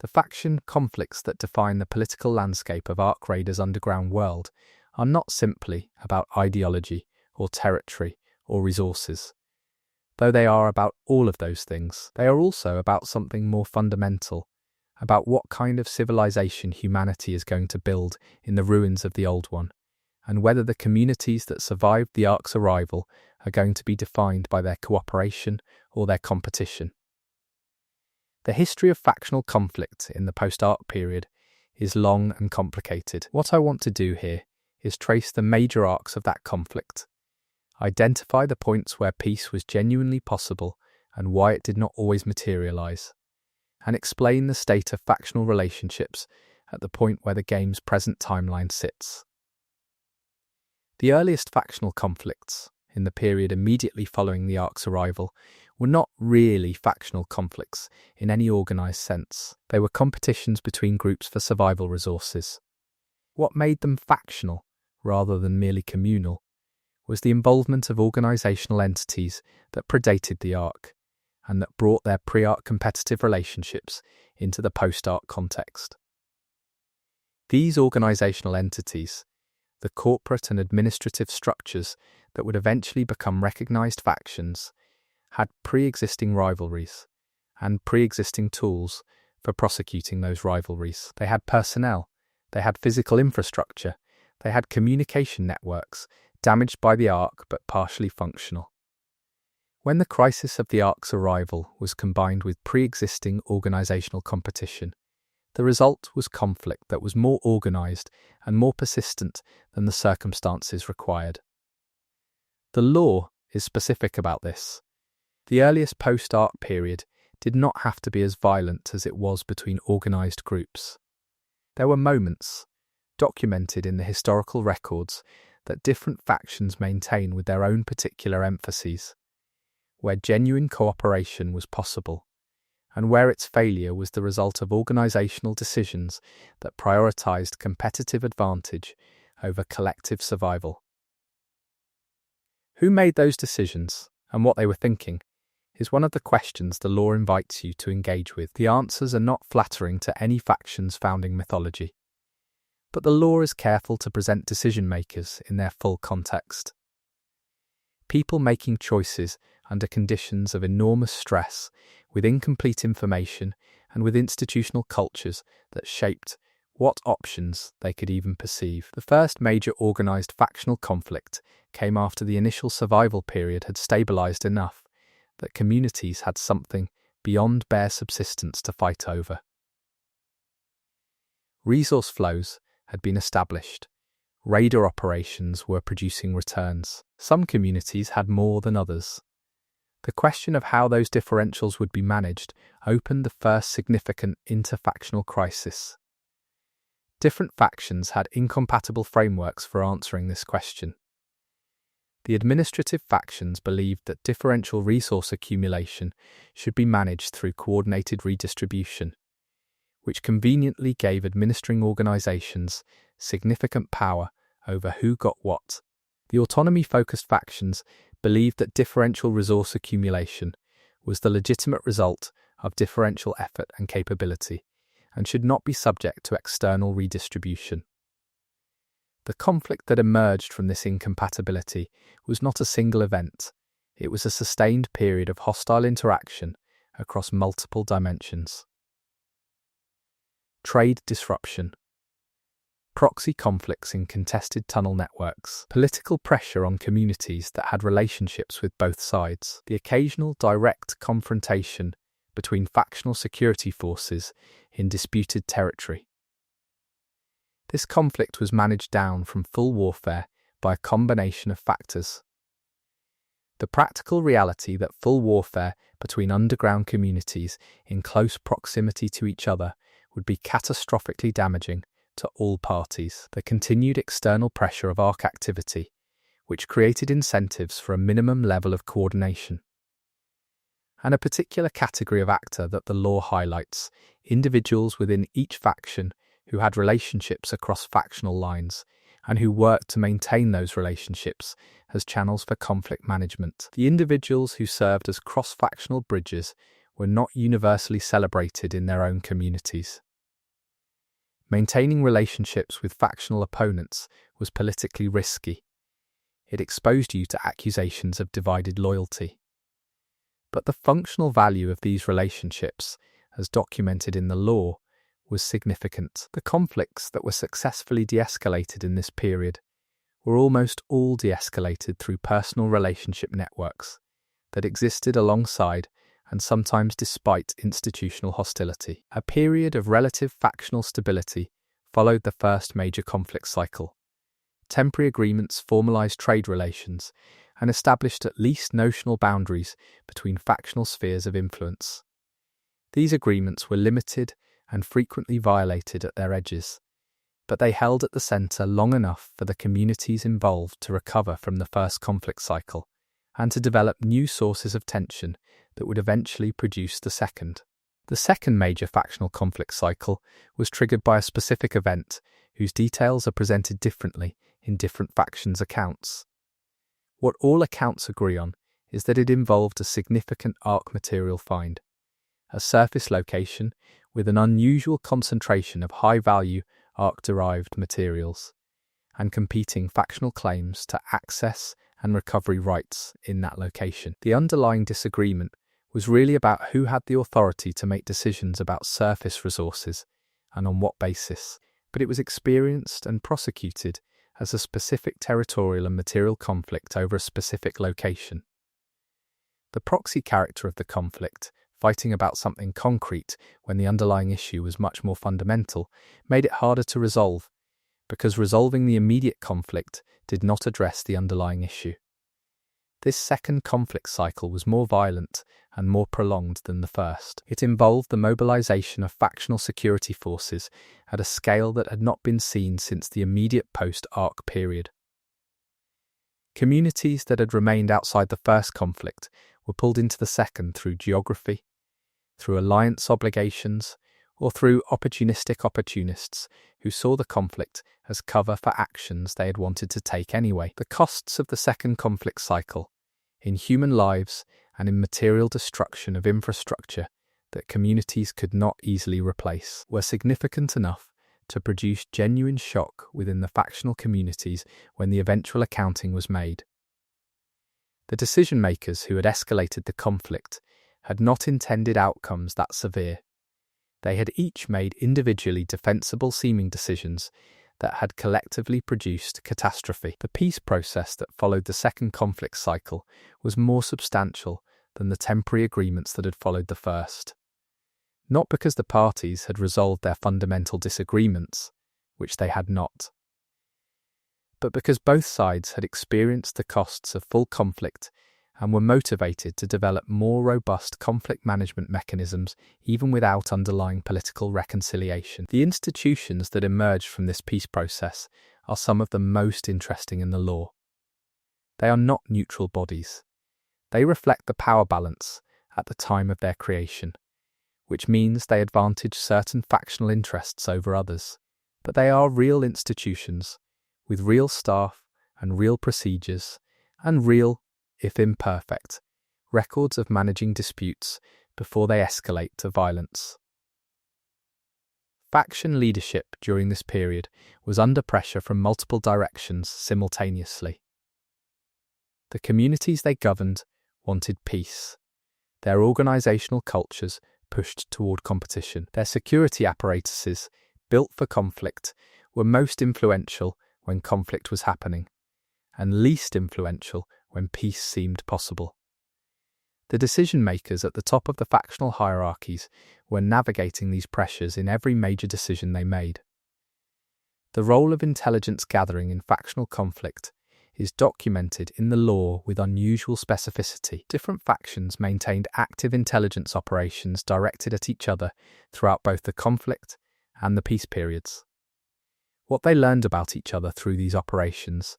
The faction conflicts that define the political landscape of Ark Raider's underground world are not simply about ideology or territory or resources. Though they are about all of those things, they are also about something more fundamental, about what kind of civilization humanity is going to build in the ruins of the old one, and whether the communities that survived the Ark's arrival are going to be defined by their cooperation or their competition. The history of factional conflict in the post-Ark period is long and complicated. What I want to do here is trace the major arcs of that conflict, identify the points where peace was genuinely possible and why it did not always materialize, and explain the state of factional relationships at the point where the game's present timeline sits. The earliest factional conflicts, in the period immediately following the Ark's arrival, were not really factional conflicts in any organized sense. They were competitions between groups for survival resources. What made them factional, rather than merely communal, was the involvement of organizational entities that predated the Ark, and that brought their pre-Ark competitive relationships into the post-Ark context. These organizational entities, the corporate and administrative structures that would eventually become recognized factions, had pre-existing rivalries and pre-existing tools for prosecuting those rivalries. They had personnel, they had physical infrastructure, they had communication networks, damaged by the Ark but partially functional. When the crisis of the Ark's arrival was combined with pre-existing organizational competition, the result was conflict that was more organized and more persistent than the circumstances required. The law is specific about this. The earliest post-Ark period did not have to be as violent as it was between organized groups. There were moments, documented in the historical records, that different factions maintain with their own particular emphases, where genuine cooperation was possible, and where its failure was the result of organizational decisions that prioritized competitive advantage over collective survival. Who made those decisions, and what they were thinking, is one of the questions the law invites you to engage with. The answers are not flattering to any faction's founding mythology, but the law is careful to present decision-makers in their full context. People making choices under conditions of enormous stress, with incomplete information and with institutional cultures that shaped what options they could even perceive. The first major organized factional conflict came after the initial survival period had stabilized enough that communities had something beyond bare subsistence to fight over. Resource flows had been established. Raider operations were producing returns. Some communities had more than others. The question of how those differentials would be managed opened the first significant interfactional crisis. Different factions had incompatible frameworks for answering this question. The administrative factions believed that differential resource accumulation should be managed through coordinated redistribution, which conveniently gave administering organizations significant power over who got what. The autonomy-focused factions believed that differential resource accumulation was the legitimate result of differential effort and capability, and should not be subject to external redistribution. The conflict that emerged from this incompatibility was not a single event. It was a sustained period of hostile interaction across multiple dimensions. Trade disruption. Proxy conflicts in contested tunnel networks, political pressure on communities that had relationships with both sides, the occasional direct confrontation between factional security forces in disputed territory. This conflict was managed down from full warfare by a combination of factors. The practical reality that full warfare between underground communities in close proximity to each other would be catastrophically damaging to all parties. The continued external pressure of Ark activity, which created incentives for a minimum level of coordination. And a particular category of actor that the law highlights, individuals within each faction who had relationships across factional lines and who worked to maintain those relationships as channels for conflict management. The individuals who served as cross-factional bridges were not universally celebrated in their own communities. Maintaining relationships with factional opponents was politically risky. It exposed you to accusations of divided loyalty. But the functional value of these relationships, as documented in the law, was significant. The conflicts that were successfully de-escalated in this period were almost all de-escalated through personal relationship networks that existed alongside and sometimes despite institutional hostility. A period of relative factional stability followed the first major conflict cycle. Temporary agreements formalized trade relations and established at least notional boundaries between factional spheres of influence. These agreements were limited and frequently violated at their edges, but they held at the center long enough for the communities involved to recover from the first conflict cycle and to develop new sources of tension that would eventually produce the second. The second major factional conflict cycle was triggered by a specific event whose details are presented differently in different factions' accounts. What all accounts agree on is that it involved a significant Ark material find, a surface location with an unusual concentration of high-value Ark-derived materials, and competing factional claims to access and recovery rights in that location. The underlying disagreement was really about who had the authority to make decisions about surface resources and on what basis, but it was experienced and prosecuted as a specific territorial and material conflict over a specific location. The proxy character of the conflict, fighting about something concrete when the underlying issue was much more fundamental, made it harder to resolve, because resolving the immediate conflict did not address the underlying issue. This second conflict cycle was more violent and more prolonged than the first. It involved the mobilization of factional security forces at a scale that had not been seen since the immediate post-Ark period. Communities that had remained outside the first conflict were pulled into the second through geography, through alliance obligations, or through opportunistic opportunists who saw the conflict as cover for actions they had wanted to take anyway. The costs of the second conflict cycle, in human lives and in material destruction of infrastructure that communities could not easily replace, were significant enough to produce genuine shock within the factional communities when the eventual accounting was made. The decision-makers who had escalated the conflict had not intended outcomes that severe. They had each made individually defensible-seeming decisions that had collectively produced catastrophe. The peace process that followed the second conflict cycle was more substantial than the temporary agreements that had followed the first. Not because the parties had resolved their fundamental disagreements, which they had not, but because both sides had experienced the costs of full conflict and were motivated to develop more robust conflict management mechanisms even without underlying political reconciliation. The institutions that emerged from this peace process are some of the most interesting in the law. They are not neutral bodies. They reflect the power balance at the time of their creation, which means they advantage certain factional interests over others. But they are real institutions, with real staff and real procedures, and real, if imperfect, records of managing disputes before they escalate to violence. Faction leadership during this period was under pressure from multiple directions simultaneously. The communities they governed wanted peace. Their organizational cultures pushed toward competition. Their security apparatuses, built for conflict, were most influential when conflict was happening, and least influential when peace seemed possible. The decision-makers at the top of the factional hierarchies were navigating these pressures in every major decision they made. The role of intelligence gathering in factional conflict is documented in the law with unusual specificity. Different factions maintained active intelligence operations directed at each other throughout both the conflict and the peace periods. What they learned about each other through these operations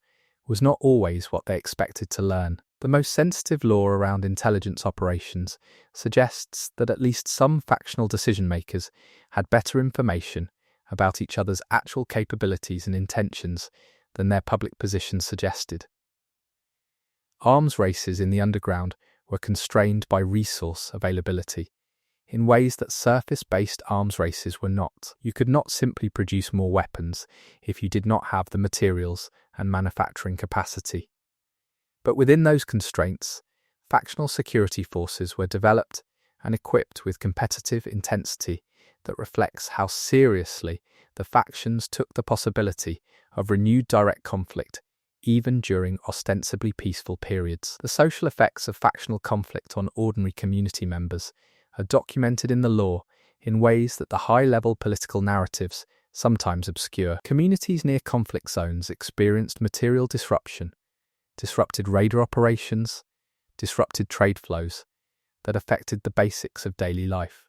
was not always what they expected to learn. The most sensitive law around intelligence operations suggests that at least some factional decision-makers had better information about each other's actual capabilities and intentions than their public positions suggested. Arms races in the underground were constrained by resource availability in ways that surface-based arms races were not. You could not simply produce more weapons if you did not have the materials and manufacturing capacity. But within those constraints, factional security forces were developed and equipped with competitive intensity that reflects how seriously the factions took the possibility of renewed direct conflict even during ostensibly peaceful periods. The social effects of factional conflict on ordinary community members are documented in the law in ways that the high-level political narratives sometimes obscure. Communities near conflict zones experienced material disruption, disrupted raider operations, disrupted trade flows that affected the basics of daily life.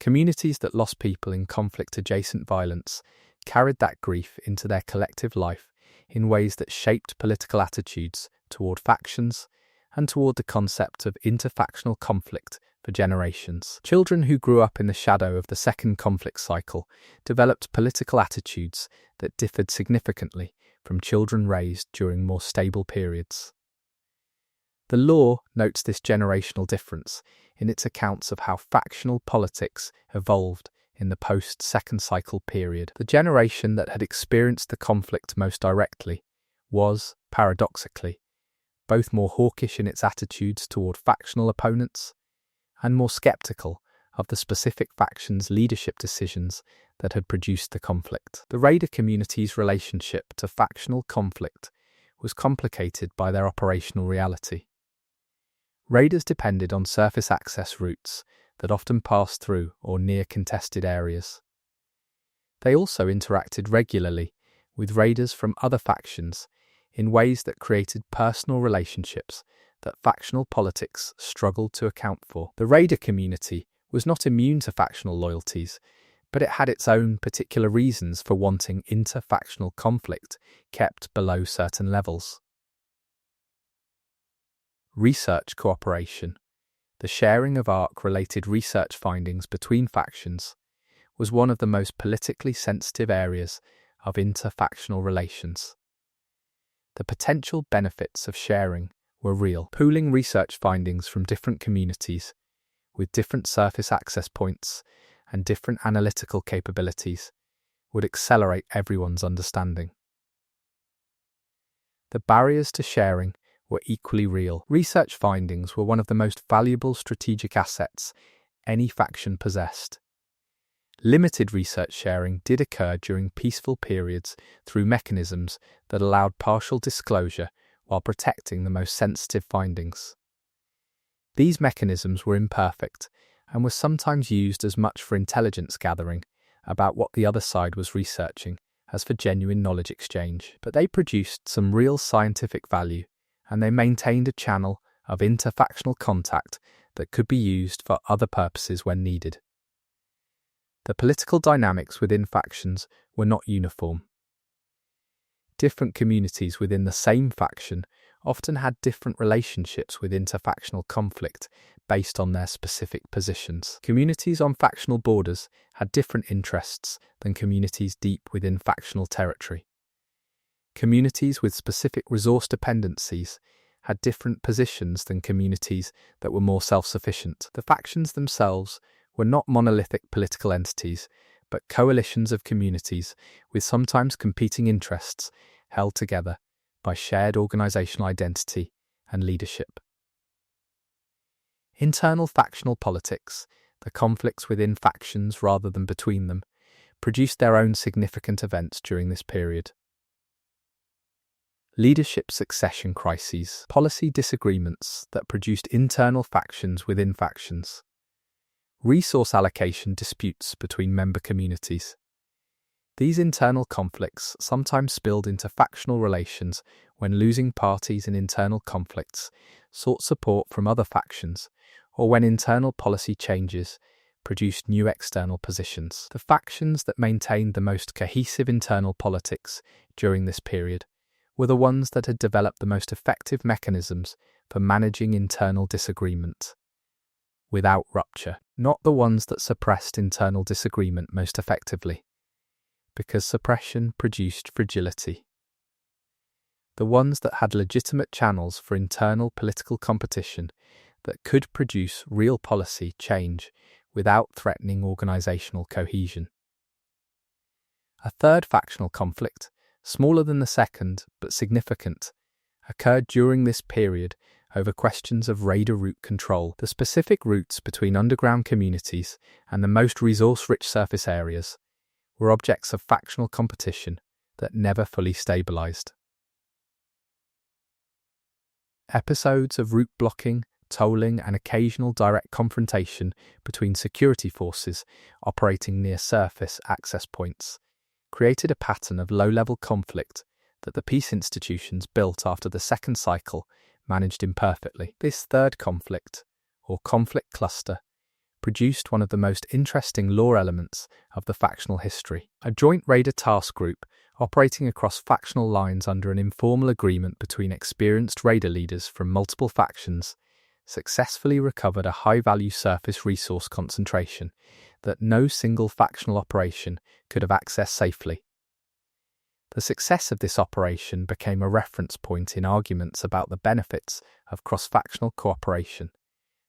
Communities that lost people in conflict-adjacent violence carried that grief into their collective life in ways that shaped political attitudes toward factions and toward the concept of interfactional conflict for generations. Children who grew up in the shadow of the second conflict cycle developed political attitudes that differed significantly from children raised during more stable periods. The law notes this generational difference in its accounts of how factional politics evolved in the post-second cycle period. The generation that had experienced the conflict most directly was, paradoxically, both more hawkish in its attitudes toward factional opponents and more skeptical of the specific faction's leadership decisions that had produced the conflict. The raider community's relationship to factional conflict was complicated by their operational reality. Raiders depended on surface access routes that often passed through or near contested areas. They also interacted regularly with raiders from other factions in ways that created personal relationships that factional politics struggled to account for. The raider community was not immune to factional loyalties, but it had its own particular reasons for wanting inter-factional conflict kept below certain levels. Research cooperation, the sharing of ARC-related research findings between factions, was one of the most politically sensitive areas of inter-factional relations. The potential benefits of sharing were real. Pooling research findings from different communities with different surface access points and different analytical capabilities would accelerate everyone's understanding. The barriers to sharing were equally real. Research findings were one of the most valuable strategic assets any faction possessed. Limited research sharing did occur during peaceful periods through mechanisms that allowed partial disclosure while protecting the most sensitive findings. These mechanisms were imperfect and were sometimes used as much for intelligence gathering about what the other side was researching as for genuine knowledge exchange. But they produced some real scientific value, and they maintained a channel of interfactional contact that could be used for other purposes when needed. The political dynamics within factions were not uniform. Different communities within the same faction often had different relationships with interfactional conflict based on their specific positions. Communities on factional borders had different interests than communities deep within factional territory. Communities with specific resource dependencies had different positions than communities that were more self-sufficient. The factions themselves were not monolithic political entities, but coalitions of communities with sometimes competing interests held together by shared organizational identity and leadership. Internal factional politics, the conflicts within factions rather than between them, produced their own significant events during this period. Leadership succession crises, policy disagreements that produced internal factions within factions. Resource allocation disputes between member communities. These internal conflicts sometimes spilled into factional relations when losing parties in internal conflicts sought support from other factions, or when internal policy changes produced new external positions. The factions that maintained the most cohesive internal politics during this period were the ones that had developed the most effective mechanisms for managing internal disagreement without rupture, not the ones that suppressed internal disagreement most effectively, because suppression produced fragility. The ones that had legitimate channels for internal political competition that could produce real policy change without threatening organizational cohesion. A third factional conflict, smaller than the second but significant, occurred during this period over questions of raider route control. The specific routes between underground communities and the most resource-rich surface areas were objects of factional competition that never fully stabilized. Episodes of route blocking, tolling, and occasional direct confrontation between security forces operating near surface access points created a pattern of low-level conflict that the peace institutions built after the second cycle managed imperfectly. This third conflict, or conflict cluster, produced one of the most interesting lore elements of the factional history. A joint raider task group operating across factional lines under an informal agreement between experienced raider leaders from multiple factions successfully recovered a high-value surface resource concentration that no single factional operation could have accessed safely. The success of this operation became a reference point in arguments about the benefits of cross-factional cooperation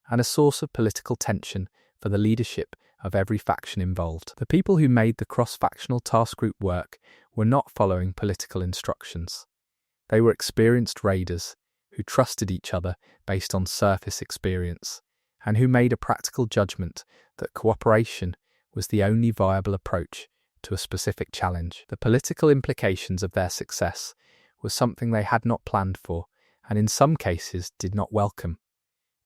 and a source of political tension for the leadership of every faction involved. The people who made the cross-factional task group work were not following political instructions. They were experienced raiders who trusted each other based on surface experience and who made a practical judgment that cooperation was the only viable approach to a specific challenge. The political implications of their success was something they had not planned for, and in some cases did not welcome,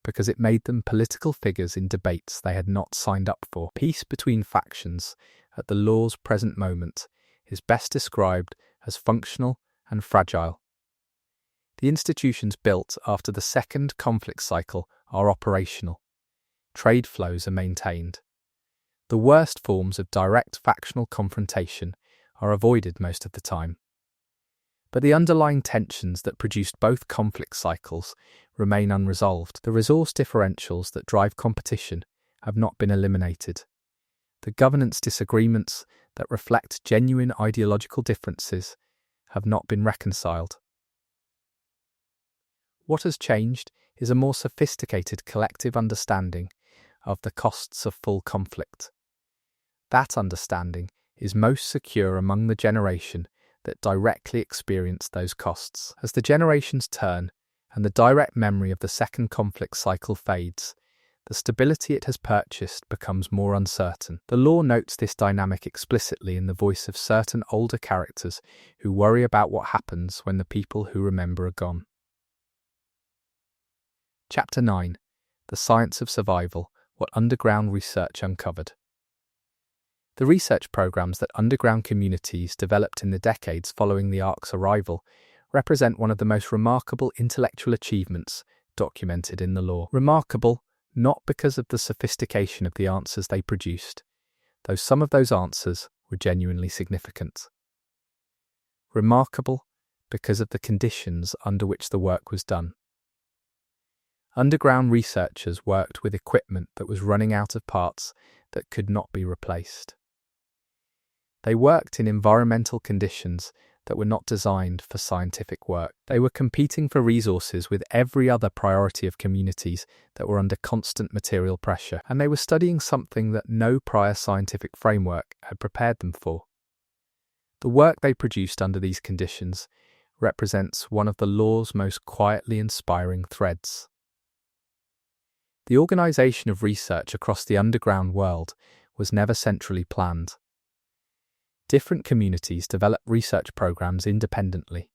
because it made them political figures in debates they had not signed up for. Peace between factions at the law's present moment is best described as functional and fragile. The institutions built after the second conflict cycle are operational. Trade flows are maintained. The worst forms of direct factional confrontation are avoided most of the time. But the underlying tensions that produced both conflict cycles remain unresolved. The resource differentials that drive competition have not been eliminated. The governance disagreements that reflect genuine ideological differences have not been reconciled. What has changed is a more sophisticated collective understanding of the costs of full conflict. That understanding is most secure among the generation that directly experienced those costs. As the generations turn and the direct memory of the second conflict cycle fades, the stability it has purchased becomes more uncertain. The law notes this dynamic explicitly in the voice of certain older characters who worry about what happens when the people who remember are gone. Chapter 9. The Science of Survival: What Underground Research Uncovered. The research programs that underground communities developed in the decades following the Ark's arrival represent one of the most remarkable intellectual achievements documented in the law. Remarkable not because of the sophistication of the answers they produced, though some of those answers were genuinely significant. Remarkable because of the conditions under which the work was done. Underground researchers worked with equipment that was running out of parts that could not be replaced. They worked in environmental conditions that were not designed for scientific work. They were competing for resources with every other priority of communities that were under constant material pressure, and they were studying something that no prior scientific framework had prepared them for. The work they produced under these conditions represents one of the law's most quietly inspiring threads. The organization of research across the underground world was never centrally planned. Different communities developed research programs independently,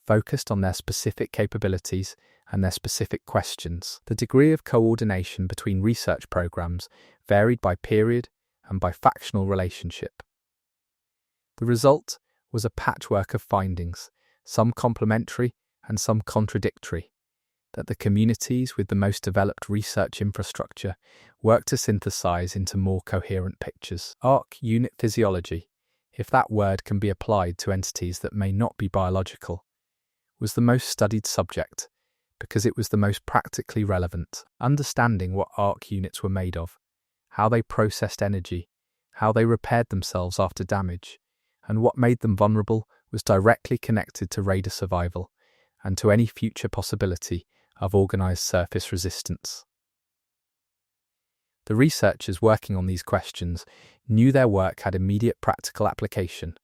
focused on their specific capabilities and their specific questions. The degree of coordination between research programs varied by period and by factional relationship. The result was a patchwork of findings, some complementary and some contradictory, that the communities with the most developed research infrastructure worked to synthesize into more coherent pictures. Arc unit physiology, if that word can be applied to entities that may not be biological, was the most studied subject because it was the most practically relevant. Understanding what arc units were made of, how they processed energy, how they repaired themselves after damage, and what made them vulnerable was directly connected to radar survival and to any future possibility of organized surface resistance. The researchers working on these questions knew their work had immediate practical application.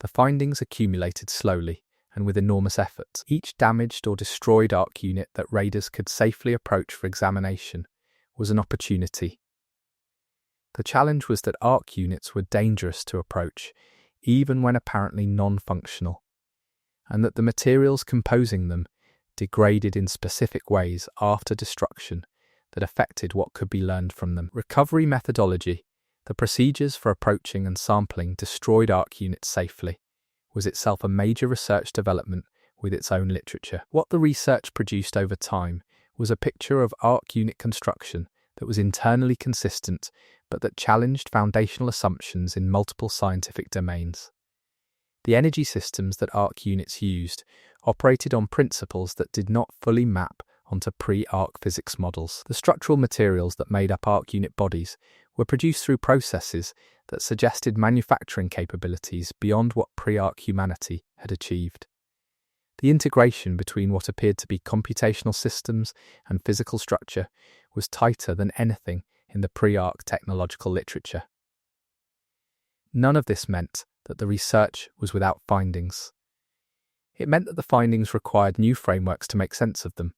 The findings accumulated slowly and with enormous effort. Each damaged or destroyed arc unit that raiders could safely approach for examination was an opportunity. The challenge was that arc units were dangerous to approach, even when apparently non-functional, and that the materials composing them degraded in specific ways after destruction that affected what could be learned from them. Recovery methodology, the procedures for approaching and sampling destroyed arc units safely, was itself a major research development with its own literature. What the research produced over time was a picture of arc unit construction that was internally consistent but that challenged foundational assumptions in multiple scientific domains. The energy systems that arc units used operated on principles that did not fully map onto pre-arc physics models. The structural materials that made up arc unit bodies were produced through processes that suggested manufacturing capabilities beyond what pre-arc humanity had achieved. The integration between what appeared to be computational systems and physical structure was tighter than anything in the pre-arc technological literature. None of this meant that the research was without findings. It meant that the findings required new frameworks to make sense of them,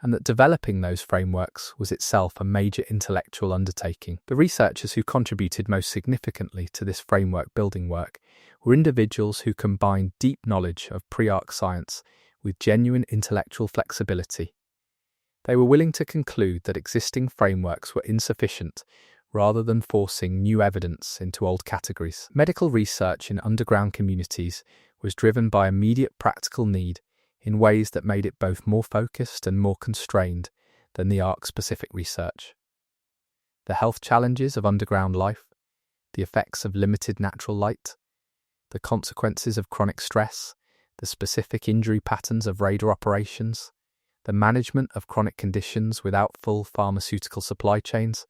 and that developing those frameworks was itself a major intellectual undertaking. The researchers who contributed most significantly to this framework building work were individuals who combined deep knowledge of pre-arc science with genuine intellectual flexibility. They were willing to conclude that existing frameworks were insufficient rather than forcing new evidence into old categories. Medical research in underground communities was driven by immediate practical need in ways that made it both more focused and more constrained than the arc-specific research. The health challenges of underground life, the effects of limited natural light, the consequences of chronic stress, the specific injury patterns of radar operations, the management of chronic conditions without full pharmaceutical supply chains,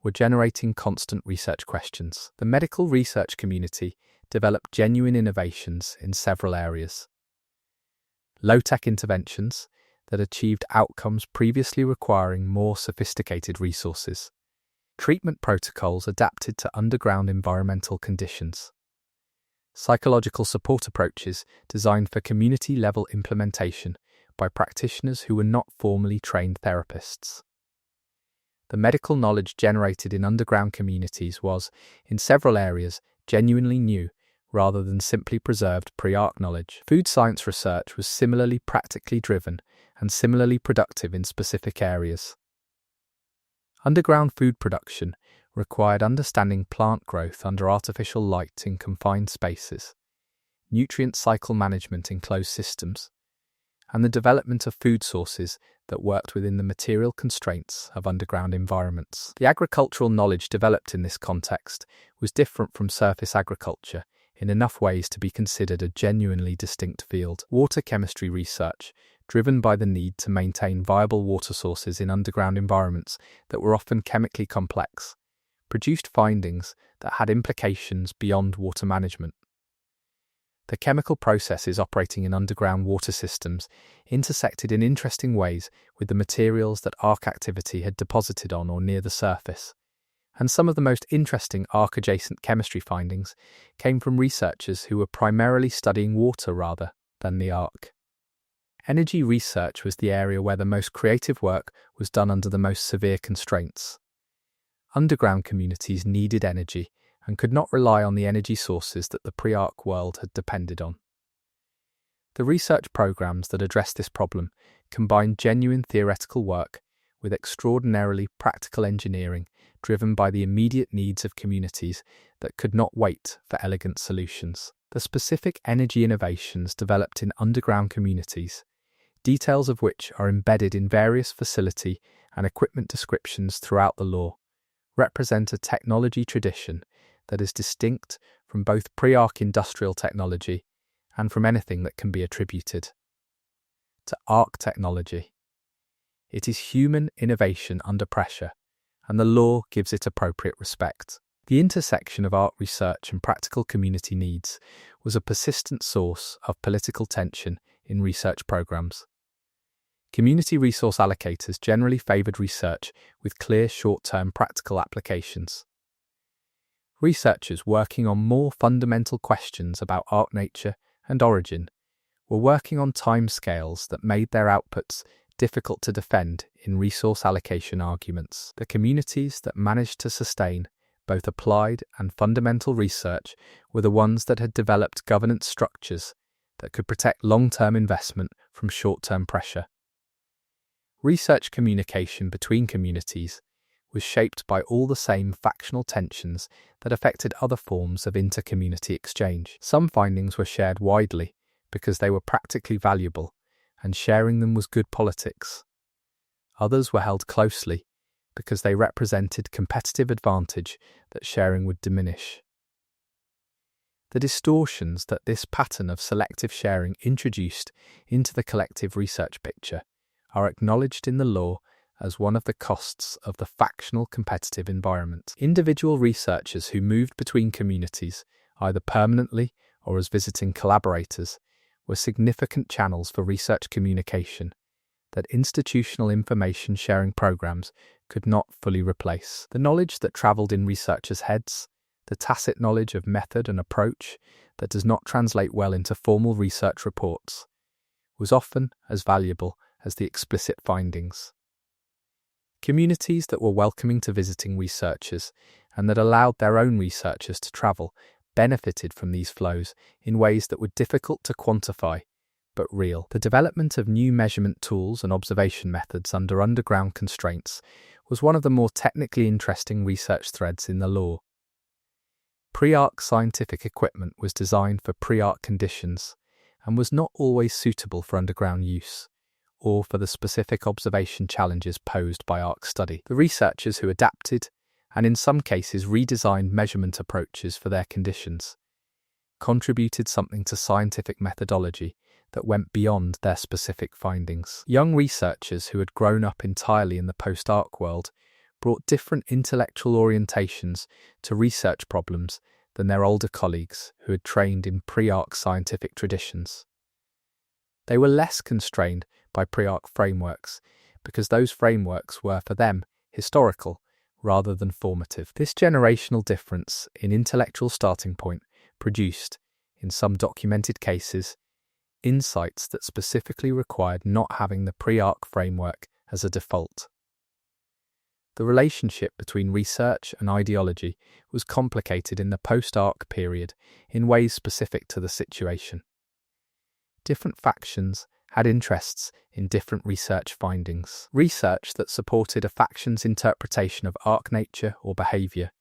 were generating constant research questions. The medical research community developed genuine innovations in several areas. Low-tech interventions that achieved outcomes previously requiring more sophisticated resources. Treatment protocols adapted to underground environmental conditions. Psychological support approaches designed for community-level implementation by practitioners who were not formally trained therapists. The medical knowledge generated in underground communities was, in several areas, genuinely new, rather than simply preserved pre-arc knowledge. Food science research was similarly practically driven and similarly productive in specific areas. Underground food production required understanding plant growth under artificial light in confined spaces, nutrient cycle management in closed systems, and the development of food sources that worked within the material constraints of underground environments. The agricultural knowledge developed in this context was different from surface agriculture in enough ways to be considered a genuinely distinct field. Water chemistry research, driven by the need to maintain viable water sources in underground environments that were often chemically complex, produced findings that had implications beyond water management. The chemical processes operating in underground water systems intersected in interesting ways with the materials that arc activity had deposited on or near the surface, and some of the most interesting arc-adjacent chemistry findings came from researchers who were primarily studying water rather than the arc. Energy research was the area where the most creative work was done under the most severe constraints. Underground communities needed energy and could not rely on the energy sources that the pre-arc world had depended on. The research programs that addressed this problem combined genuine theoretical work with extraordinarily practical engineering driven by the immediate needs of communities that could not wait for elegant solutions. The specific energy innovations developed in underground communities, details of which are embedded in various facility and equipment descriptions throughout the law, represent a technology tradition that is distinct from both pre-arc industrial technology and from anything that can be attributed to arc technology. It is human innovation under pressure, and the law gives it appropriate respect. The intersection of arc research and practical community needs was a persistent source of political tension in research programs. Community resource allocators generally favored research with clear short-term practical applications. Researchers working on more fundamental questions about arc nature and origin were working on timescales that made their outputs difficult to defend in resource allocation arguments. The communities that managed to sustain both applied and fundamental research were the ones that had developed governance structures that could protect long-term investment from short-term pressure. Research communication between communities was shaped by all the same factional tensions that affected other forms of inter-community exchange. Some findings were shared widely because they were practically valuable, and sharing them was good politics. Others were held closely because they represented competitive advantage that sharing would diminish. The distortions that this pattern of selective sharing introduced into the collective research picture are acknowledged in the law as one of the costs of the factional competitive environment. Individual researchers who moved between communities, either permanently or as visiting collaborators, were significant channels for research communication that institutional information sharing programs could not fully replace. The knowledge that travelled in researchers' heads, the tacit knowledge of method and approach that does not translate well into formal research reports, was often as valuable as the explicit findings. Communities that were welcoming to visiting researchers and that allowed their own researchers to travel benefited from these flows in ways that were difficult to quantify, but real. The development of new measurement tools and observation methods under underground constraints was one of the more technically interesting research threads in the law. Pre-arc scientific equipment was designed for pre-arc conditions and was not always suitable for underground use, or for the specific observation challenges posed by arc study. The researchers who adapted, and in some cases redesigned measurement approaches for their conditions, contributed something to scientific methodology that went beyond their specific findings. Young researchers who had grown up entirely in the post-arc world brought different intellectual orientations to research problems than their older colleagues who had trained in pre-arc scientific traditions. They were less constrained by pre-arc frameworks because those frameworks were, for them, historical rather than formative. This generational difference in intellectual starting point produced, in some documented cases, insights that specifically required not having the pre-arc framework as a default. The relationship between research and ideology was complicated in the post-arc period in ways specific to the situation. Different factions had interests in different research findings. Research that supported a faction's interpretation of arc nature or behavior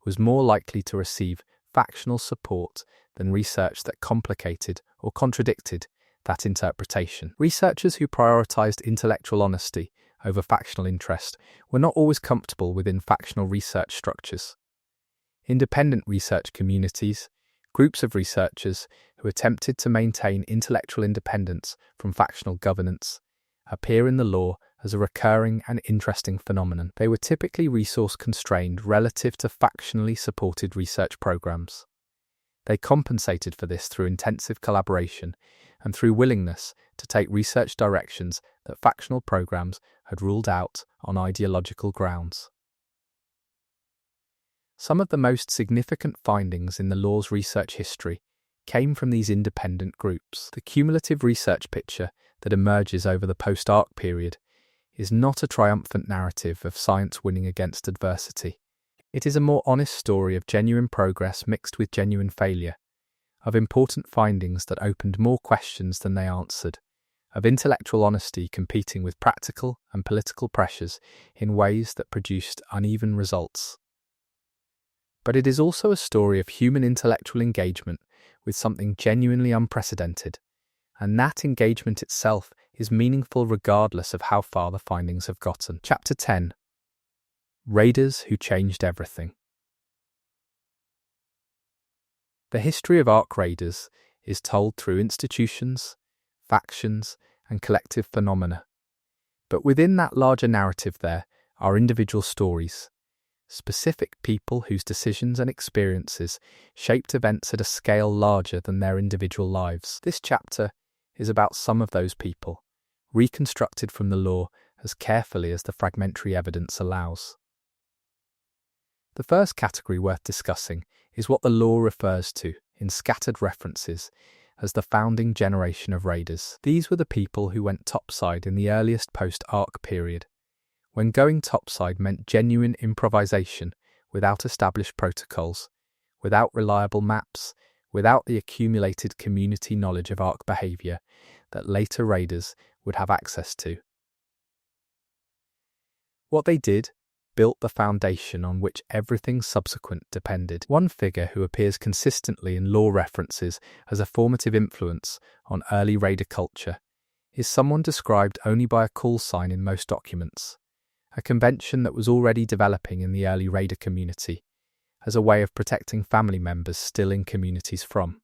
was more likely to receive factional support than research that complicated or contradicted that interpretation. Researchers who prioritized intellectual honesty over factional interest were not always comfortable within factional research structures. Independent research communities, groups of researchers who attempted to maintain intellectual independence from factional governance, appear in the law as a recurring and interesting phenomenon. They were typically resource-constrained relative to factionally supported research programs. They compensated for this through intensive collaboration and through willingness to take research directions that factional programs had ruled out on ideological grounds. Some of the most significant findings in the law's research history came from these independent groups. The cumulative research picture that emerges over the post-arc period is not a triumphant narrative of science winning against adversity. It is a more honest story of genuine progress mixed with genuine failure, of important findings that opened more questions than they answered, of intellectual honesty competing with practical and political pressures in ways that produced uneven results. But it is also a story of human intellectual engagement with something genuinely unprecedented, and that engagement itself is meaningful regardless of how far the findings have gotten. Chapter 10. Raiders Who Changed Everything. The history of arc raiders is told through institutions, factions, and collective phenomena. But within that larger narrative there are individual stories, specific people whose decisions and experiences shaped events at a scale larger than their individual lives. This chapter is about some of those people, reconstructed from the law as carefully as the fragmentary evidence allows. The first category worth discussing is what the law refers to, in scattered references, as the founding generation of raiders. These were the people who went topside in the earliest post-arc period, when going topside meant genuine improvisation without established protocols, without reliable maps, without the accumulated community knowledge of arc behavior that later raiders would have access to. What they did built the foundation on which everything subsequent depended. One figure who appears consistently in law references as a formative influence on early raider culture is someone described only by a call sign in most documents, a convention that was already developing in the early raider community as a way of protecting family members still in communities from.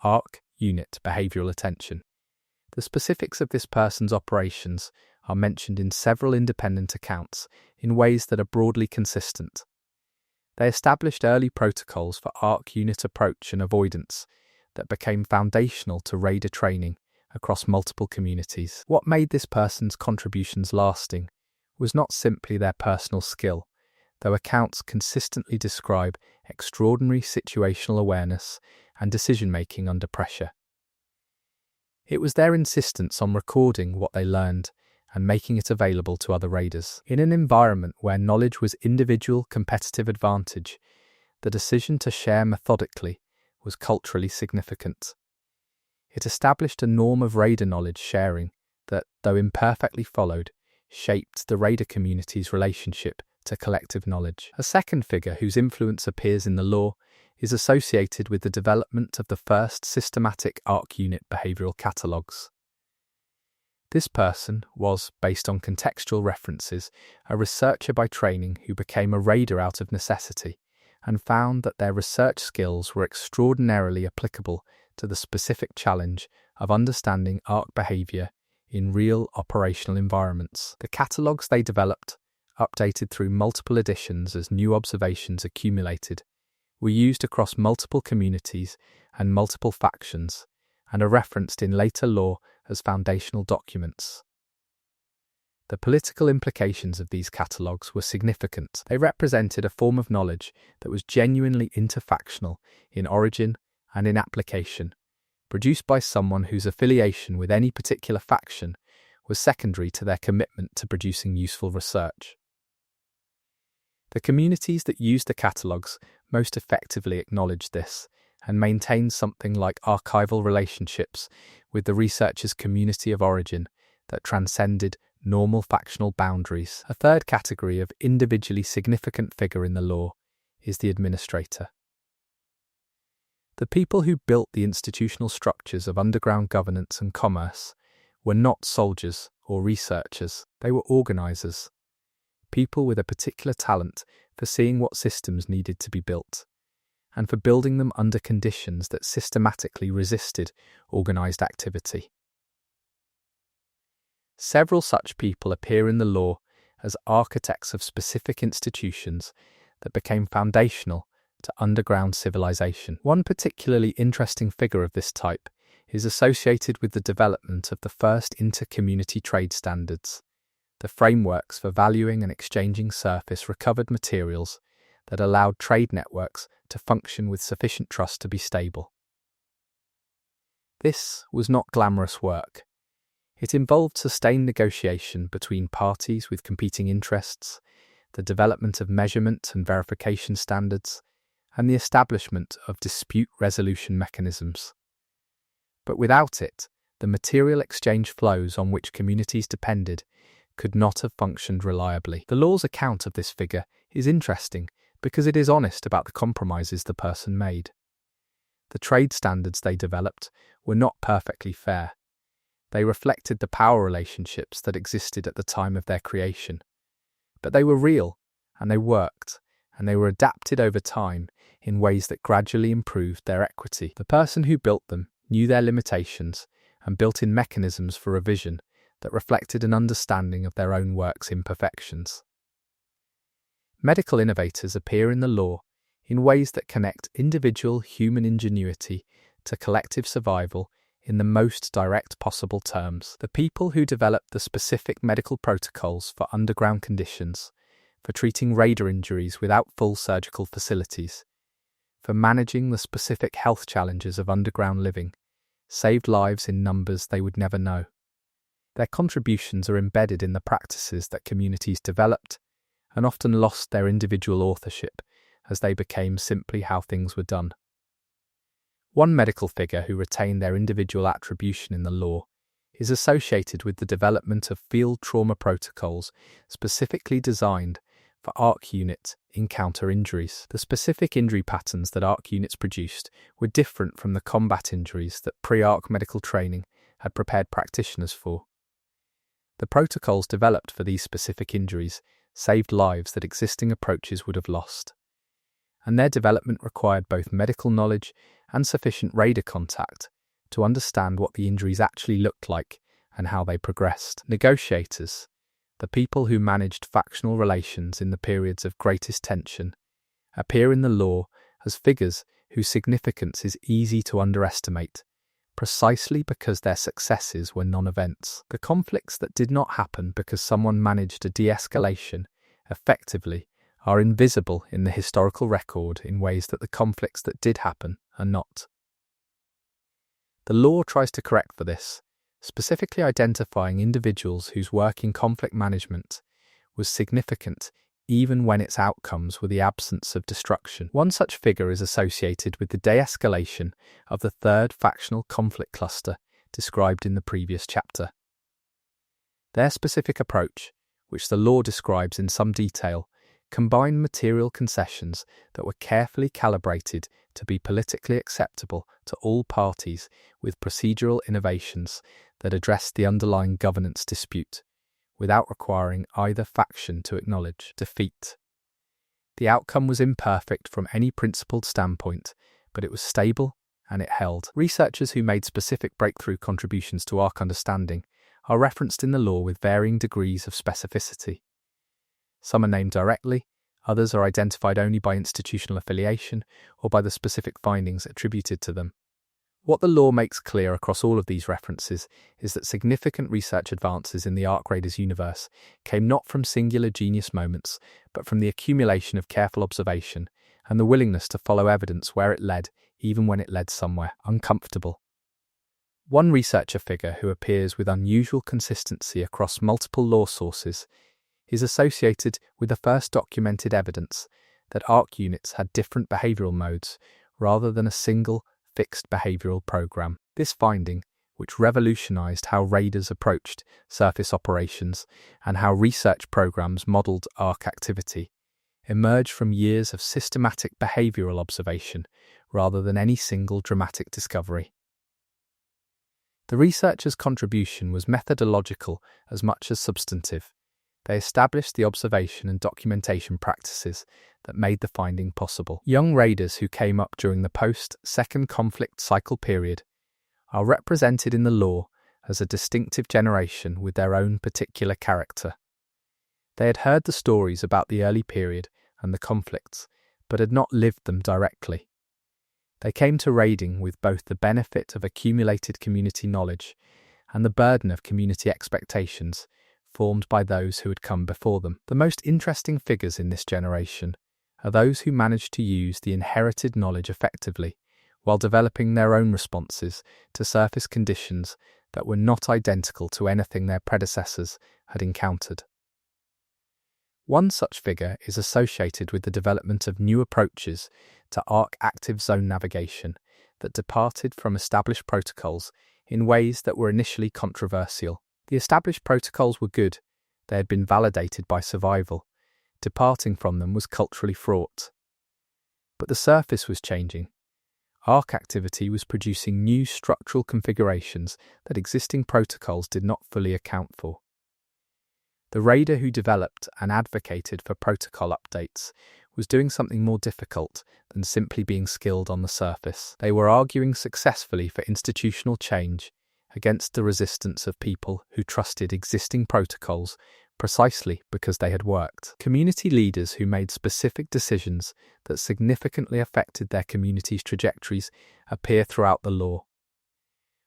Arc Unit Behavioral Attention. The specifics of this person's operations are mentioned in several independent accounts in ways that are broadly consistent. They established early protocols for arc unit approach and avoidance that became foundational to raider training across multiple communities. What made this person's contributions lasting was not simply their personal skill, though accounts consistently describe extraordinary situational awareness and decision-making under pressure. It was their insistence on recording what they learned and making it available to other raiders. In an environment where knowledge was individual competitive advantage, the decision to share methodically was culturally significant. It established a norm of raider knowledge sharing that, though imperfectly followed, shaped the raider community's relationship to collective knowledge. A second figure whose influence appears in the law is associated with the development of the first systematic ARC unit behavioral catalogues. This person was, based on contextual references, a researcher by training who became a raider out of necessity and found that their research skills were extraordinarily applicable to the specific challenge of understanding ARC behavior in real operational environments. The catalogues they developed, updated through multiple editions as new observations accumulated, were used across multiple communities and multiple factions, and are referenced in later law as foundational documents. The political implications of these catalogues were significant. They represented a form of knowledge that was genuinely interfactional in origin and in application, produced by someone whose affiliation with any particular faction was secondary to their commitment to producing useful research. The communities that used the catalogues most effectively acknowledged this and maintained something like archival relationships with the researcher's community of origin that transcended normal factional boundaries. A third category of individually significant figure in the law is the administrator. The people who built the institutional structures of underground governance and commerce were not soldiers or researchers, they were organisers, people with a particular talent for seeing what systems needed to be built, and for building them under conditions that systematically resisted organised activity. Several such people appear in the law as architects of specific institutions that became foundational to underground civilization. One particularly interesting figure of this type is associated with the development of the first inter-community trade standards, the frameworks for valuing and exchanging surface recovered materials that allowed trade networks to function with sufficient trust to be stable. This was not glamorous work. It involved sustained negotiation between parties with competing interests, the development of measurement and verification standards, and the establishment of dispute resolution mechanisms. But without it, the material exchange flows on which communities depended could not have functioned reliably. The law's account of this figure is interesting because it is honest about the compromises the person made. The trade standards they developed were not perfectly fair. They reflected the power relationships that existed at the time of their creation. But they were real, and they worked, and they were adapted over time in ways that gradually improved their equity. The person who built them knew their limitations and built in mechanisms for revision that reflected an understanding of their own work's imperfections. Medical innovators appear in the law in ways that connect individual human ingenuity to collective survival in the most direct possible terms. The people who developed the specific medical protocols for underground conditions, for treating raider injuries without full surgical facilities, for managing the specific health challenges of underground living, saved lives in numbers they would never know. Their contributions are embedded in the practices that communities developed and often lost their individual authorship as they became simply how things were done. One medical figure who retained their individual attribution in the law is associated with the development of field trauma protocols specifically designed for ARC unit encounter injuries. The specific injury patterns that ARC units produced were different from the combat injuries that pre-ARC medical training had prepared practitioners for. The protocols developed for these specific injuries saved lives that existing approaches would have lost, and their development required both medical knowledge and sufficient raider contact to understand what the injuries actually looked like and how they progressed. Negotiators, the people who managed factional relations in the periods of greatest tension, appear in the law as figures whose significance is easy to underestimate, precisely because their successes were non-events. The conflicts that did not happen because someone managed a de-escalation effectively are invisible in the historical record in ways that the conflicts that did happen are not. The law tries to correct for this, specifically identifying individuals whose work in conflict management was significant even when its outcomes were the absence of destruction. One such figure is associated with the de-escalation of the third factional conflict cluster described in the previous chapter. Their specific approach, which the law describes in some detail, combined material concessions that were carefully calibrated to be politically acceptable to all parties with procedural innovations that addressed the underlying governance dispute, without requiring either faction to acknowledge defeat. The outcome was imperfect from any principled standpoint, but it was stable and it held. Researchers who made specific breakthrough contributions to ARC understanding are referenced in the law with varying degrees of specificity. Some are named directly, others are identified only by institutional affiliation or by the specific findings attributed to them. What the law makes clear across all of these references is that significant research advances in the Ark Raiders universe came not from singular genius moments, but from the accumulation of careful observation and the willingness to follow evidence where it led, even when it led somewhere uncomfortable. One researcher figure who appears with unusual consistency across multiple law sources is associated with the first documented evidence that ARC units had different behavioral modes rather than a single, fixed behavioral program. This finding, which revolutionized how raiders approached surface operations and how research programs modeled ARC activity, emerged from years of systematic behavioral observation rather than any single dramatic discovery. The researchers' contribution was methodological as much as substantive. They established the observation and documentation practices that made the finding possible. Young raiders who came up during the post-second conflict cycle period are represented in the law as a distinctive generation with their own particular character. They had heard the stories about the early period and the conflicts, but had not lived them directly. They came to raiding with both the benefit of accumulated community knowledge and the burden of community expectations formed by those who had come before them. The most interesting figures in this generation are those who managed to use the inherited knowledge effectively while developing their own responses to surface conditions that were not identical to anything their predecessors had encountered. One such figure is associated with the development of new approaches to ARC active zone navigation that departed from established protocols in ways that were initially controversial. The established protocols were good, they had been validated by survival. Departing from them was culturally fraught. But the surface was changing. ARC activity was producing new structural configurations that existing protocols did not fully account for. The raider who developed and advocated for protocol updates was doing something more difficult than simply being skilled on the surface. They were arguing successfully for institutional change against the resistance of people who trusted existing protocols precisely because they had worked. Community leaders who made specific decisions that significantly affected their community's trajectories appear throughout the law.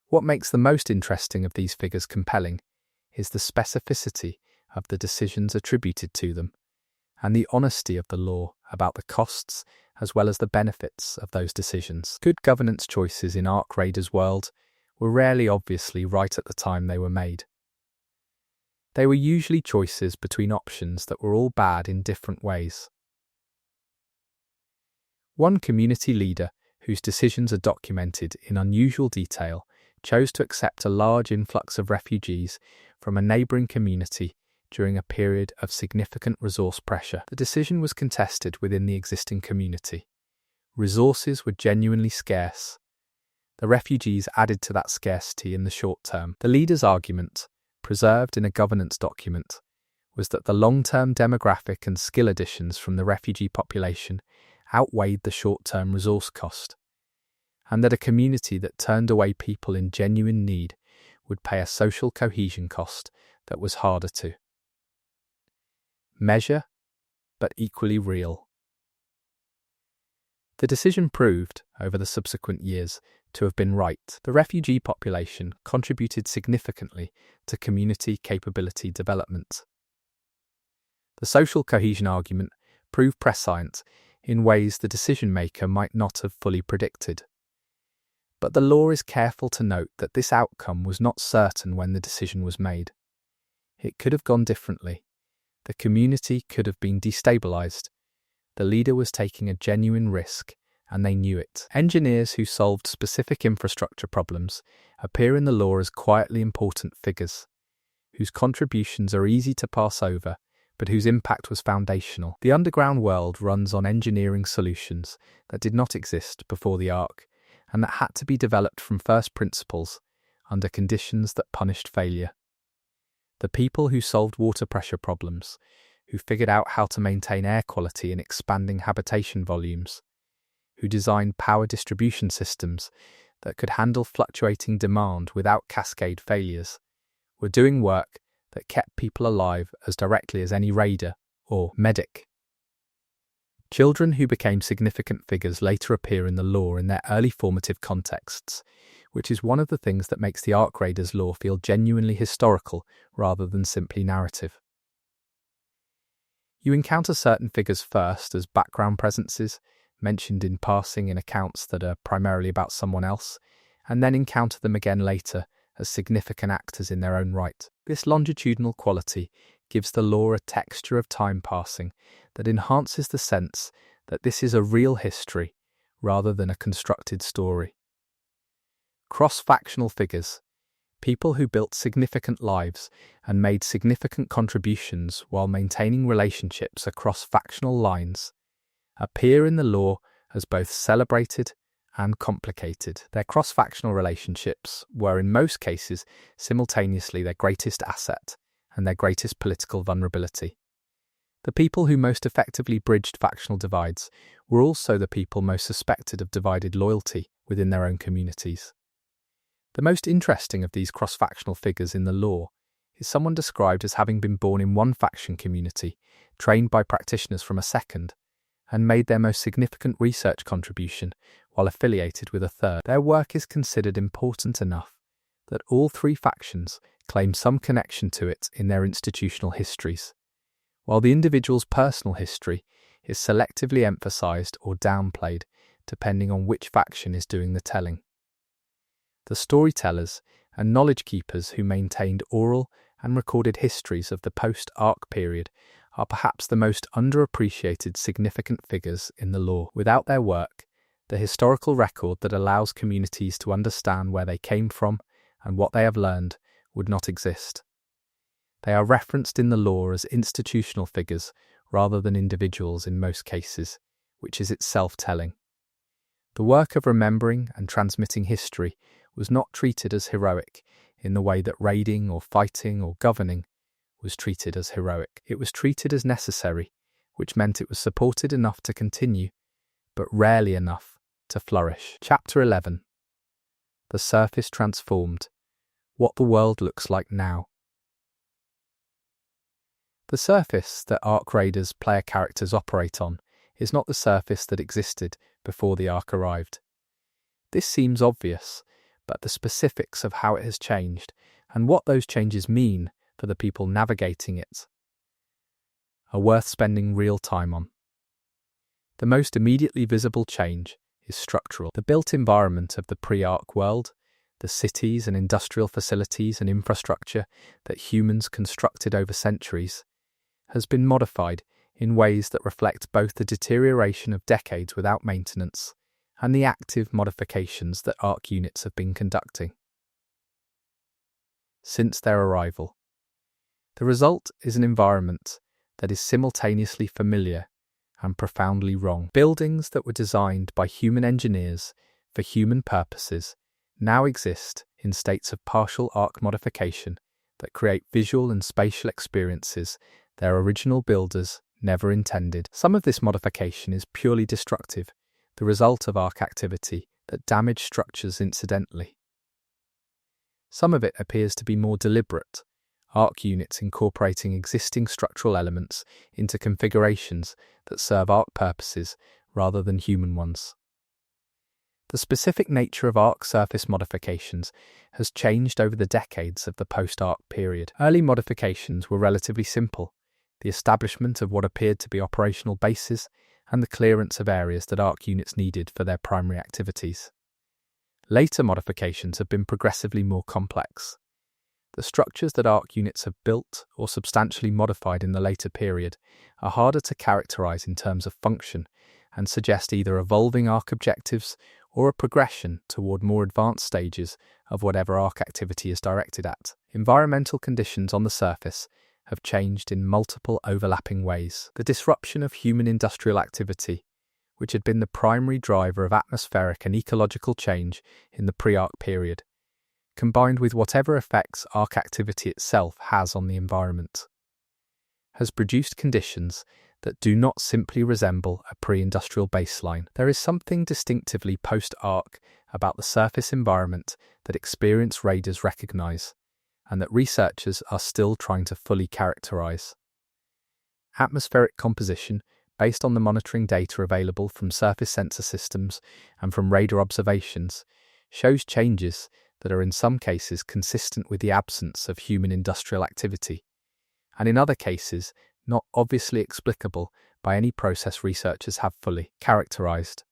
What makes the most interesting of these figures compelling is the specificity of the decisions attributed to them, and the honesty of the law about the costs as well as the benefits of those decisions. Good governance choices in Ark Raiders' world were rarely obviously right at the time they were made. They were usually choices between options that were all bad in different ways. One community leader, whose decisions are documented in unusual detail, chose to accept a large influx of refugees from a neighbouring community during a period of significant resource pressure. The decision was contested within the existing community. Resources were genuinely scarce. The refugees added to that scarcity in the short term. The leader's argument, preserved in a governance document, was that the long-term demographic and skill additions from the refugee population outweighed the short-term resource cost, and that a community that turned away people in genuine need would pay a social cohesion cost that was harder to measure, but equally real. The decision proved, over the subsequent years, to have been right. The refugee population contributed significantly to community capability development. The social cohesion argument proved prescient in ways the decision-maker might not have fully predicted. But the law is careful to note that this outcome was not certain when the decision was made. It could have gone differently. The community could have been destabilized. The leader was taking a genuine risk, and they knew it. Engineers who solved specific infrastructure problems appear in the law as quietly important figures, whose contributions are easy to pass over, but whose impact was foundational. The underground world runs on engineering solutions that did not exist before the Ark, and that had to be developed from first principles under conditions that punished failure. The people who solved water pressure problems, who figured out how to maintain air quality in expanding habitation volumes, who designed power distribution systems that could handle fluctuating demand without cascade failures, were doing work that kept people alive as directly as any raider or medic. Children who became significant figures later appear in the lore in their early formative contexts, which is one of the things that makes the Ark Raiders lore feel genuinely historical rather than simply narrative. You encounter certain figures first as background presences, mentioned in passing in accounts that are primarily about someone else, and then encounter them again later as significant actors in their own right. This longitudinal quality gives the lore a texture of time passing that enhances the sense that this is a real history rather than a constructed story. Cross-factional figures, people who built significant lives and made significant contributions while maintaining relationships across factional lines, appear in the lore as both celebrated and complicated. Their cross-factional relationships were in most cases simultaneously their greatest asset and their greatest political vulnerability. The people who most effectively bridged factional divides were also the people most suspected of divided loyalty within their own communities. The most interesting of these cross-factional figures in the lore is someone described as having been born in one faction community, trained by practitioners from a second, and made their most significant research contribution while affiliated with a third. Their work is considered important enough that all three factions claim some connection to it in their institutional histories, while the individual's personal history is selectively emphasized or downplayed depending on which faction is doing the telling. The storytellers and knowledge keepers who maintained oral and recorded histories of the post-Ark period are perhaps the most underappreciated significant figures in the lore. Without their work, the historical record that allows communities to understand where they came from and what they have learned would not exist. They are referenced in the lore as institutional figures rather than individuals in most cases, which is itself telling. The work of remembering and transmitting history was not treated as heroic in the way that raiding or fighting or governing was treated as heroic. It was treated as necessary, which meant it was supported enough to continue, but rarely enough to flourish. Chapter 11. The Surface Transformed. What the world looks like now. The surface that Ark Raiders player characters operate on is not the surface that existed before the Ark arrived. This seems obvious, but the specifics of how it has changed and what those changes mean for the people navigating it are worth spending real time on. The most immediately visible change is structural. The built environment of the pre-Ark world, the cities and industrial facilities and infrastructure that humans constructed over centuries, has been modified in ways that reflect both the deterioration of decades without maintenance and the active modifications that Ark units have been conducting since their arrival. The result is an environment that is simultaneously familiar and profoundly wrong. Buildings that were designed by human engineers for human purposes now exist in states of partial Ark modification that create visual and spatial experiences their original builders never intended. Some of this modification is purely destructive, the result of Ark activity that damaged structures incidentally. Some of it appears to be more deliberate, Ark units incorporating existing structural elements into configurations that serve Ark purposes rather than human ones. The specific nature of Ark surface modifications has changed over the decades of the post-Ark period. Early modifications were relatively simple, the establishment of what appeared to be operational bases and the clearance of areas that Ark units needed for their primary activities. Later modifications have been progressively more complex. The structures that arc units have built or substantially modified in the later period are harder to characterize in terms of function and suggest either evolving arc objectives or a progression toward more advanced stages of whatever arc activity is directed at. Environmental conditions on the surface have changed in multiple overlapping ways. The disruption of human industrial activity, which had been the primary driver of atmospheric and ecological change in the pre-arc period, combined with whatever effects arc activity itself has on the environment, has produced conditions that do not simply resemble a pre-industrial baseline. There is something distinctively post-arc about the surface environment that experienced radars recognize, and that researchers are still trying to fully characterize. Atmospheric composition, based on the monitoring data available from surface sensor systems and from radar observations, shows changes that are in some cases consistent with the absence of human industrial activity, and in other cases not obviously explicable by any process researchers have fully characterized.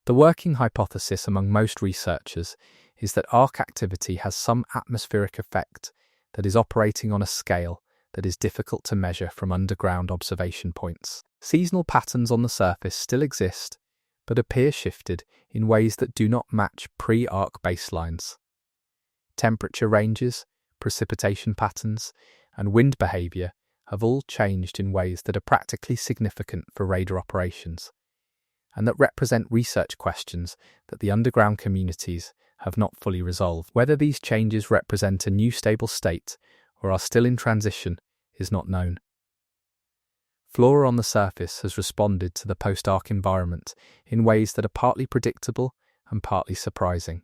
The working hypothesis among most researchers is that arc activity has some atmospheric effect that is operating on a scale that is difficult to measure from underground observation points. Seasonal patterns on the surface still exist, but appear shifted in ways that do not match pre-arc baselines. Temperature ranges, precipitation patterns, and wind behavior have all changed in ways that are practically significant for radar operations, and that represent research questions that the underground communities have not fully resolved. Whether these changes represent a new stable state or are still in transition is not known. Flora on the surface has responded to the post-arc environment in ways that are partly predictable and partly surprising.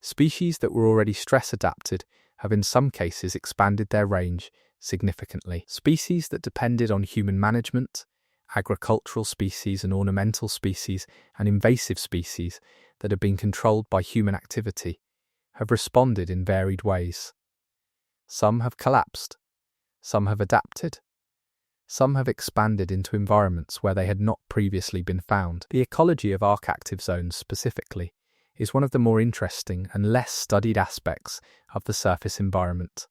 Species that were already stress-adapted have in some cases expanded their range significantly. Species that depended on human management, agricultural species and ornamental species, and invasive species that have been controlled by human activity, have responded in varied ways. Some have collapsed, some have adapted, some have expanded into environments where they had not previously been found. The ecology of arc active zones specifically is one of the more interesting and less studied aspects of the surface environment.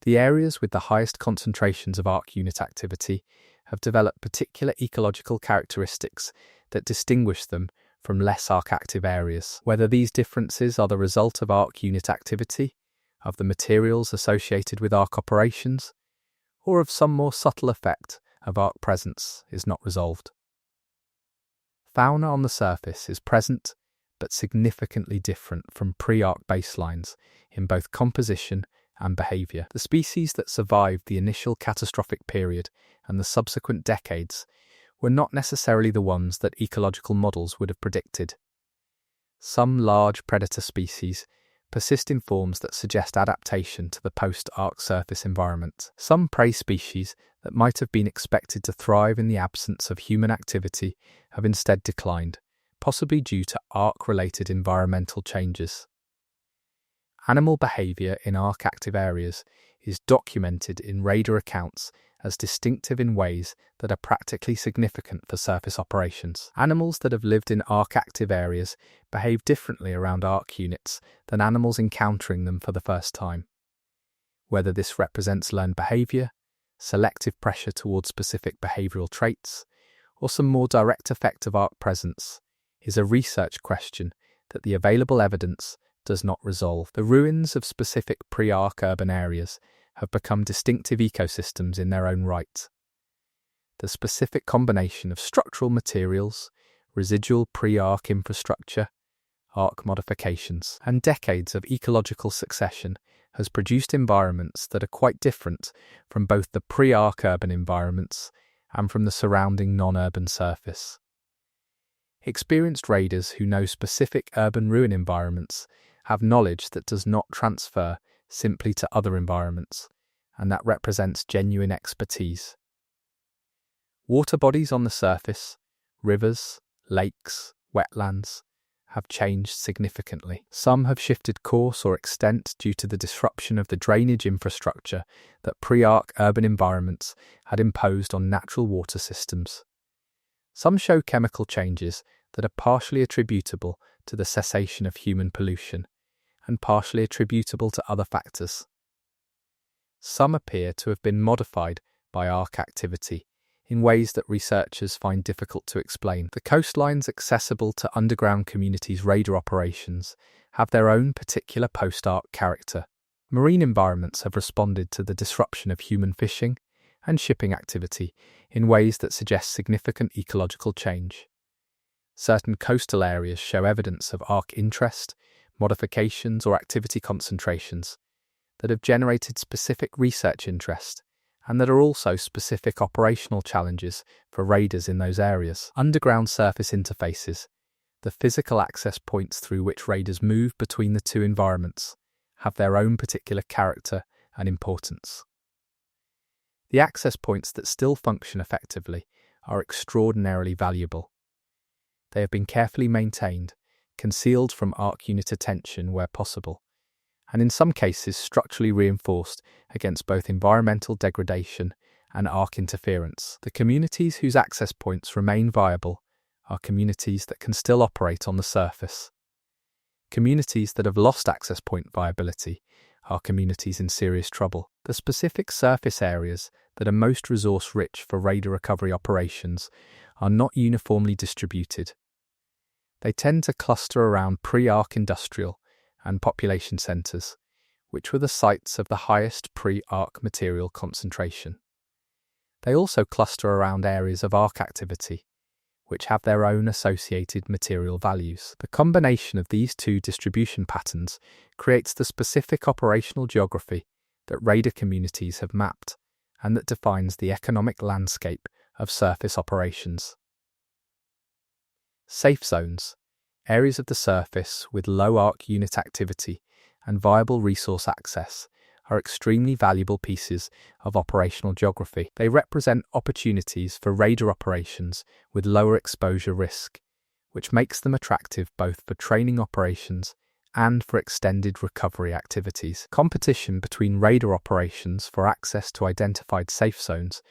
The areas with the highest concentrations of arc unit activity have developed particular ecological characteristics that distinguish them from less arc active areas. Whether these differences are the result of arc unit activity, of the materials associated with arc operations, or of some more subtle effect of arc presence is not resolved. Fauna on the surface is present but significantly different from pre-arc baselines in both composition and behavior. The species that survived the initial catastrophic period and the subsequent decades were not necessarily the ones that ecological models would have predicted. Some large predator species persist in forms that suggest adaptation to the post-arc surface environment. Some prey species that might have been expected to thrive in the absence of human activity have instead declined, possibly due to arc-related environmental changes. Animal behavior in arc-active areas is documented in radar accounts as distinctive in ways that are practically significant for surface operations. Animals that have lived in arc-active areas behave differently around arc units than animals encountering them for the first time. Whether this represents learned behavior, selective pressure towards specific behavioral traits, or some more direct effect of arc presence, is a research question that the available evidence does not resolve. The ruins of specific pre-arc urban areas have become distinctive ecosystems in their own right. The specific combination of structural materials, residual pre-arc infrastructure, arc modifications, and decades of ecological succession has produced environments that are quite different from both the pre-arc urban environments and from the surrounding non-urban surface. Experienced radars who know specific urban ruin environments have knowledge that does not transfer simply to other environments, and that represents genuine expertise. Water bodies on the surface, rivers, lakes, wetlands, have changed significantly. Some have shifted course or extent due to the disruption of the drainage infrastructure that pre-arc urban environments had imposed on natural water systems. Some show chemical changes that are partially attributable to the cessation of human pollution, and partially attributable to other factors. Some appear to have been modified by arc activity in ways that researchers find difficult to explain. The coastlines accessible to underground communities' radar operations have their own particular post-arc character. Marine environments have responded to the disruption of human fishing and shipping activity in ways that suggest significant ecological change. Certain coastal areas show evidence of arc interest, modifications, or activity concentrations that have generated specific research interest and that are also specific operational challenges for radars in those areas. Underground surface interfaces, the physical access points through which radars move between the two environments, have their own particular character and importance. The access points that still function effectively are extraordinarily valuable. They have been carefully maintained, concealed from arc unit attention where possible, and in some cases structurally reinforced against both environmental degradation and arc interference. The communities whose access points remain viable are communities that can still operate on the surface. Communities that have lost access point viability are communities in serious trouble. The specific surface areas that are most resource-rich for radar recovery operations are not uniformly distributed. They tend to cluster around pre-arc industrial and population centres, which were the sites of the highest pre-arc material concentration. They also cluster around areas of arc activity, which have their own associated material values. The combination of these two distribution patterns creates the specific operational geography that radar communities have mapped and that defines the economic landscape of surface operations. Safe zones, areas of the surface with low arc unit activity and viable resource access, are extremely valuable pieces of operational geography. They represent opportunities for radar operations with lower exposure risk, which makes them attractive both for training operations and for extended recovery activities. Competition between radar operations for access to identified safe zones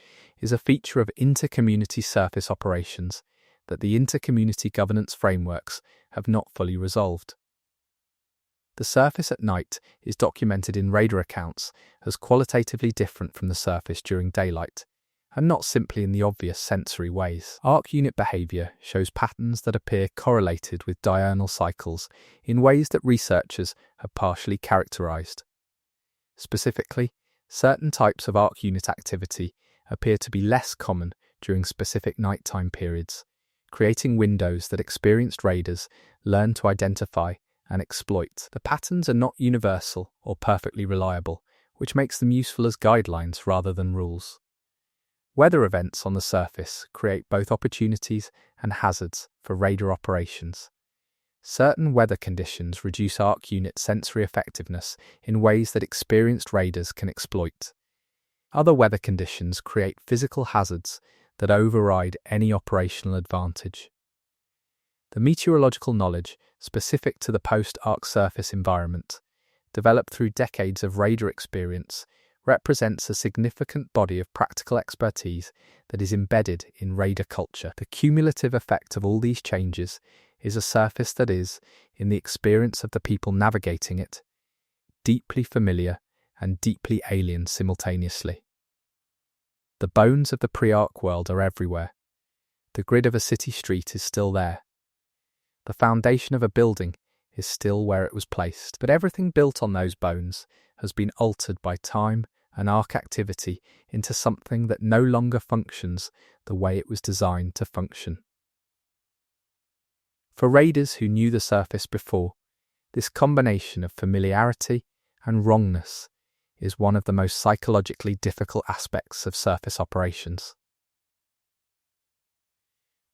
is a feature of inter-community surface operations that the inter-community governance frameworks have not fully resolved. The surface at night is documented in radar accounts as qualitatively different from the surface during daylight, and not simply in the obvious sensory ways. Arc unit behaviour shows patterns that appear correlated with diurnal cycles in ways that researchers have partially characterised. Specifically, certain types of arc unit activity appear to be less common during specific nighttime periods, creating windows that experienced radars learn to identify and exploit. The patterns are not universal or perfectly reliable, which makes them useful as guidelines rather than rules. Weather events on the surface create both opportunities and hazards for radar operations. Certain weather conditions reduce arc unit sensory effectiveness in ways that experienced radars can exploit. Other weather conditions create physical hazards that override any operational advantage. The meteorological knowledge specific to the post-arc surface environment, developed through decades of radar experience, represents a significant body of practical expertise that is embedded in radar culture. The cumulative effect of all these changes is a surface that is, in the experience of the people navigating it, deeply familiar and deeply alien simultaneously. The bones of the pre-arc world are everywhere. The grid of a city street is still there. The foundation of a building is still where it was placed, but everything built on those bones has been altered by time and arc activity into something that no longer functions the way it was designed to function. For radars who knew the surface before, this combination of familiarity and wrongness is one of the most psychologically difficult aspects of surface operations.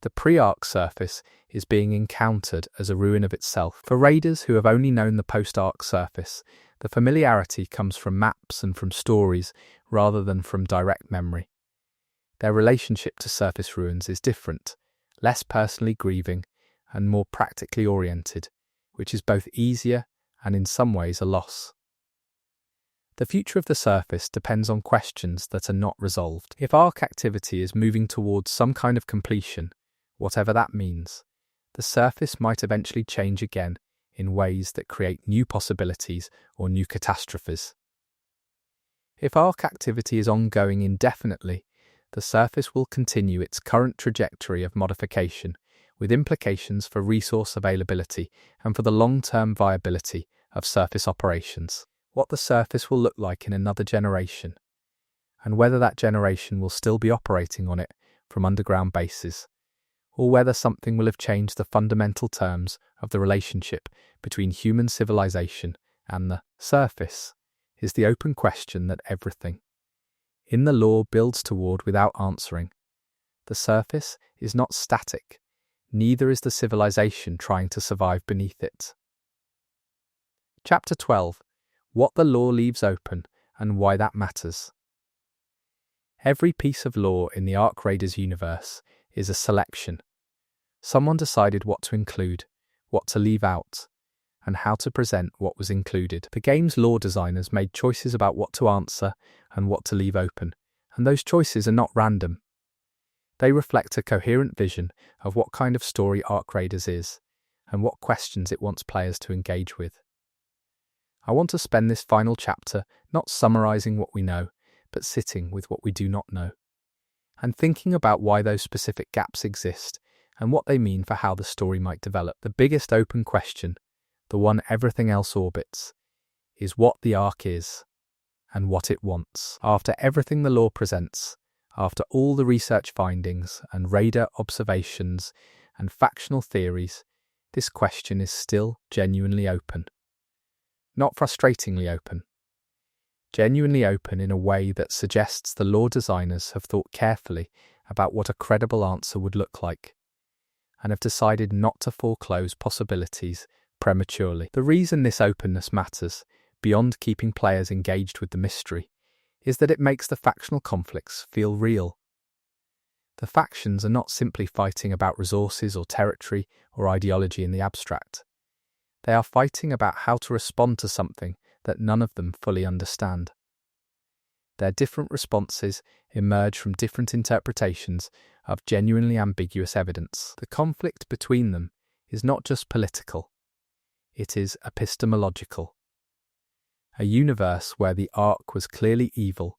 The pre-arc surface is being encountered as a ruin of itself. For radars who have only known the post-arc surface, the familiarity comes from maps and from stories rather than from direct memory. Their relationship to surface ruins is different, less personally grieving, and more practically oriented, which is both easier and in some ways a loss. The future of the surface depends on questions that are not resolved. If arc activity is moving towards some kind of completion, whatever that means, the surface might eventually change again in ways that create new possibilities or new catastrophes. If arc activity is ongoing indefinitely, the surface will continue its current trajectory of modification, with implications for resource availability and for the long-term viability of surface operations. What the surface will look like in another generation, and whether that generation will still be operating on it from underground bases, or whether something will have changed the fundamental terms of the relationship between human civilization and the surface, is the open question that everything in the law builds toward without answering. The surface is not static, neither is the civilization trying to survive beneath it. Chapter 12. What the law leaves open and why that matters. Every piece of law in the Ark Raiders universe is a selection. Someone decided what to include, what to leave out, and how to present what was included. The game's law designers made choices about what to answer and what to leave open, and those choices are not random. They reflect a coherent vision of what kind of story Ark Raiders is, and what questions it wants players to engage with. I want to spend this final chapter not summarizing what we know, but sitting with what we do not know, and thinking about why those specific gaps exist and what they mean for how the story might develop. The biggest open question, the one everything else orbits, is what the Ark is and what it wants. After everything the lore presents, after all the research findings and radar observations and factional theories, this question is still genuinely open. Not frustratingly open. Genuinely open in a way that suggests the lore designers have thought carefully about what a credible answer would look like, and have decided not to foreclose possibilities prematurely. The reason this openness matters, beyond keeping players engaged with the mystery, is that it makes the factional conflicts feel real. The factions are not simply fighting about resources or territory or ideology in the abstract. They are fighting about how to respond to something that none of them fully understand. Their different responses emerge from different interpretations of genuinely ambiguous evidence. The conflict between them is not just political, it is epistemological. A universe where the Ark was clearly evil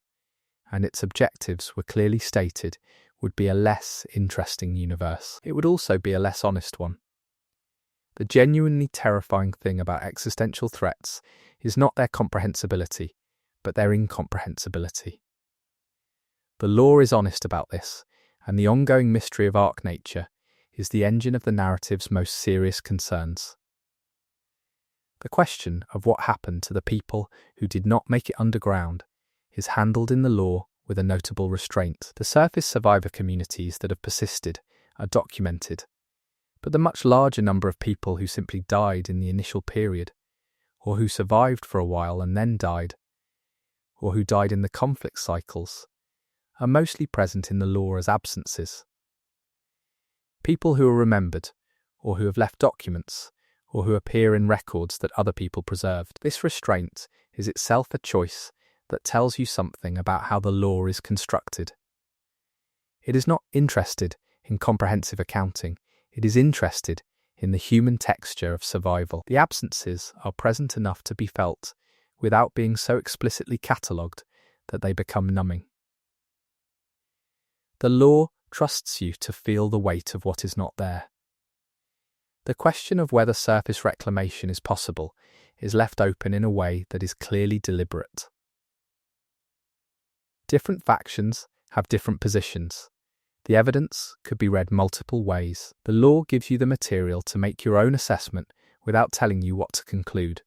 and its objectives were clearly stated would be a less interesting universe. It would also be a less honest one. The genuinely terrifying thing about existential threats is not their comprehensibility, but their incomprehensibility. The lore is honest about this, and the ongoing mystery of Ark nature is the engine of the narrative's most serious concerns. The question of what happened to the people who did not make it underground is handled in the lore with a notable restraint. The surface survivor communities that have persisted are documented, but the much larger number of people who simply died in the initial period, or who survived for a while and then died, or who died in the conflict cycles, are mostly present in the lore as absences. People who are remembered, or who have left documents, or who appear in records that other people preserved. This restraint is itself a choice that tells you something about how the lore is constructed. It is not interested in comprehensive accounting, it is interested in the human texture of survival. The absences are present enough to be felt without being so explicitly catalogued that they become numbing. The lore trusts you to feel the weight of what is not there. The question of whether surface reclamation is possible is left open in a way that is clearly deliberate. Different factions have different positions. The evidence could be read multiple ways. The lore gives you the material to make your own assessment without telling you what to conclude.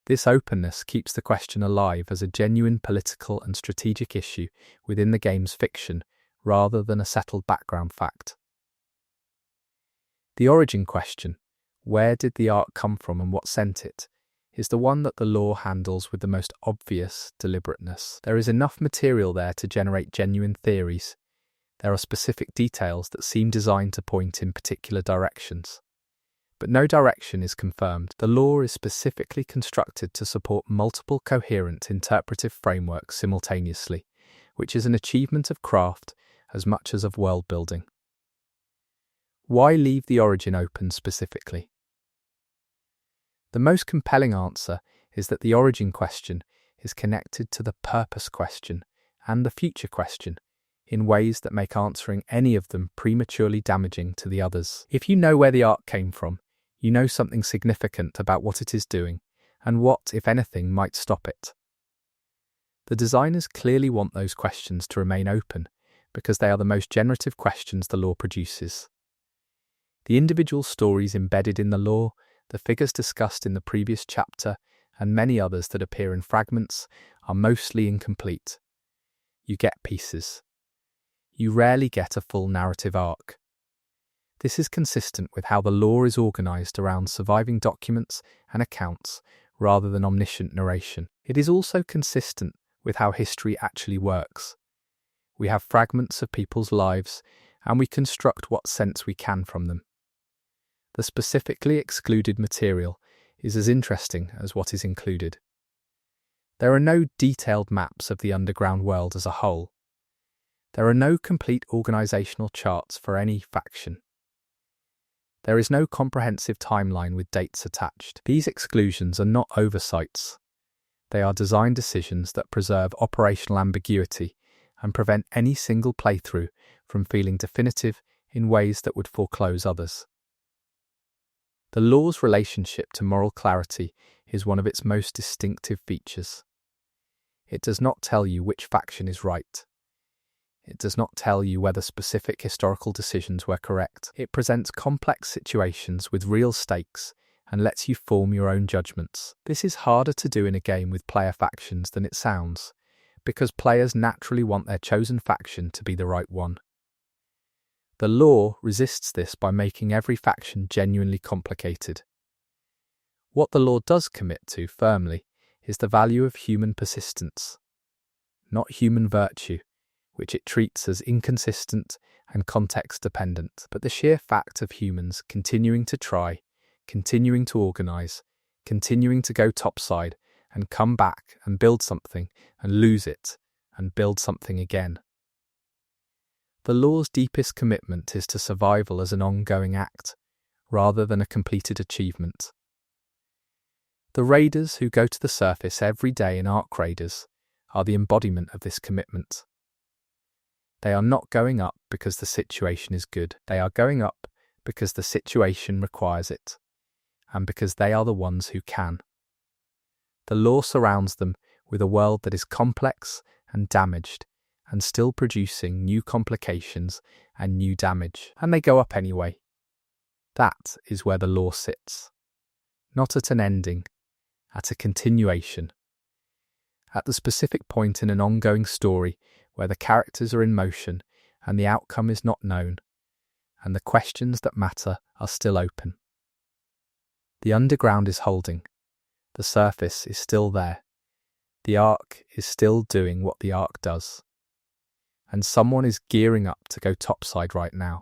This openness keeps the question alive as a genuine political and strategic issue within the game's fiction, rather than a settled background fact. The origin question, where did the Ark come from and what sent it, is the one that the lore handles with the most obvious deliberateness. There is enough material there to generate genuine theories. There are specific details that seem designed to point in particular directions. But no direction is confirmed. The lore is specifically constructed to support multiple coherent interpretive frameworks simultaneously, which is an achievement of craft as much as of world building. Why leave the origin open specifically? The most compelling answer is that the origin question is connected to the purpose question and the future question in ways that make answering any of them prematurely damaging to the others. If you know where the ark came from, you know something significant about what it is doing and what, if anything, might stop it. The designers clearly want those questions to remain open because they are the most generative questions the lore produces. The individual stories embedded in the lore, the figures discussed in the previous chapter, and many others that appear in fragments are mostly incomplete. You get pieces. You rarely get a full narrative arc. This is consistent with how the lore is organized around surviving documents and accounts rather than omniscient narration. It is also consistent with how history actually works. We have fragments of people's lives, and we construct what sense we can from them. The specifically excluded material is as interesting as what is included. There are no detailed maps of the underground world as a whole. There are no complete organizational charts for any faction. There is no comprehensive timeline with dates attached. These exclusions are not oversights. They are design decisions that preserve operational ambiguity and prevent any single playthrough from feeling definitive in ways that would foreclose others. The lore's relationship to moral clarity is one of its most distinctive features. It does not tell you which faction is right. It does not tell you whether specific historical decisions were correct. It presents complex situations with real stakes and lets you form your own judgments. This is harder to do in a game with player factions than it sounds, because players naturally want their chosen faction to be the right one. The lore resists this by making every faction genuinely complicated. What the lore does commit to firmly is the value of human persistence, not human virtue, which it treats as inconsistent and context-dependent, but the sheer fact of humans continuing to try, continuing to organize, continuing to go topside and come back and build something and lose it and build something again. The lore's deepest commitment is to survival as an ongoing act, rather than a completed achievement. The raiders who go to the surface every day in Ark Raiders are the embodiment of this commitment. They are not going up because the situation is good. They are going up because the situation requires it, and because they are the ones who can. The lore surrounds them with a world that is complex and damaged, and still producing new complications and new damage, and they go up anyway. That is where the lore sits. Not at an ending, at a continuation. At the specific point in an ongoing story where the characters are in motion and the outcome is not known, and the questions that matter are still open. The underground is holding. The surface is still there. The ark is still doing what the ark does. And someone is gearing up to go topside right now.